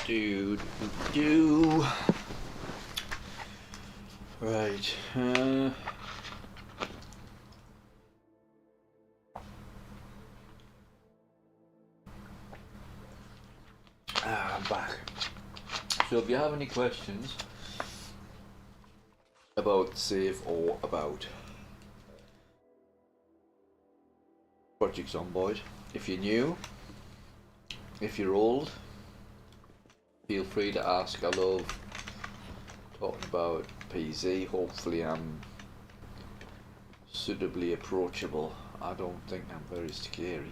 Do. Right. I'm back. So if you have any questions about save or about Project Zomboid, if you're new, if you're old, feel free to ask. I love talking about PZ. Hopefully I'm suitably approachable. I don't think I'm very scary.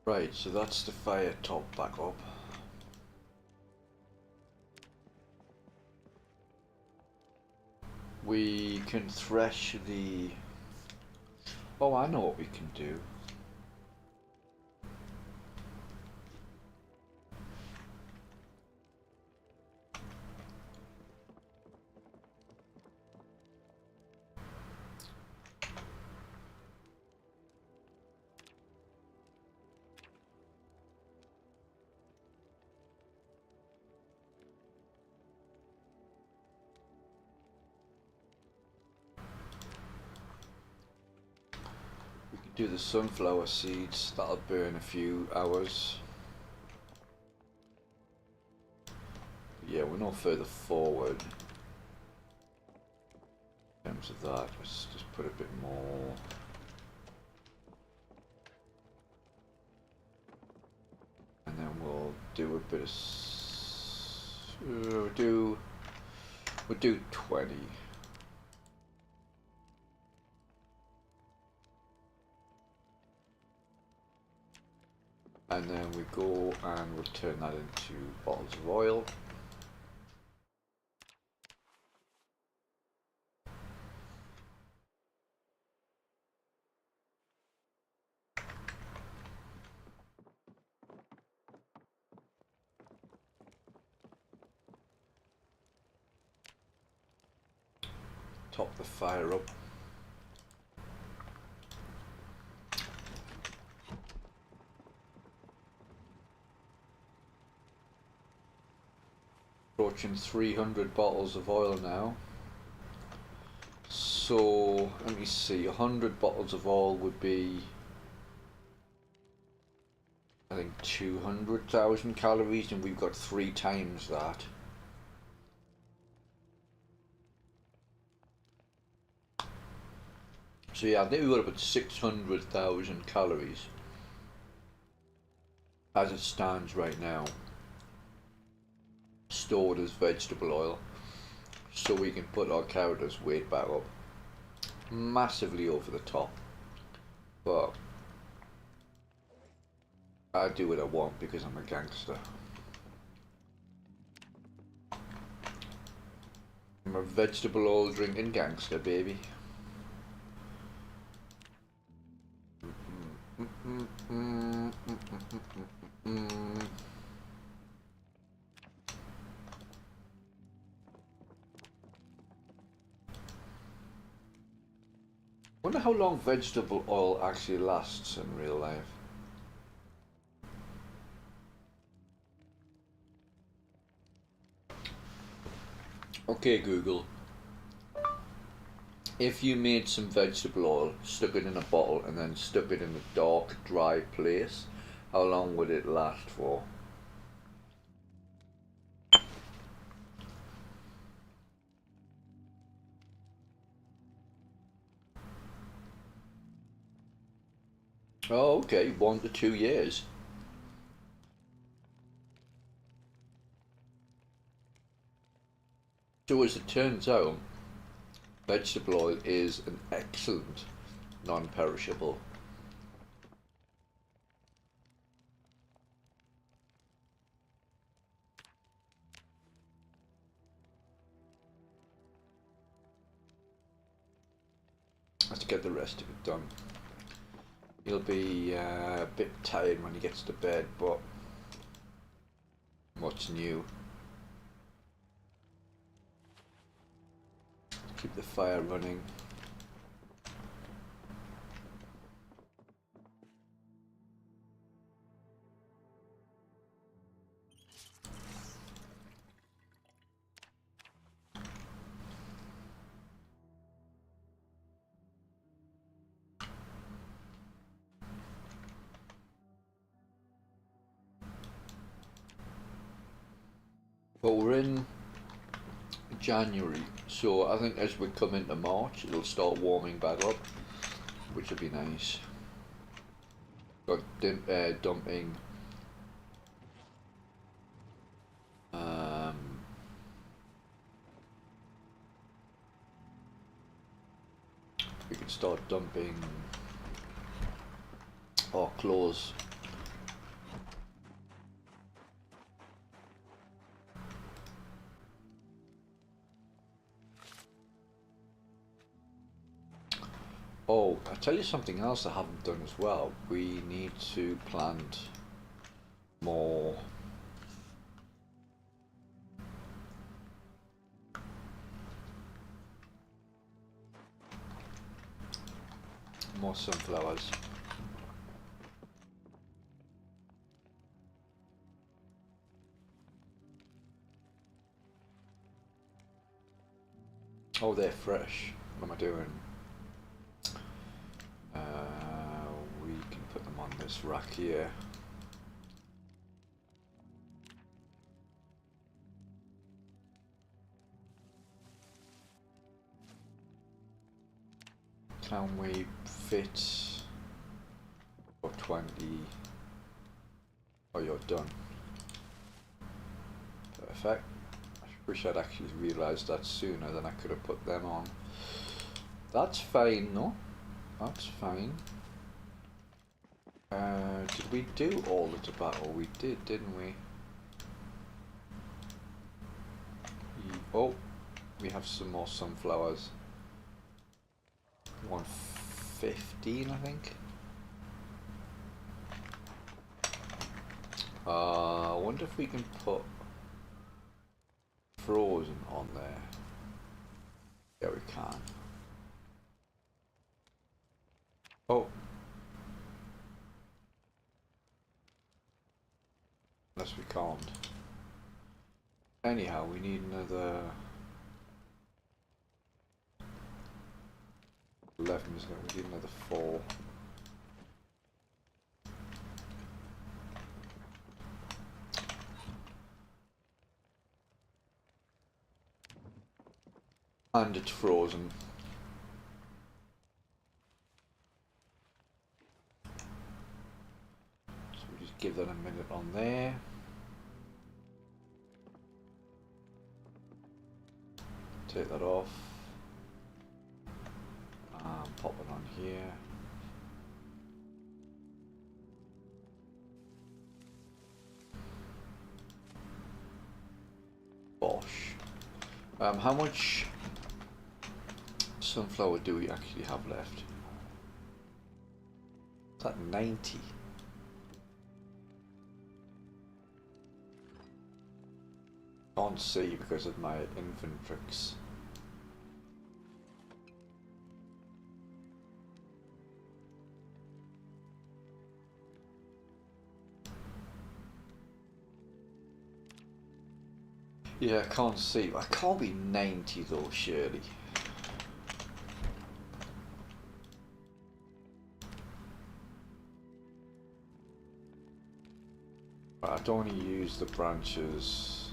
Right, so that's the fire top back up. We can thresh the... Oh, I know what we can do. Do the sunflower seeds, that'll burn a few hours. Yeah, we're no further forward in terms of that. Let's just put a bit more. And then we'll do a bit of... we'll do 20. And then we go and we'll turn that into bottles of oil. Top the fire up. Approaching 300 bottles of oil now. So let me see, 100 bottles of oil would be, I think, 200,000 calories, and we've got 3 times that. So yeah, I think we've got about 600,000 calories as it stands right now, stored as vegetable oil, so we can put our character's weight back up. Massively over the top, but I do what I want because I'm a gangster. I'm a vegetable oil drinking gangster, baby. Wonder how long vegetable oil actually lasts in real life. Okay, Google. If you made some vegetable oil, stuck it in a bottle, and then stuck it in a dark, dry place, how long would it last for? Oh, okay, 1 to 2 years. So as it turns out, vegetable oil is an excellent non-perishable. Let's get the rest of it done. He'll be a bit tired when he gets to bed, but what's new? Keep the fire running. But we're in January, so I think as we come into March, it'll start warming back up, which would be nice. Got dumping we can start dumping our clothes. Oh, I'll tell you something else I haven't done as well. We need to plant more sunflowers. Oh, they're fresh. What am I doing? We can put them on this rack here. Can we fit 20? Oh, you're done. Perfect. I wish I'd actually realised that sooner, then I could have put them on. That's fine, no? That's fine. Did we do all the tobacco? We did, didn't we? Oh, we have some more sunflowers. We want 15, I think. I wonder if we can put frozen on there. Yeah, we can. Oh. Unless we can't. Anyhow, we need another 11, isn't it? We need another 4. And it's frozen. So we just give that a minute on there. Take that off. Pop it on here. Bosh. How much sunflower do we actually have left? Is that 90? Can't see because of my inventories. Yeah, I can't see. I can't be 90 though, surely. I don't want to use the branches.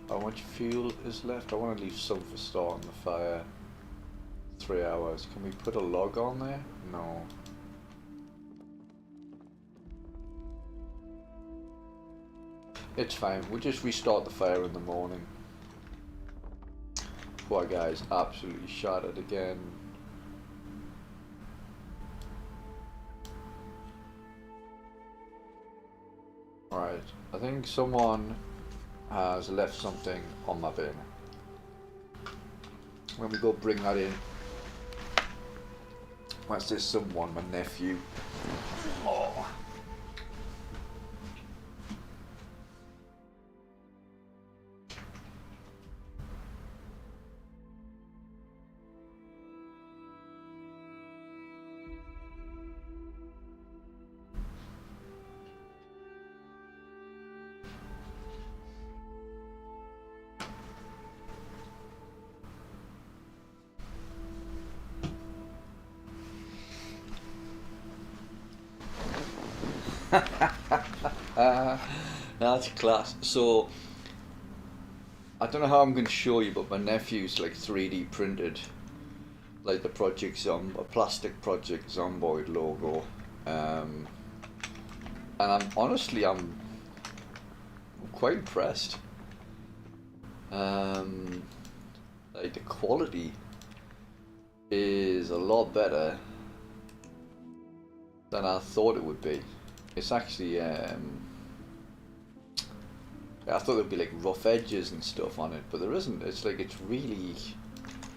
How much fuel is left? I want to leave some for starting the fire. 3 hours. Can we put a log on there? No. It's fine. We'll just restart the fire in the morning. Poor guy's absolutely shattered again. Right. I think someone has left something on my bin. When we go bring that in. What's this someone? My nephew. Oh. That's class. So I don't know how I'm going to show you, but my nephew's like 3D printed like the a plastic Project Zomboid logo, and I'm quite impressed. Like the quality is a lot better than I thought it would be. It's actually I thought there'd be like rough edges and stuff on it, but there isn't. It's like it's really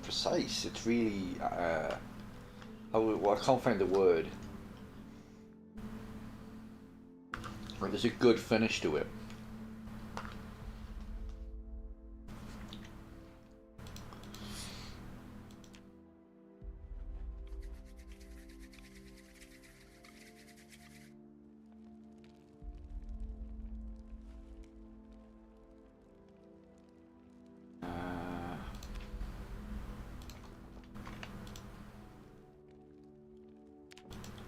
precise. It's really I can't find the word. Like there's a good finish to it.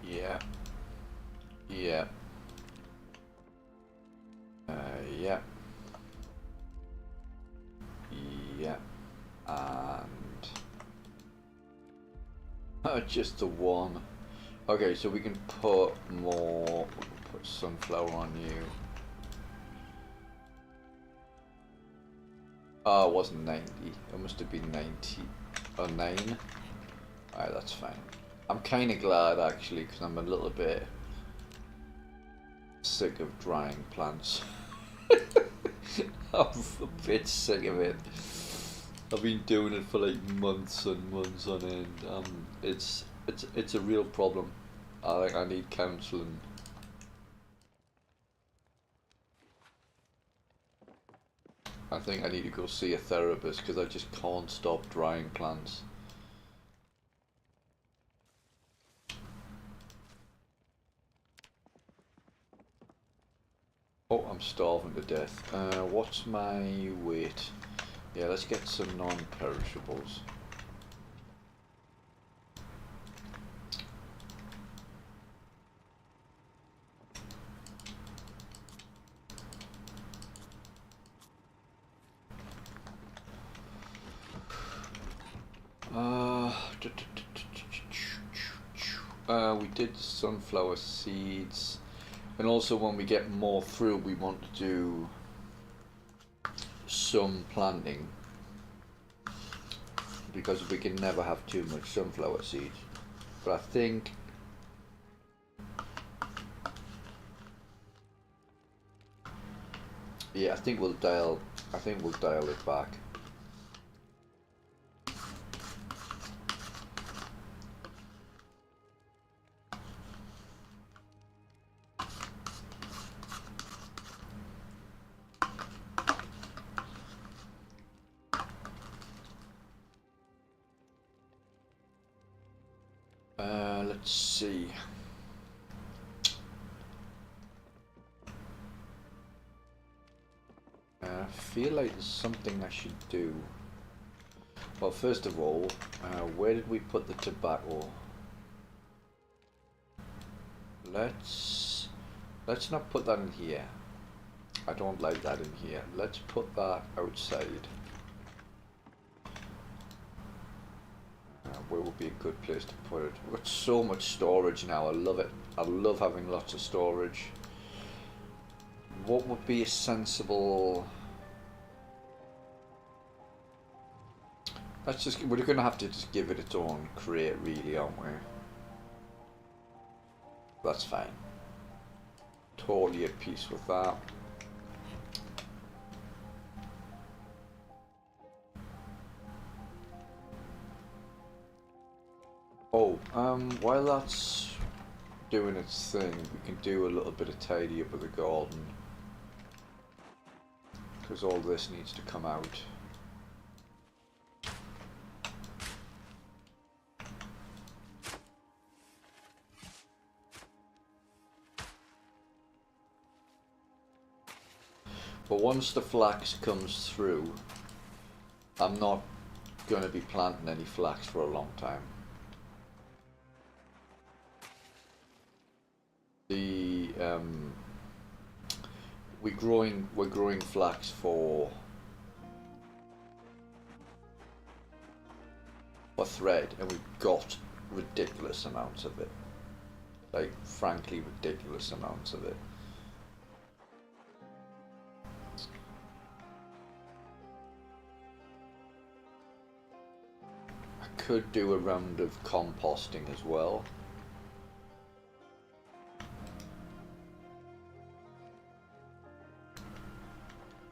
Yeah. Yeah. Yeah. Yeah. And just the one. Okay, so we can put more. Put sunflower on you. Oh, it wasn't 90. It must have been 90 or 9. Alright, that's fine. I'm kind of glad actually, because I'm a little bit sick of drying plants. I'm a bit sick of it. I've been doing it for like months and months on end. It's a real problem. I need counselling. I think I need to go see a therapist because I just can't stop drying plants. Oh, I'm starving to death. What's my weight? Yeah, let's get some non-perishables. We did sunflower seeds, and also when we get more through, we want to do some planting because we can never have too much sunflower seeds. But I think yeah, I think we'll dial it back. Let's see. I feel like there's something I should do. Well, first of all, where did we put the tobacco? Let's not put that in here. I don't like that in here. Let's put that outside. Where would be a good place to put it? We've got so much storage now. I love it. I love having lots of storage. What would be a sensible... we're going to have to just give it its own crate really, aren't we? That's fine. Totally at peace with that. Oh, while that's doing its thing, we can do a little bit of tidy up of the garden. Because all this needs to come out. But once the flax comes through, I'm not going to be planting any flax for a long time. We're growing flax for thread, and we've got ridiculous amounts of it. Like, frankly, ridiculous amounts of it. I could do a round of composting as well.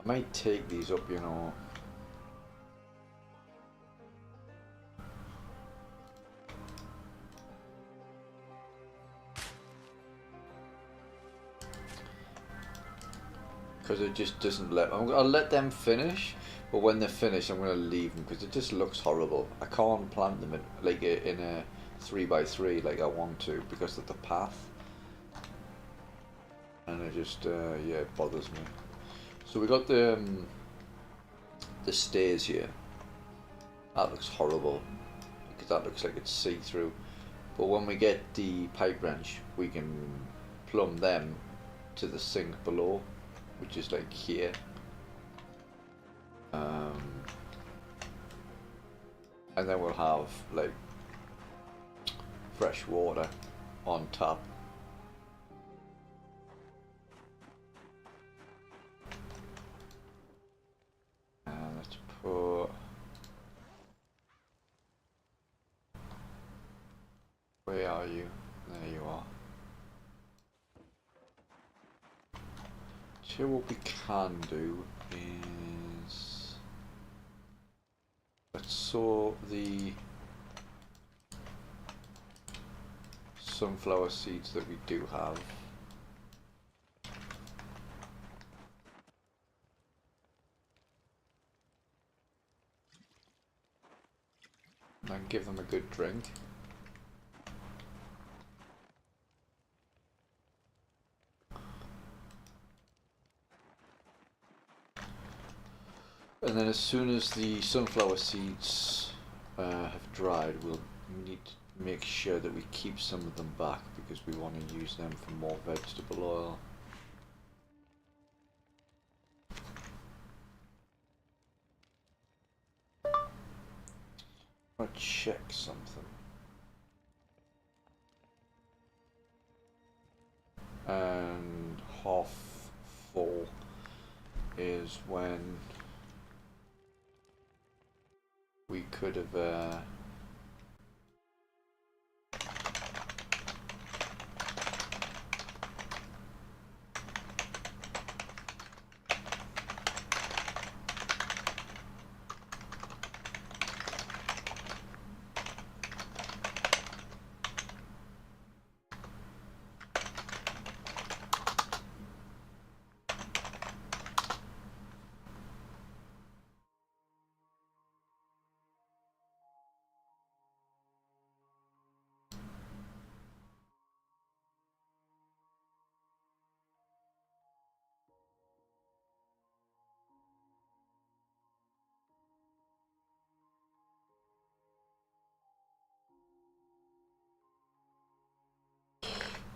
I might take these up, you know. Because it just doesn't let... I'll let them finish, but when they're finished I'm going to leave them because it just looks horrible. I can't plant them in, like in a 3x3 like I want to because of the path. And it just, yeah, it bothers me. So we got the stairs here. That looks horrible because that looks like it's see-through. But when we get the pipe wrench, we can plumb them to the sink below, which is like here. And then we'll have like fresh water on tap. Let's put... Where are you? There you are. So what we can do is let's sow the sunflower seeds that we do have. And give them a good drink. And then as soon as the sunflower seeds have dried, we'll need to make sure that we keep some of them back because we want to use them for more vegetable oil. I'll check something. And half full is when we could have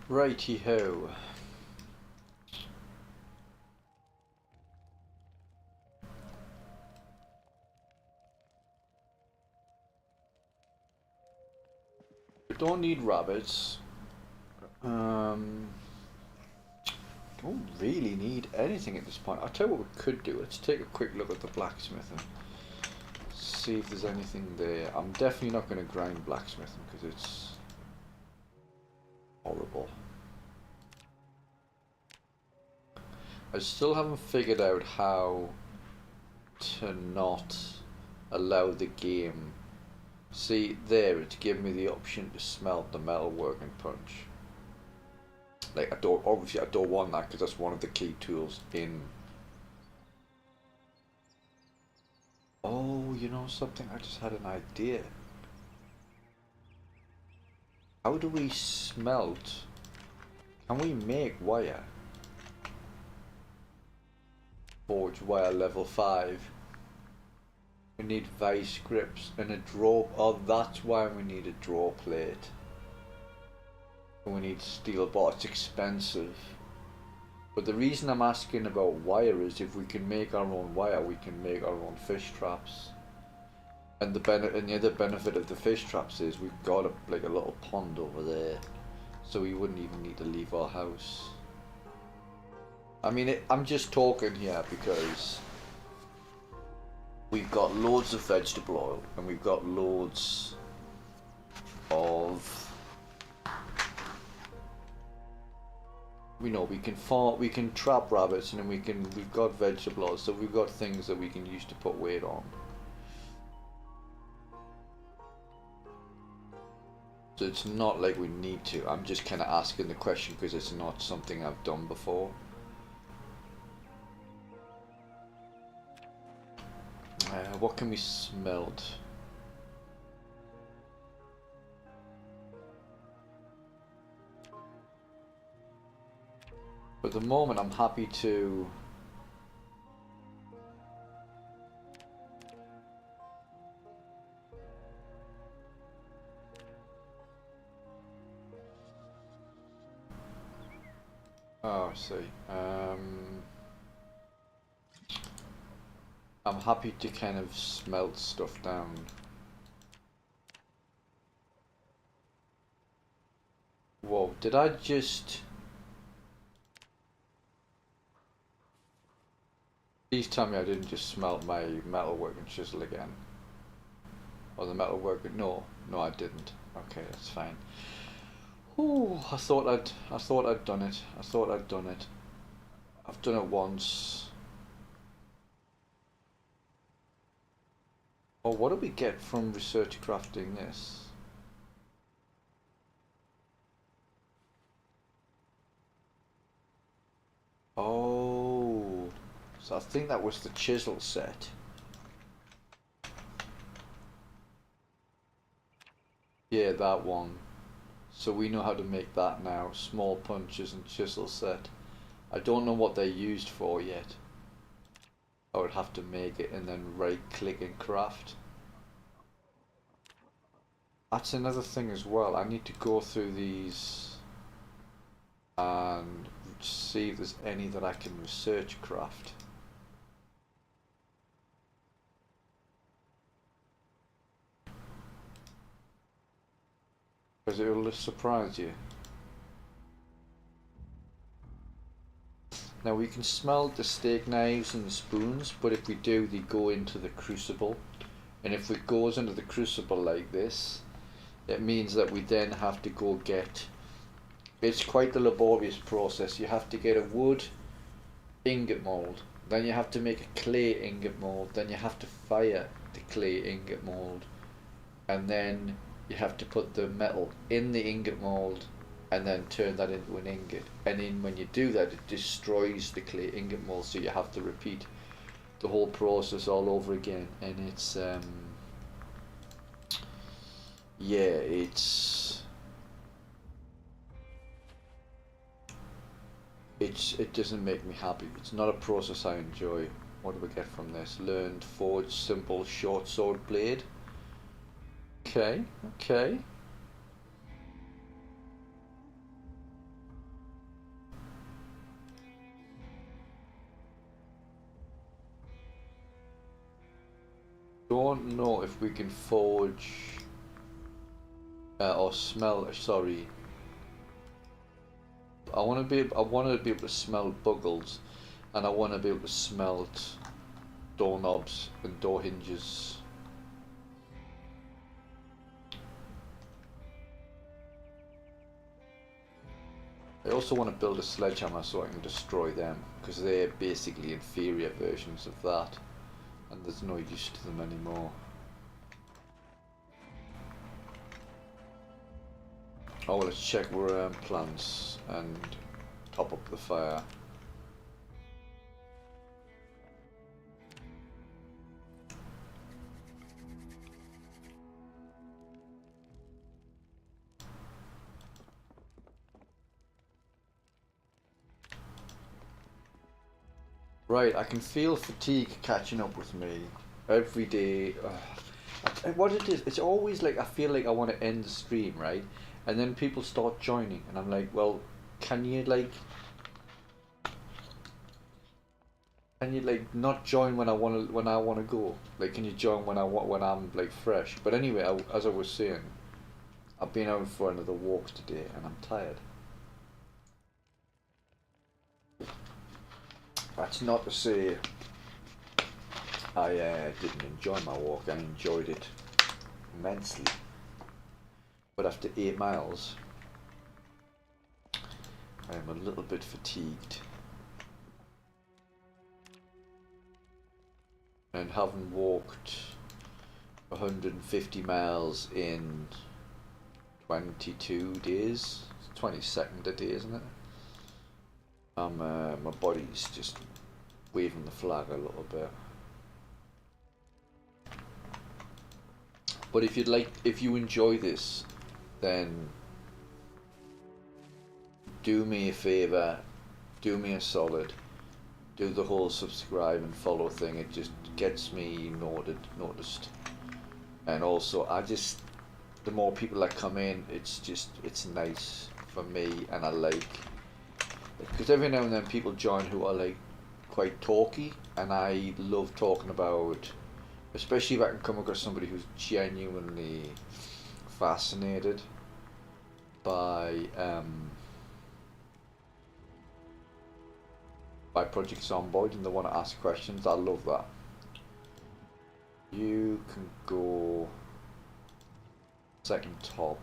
righty-ho. We don't need rabbits. Don't really need anything at this point. I'll tell you what we could do. Let's take a quick look at the blacksmith and see if there's anything there. I'm definitely not going to grind blacksmithing because it's horrible. I still haven't figured out how to not allow the game. See there, it's giving me the option to smelt the metal working punch. Like obviously I don't want that because that's one of the key tools in. Oh, you know something? I just had an idea. How do we smelt? Can we make wire? Forge wire level 5. We need vice grips and a draw. Oh, that's why we need a draw plate. And we need steel bar. It's expensive. But the reason I'm asking about wire is if we can make our own wire, we can make our own fish traps. And the other benefit of the fish traps is we've got a little pond over there, so we wouldn't even need to leave our house. I mean, I'm just talking here because we've got loads of vegetable oil and we've got loads of. We can trap rabbits, and then we've got vegetable oil, so we've got things that we can use to put weight on. So it's not like we need to. I'm just kind of asking the question because it's not something I've done before. What can we smelt? At the moment, I'm happy to. Oh, I see. I'm happy to kind of smelt stuff down. Whoa, did I just... Please tell me I didn't just smelt my metalworking chisel again. Or the metalworking... No, I didn't. Okay, that's fine. Ooh, I thought I'd done it. I've done it once. Oh, what do we get from research crafting this? Oh, so I think that was the chisel set. Yeah, that one. So we know how to make that now. Small punches and chisel set. I don't know what they're used for yet. I would have to make it and then right click and craft. That's another thing as well. I need to go through these and see if there's any that I can research craft. Because it will just surprise you. Now we can smelt the steak knives and the spoons, but if we do, they go into the crucible. And if it goes into the crucible like this, it means that we then have to go get... It's quite the laborious process. You have to get a wood ingot mould, then you have to make a clay ingot mould, then you have to fire the clay ingot mould, and then you have to put the metal in the ingot mould and then turn that into an ingot. And then when you do that, it destroys the clay ingot mold, so you have to repeat the whole process all over again. And it's yeah, it doesn't make me happy. It's not a process I enjoy. What do we get from this? Learned forge simple short sword blade. Okay, okay. Don't know if we can forge or smell. Sorry, I want to be. I want to be able to smell buggles, and I want to be able to smelt doorknobs and door hinges. I also want to build a sledgehammer so I can destroy them, because they're basically inferior versions of that, and there's no use to them anymore. Oh, well, let's check our plants and top up the fire. Right, I can feel fatigue catching up with me every day. What it is, it's always like I feel like I want to end the stream, right? And then people start joining, and I'm like, well, can you like not join when I want to go? Like, can you join when I'm like fresh? But anyway, as I was saying, I've been out for another walk today, and I'm tired. That's not to say I didn't enjoy my walk. I enjoyed it immensely. But after 8 miles, I am a little bit fatigued. And having walked 150 miles in 22 days, it's 22nd a day, isn't it? My body's just waving the flag a little bit. But if you enjoy this, then do me a favour, do me a solid, do the whole subscribe and follow thing. It just gets me noticed. And also, the more people that come in, it's nice for me, and I like, because every now and then people join who are like quite talky, and I love talking about, especially if I can come across somebody who's genuinely fascinated by Project Zomboid and they want to ask questions. I love that. You can go second top,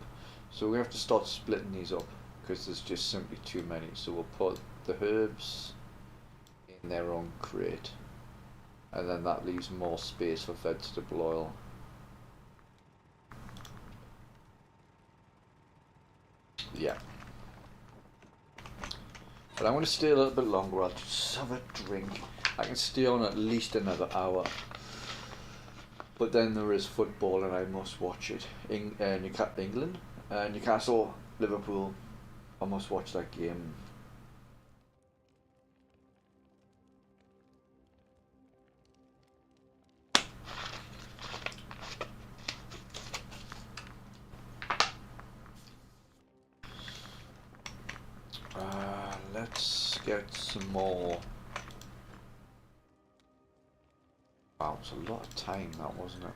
so we have to start splitting these up because there's just simply too many. So we'll put the herbs in their own crate, and then that leaves more space for vegetable oil. Yeah. But I'm going to stay a little bit longer. I'll just have a drink. I can stay on at least another hour. But then there is football and I must watch it. England, Newcastle, Liverpool. I must watch that game. Let's get some more. Wow, it was a lot of time, that, wasn't it?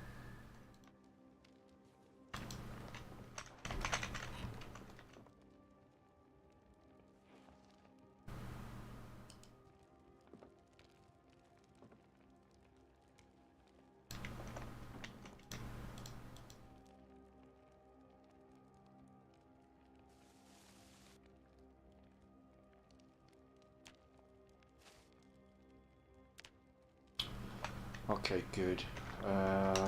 Okay, good. I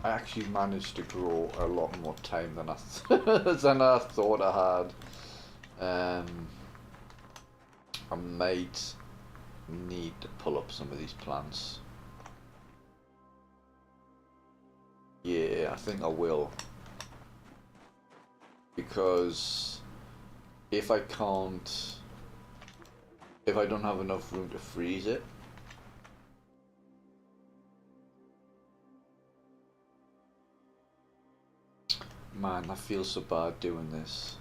actually managed to grow a lot more time than than I thought I had. I might need to pull up some of these plants. Yeah, I think I will. Because if I don't have enough room to freeze it, man, I feel so bad doing this.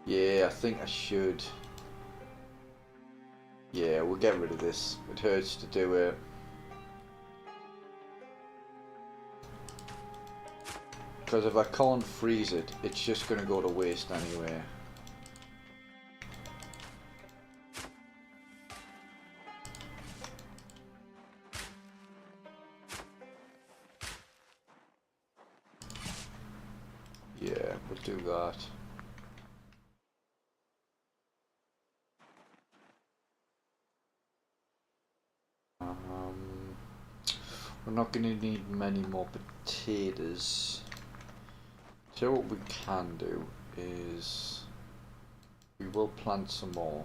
Yeah, I think I should. Yeah, we'll get rid of this. It hurts to do it. Because if I can't freeze it, it's just going to go to waste anyway. Yeah, we'll do that. We're not going to need many more potatoes. So what we can do is we will plant some more.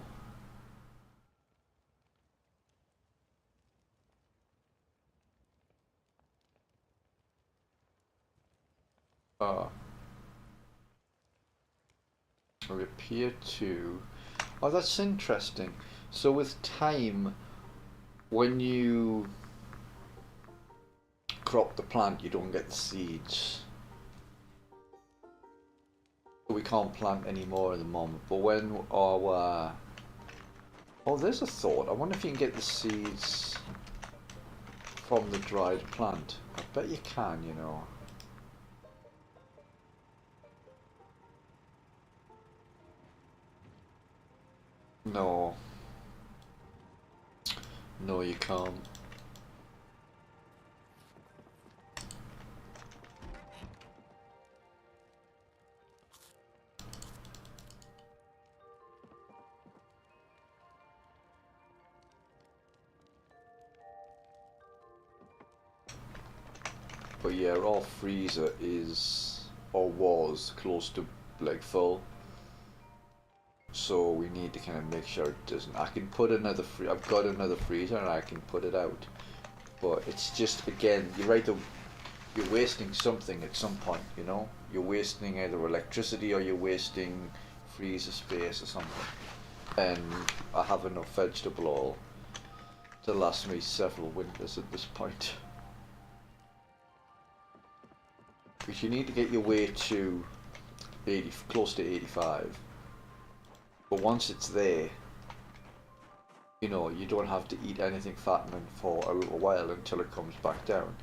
We appear to. Oh, that's interesting. So with time, when you crop the plant, you don't get the seeds. We can't plant any more at the moment. But when our oh, there's a thought. I wonder if you can get the seeds from the dried plant. I bet you can, you know. No. No, you can't. But yeah, our freezer is, or was, close to like full. So we need to kind of make sure it doesn't. I can put another I've got another freezer and I can put it out. But it's just, again, you're right, you're wasting something at some point, you know? You're wasting either electricity or you're wasting freezer space or something. And I have enough vegetable oil to last me several winters at this point. Because you need to get your way to 80, close to 85. But once it's there, you know, you don't have to eat anything fattening for a little while until it comes back down.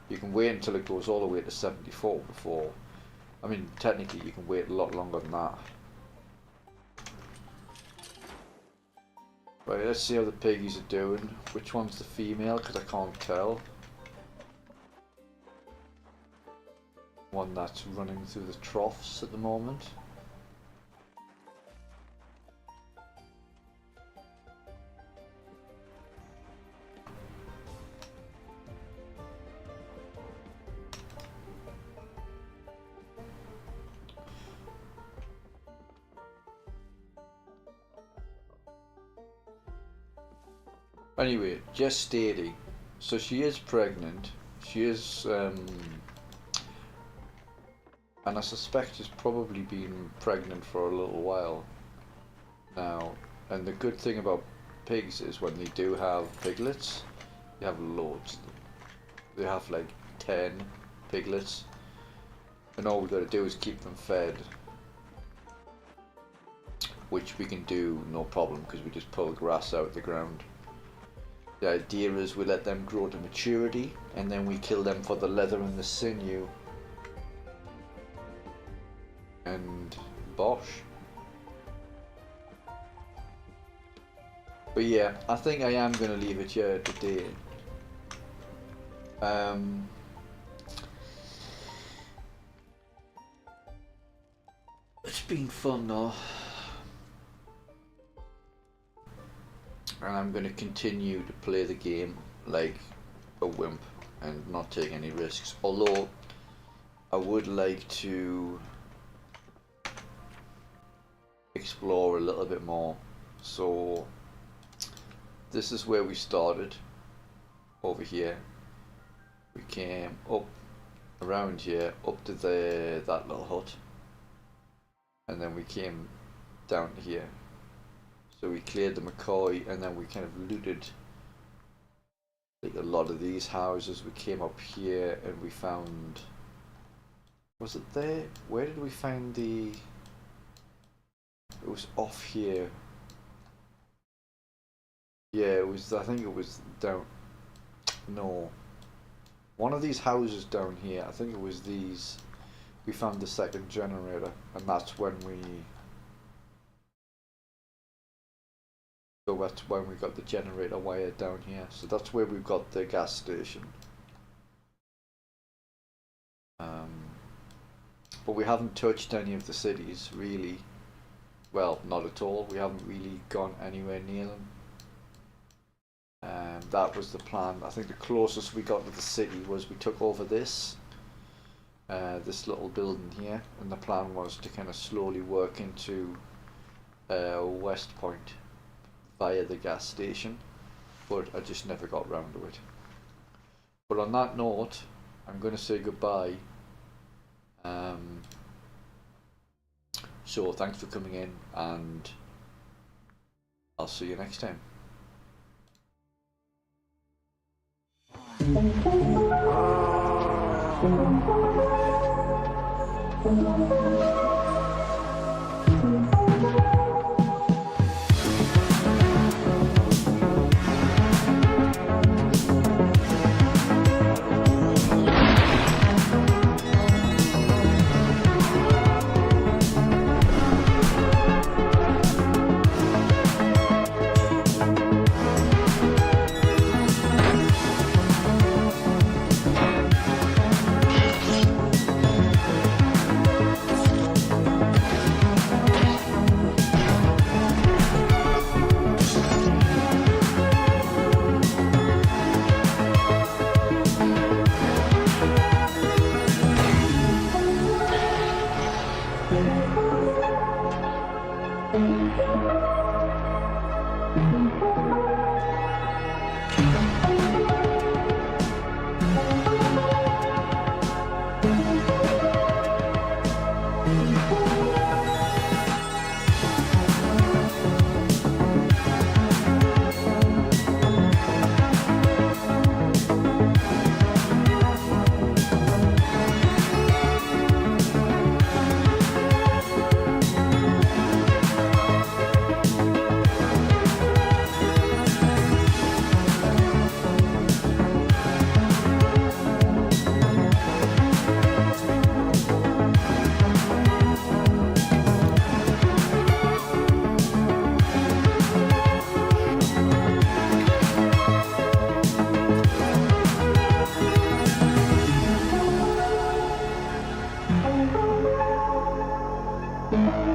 You can wait until it goes all the way to 74 before. I mean, technically you can wait a lot longer than that. Right, let's see how the piggies are doing. Which one's the female? Because I can't tell. one that's running through the troughs at the moment. Anyway, gestating. So she is pregnant. She is, and I suspect she's probably been pregnant for a little while now. And the good thing about pigs is when they do have piglets, they have loads. They have like 10 piglets, and all we've got to do is keep them fed, which we can do no problem because we just pull grass out of the ground. The idea is we let them grow to maturity and then we kill them for the leather and the sinew. And bosh. But yeah, I think I am going to leave it here today. It's been fun though. And I'm going to continue to play the game like a wimp and not take any risks. Although I would like to explore a little bit more. So this is where we started, over here. We came up around here, up to that little hut, and then we came down to here. So we cleared the McCoy, and then we kind of looted like a lot of these houses. We came up here and we found, was it there? Where did we find the, it was off here. Yeah, it was, I think it was down, no, one of these houses down here, I think it was these, we found the second generator, and that's when we, so that's when we got the generator wired down here. So that's where we've got the gas station. But we haven't touched any of the cities, really. Well, not at all. We haven't really gone anywhere near them. That was the plan. I think the closest we got to the city was we took over this little building here, and the plan was to kind of slowly work into West Point via the gas station, but I just never got round to it. But on that note, I'm going to say goodbye. So thanks for coming in, and I'll see you next time. Oh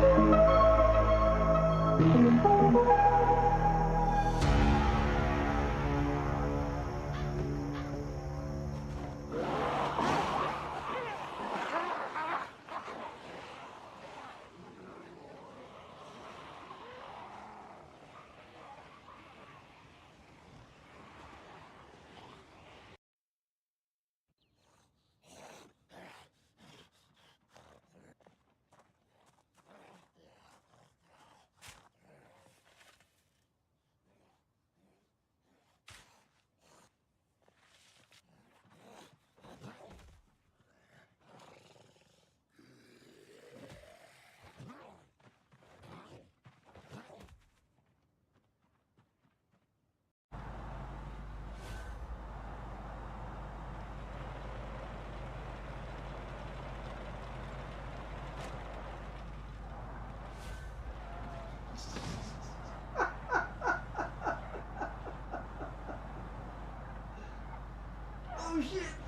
shit!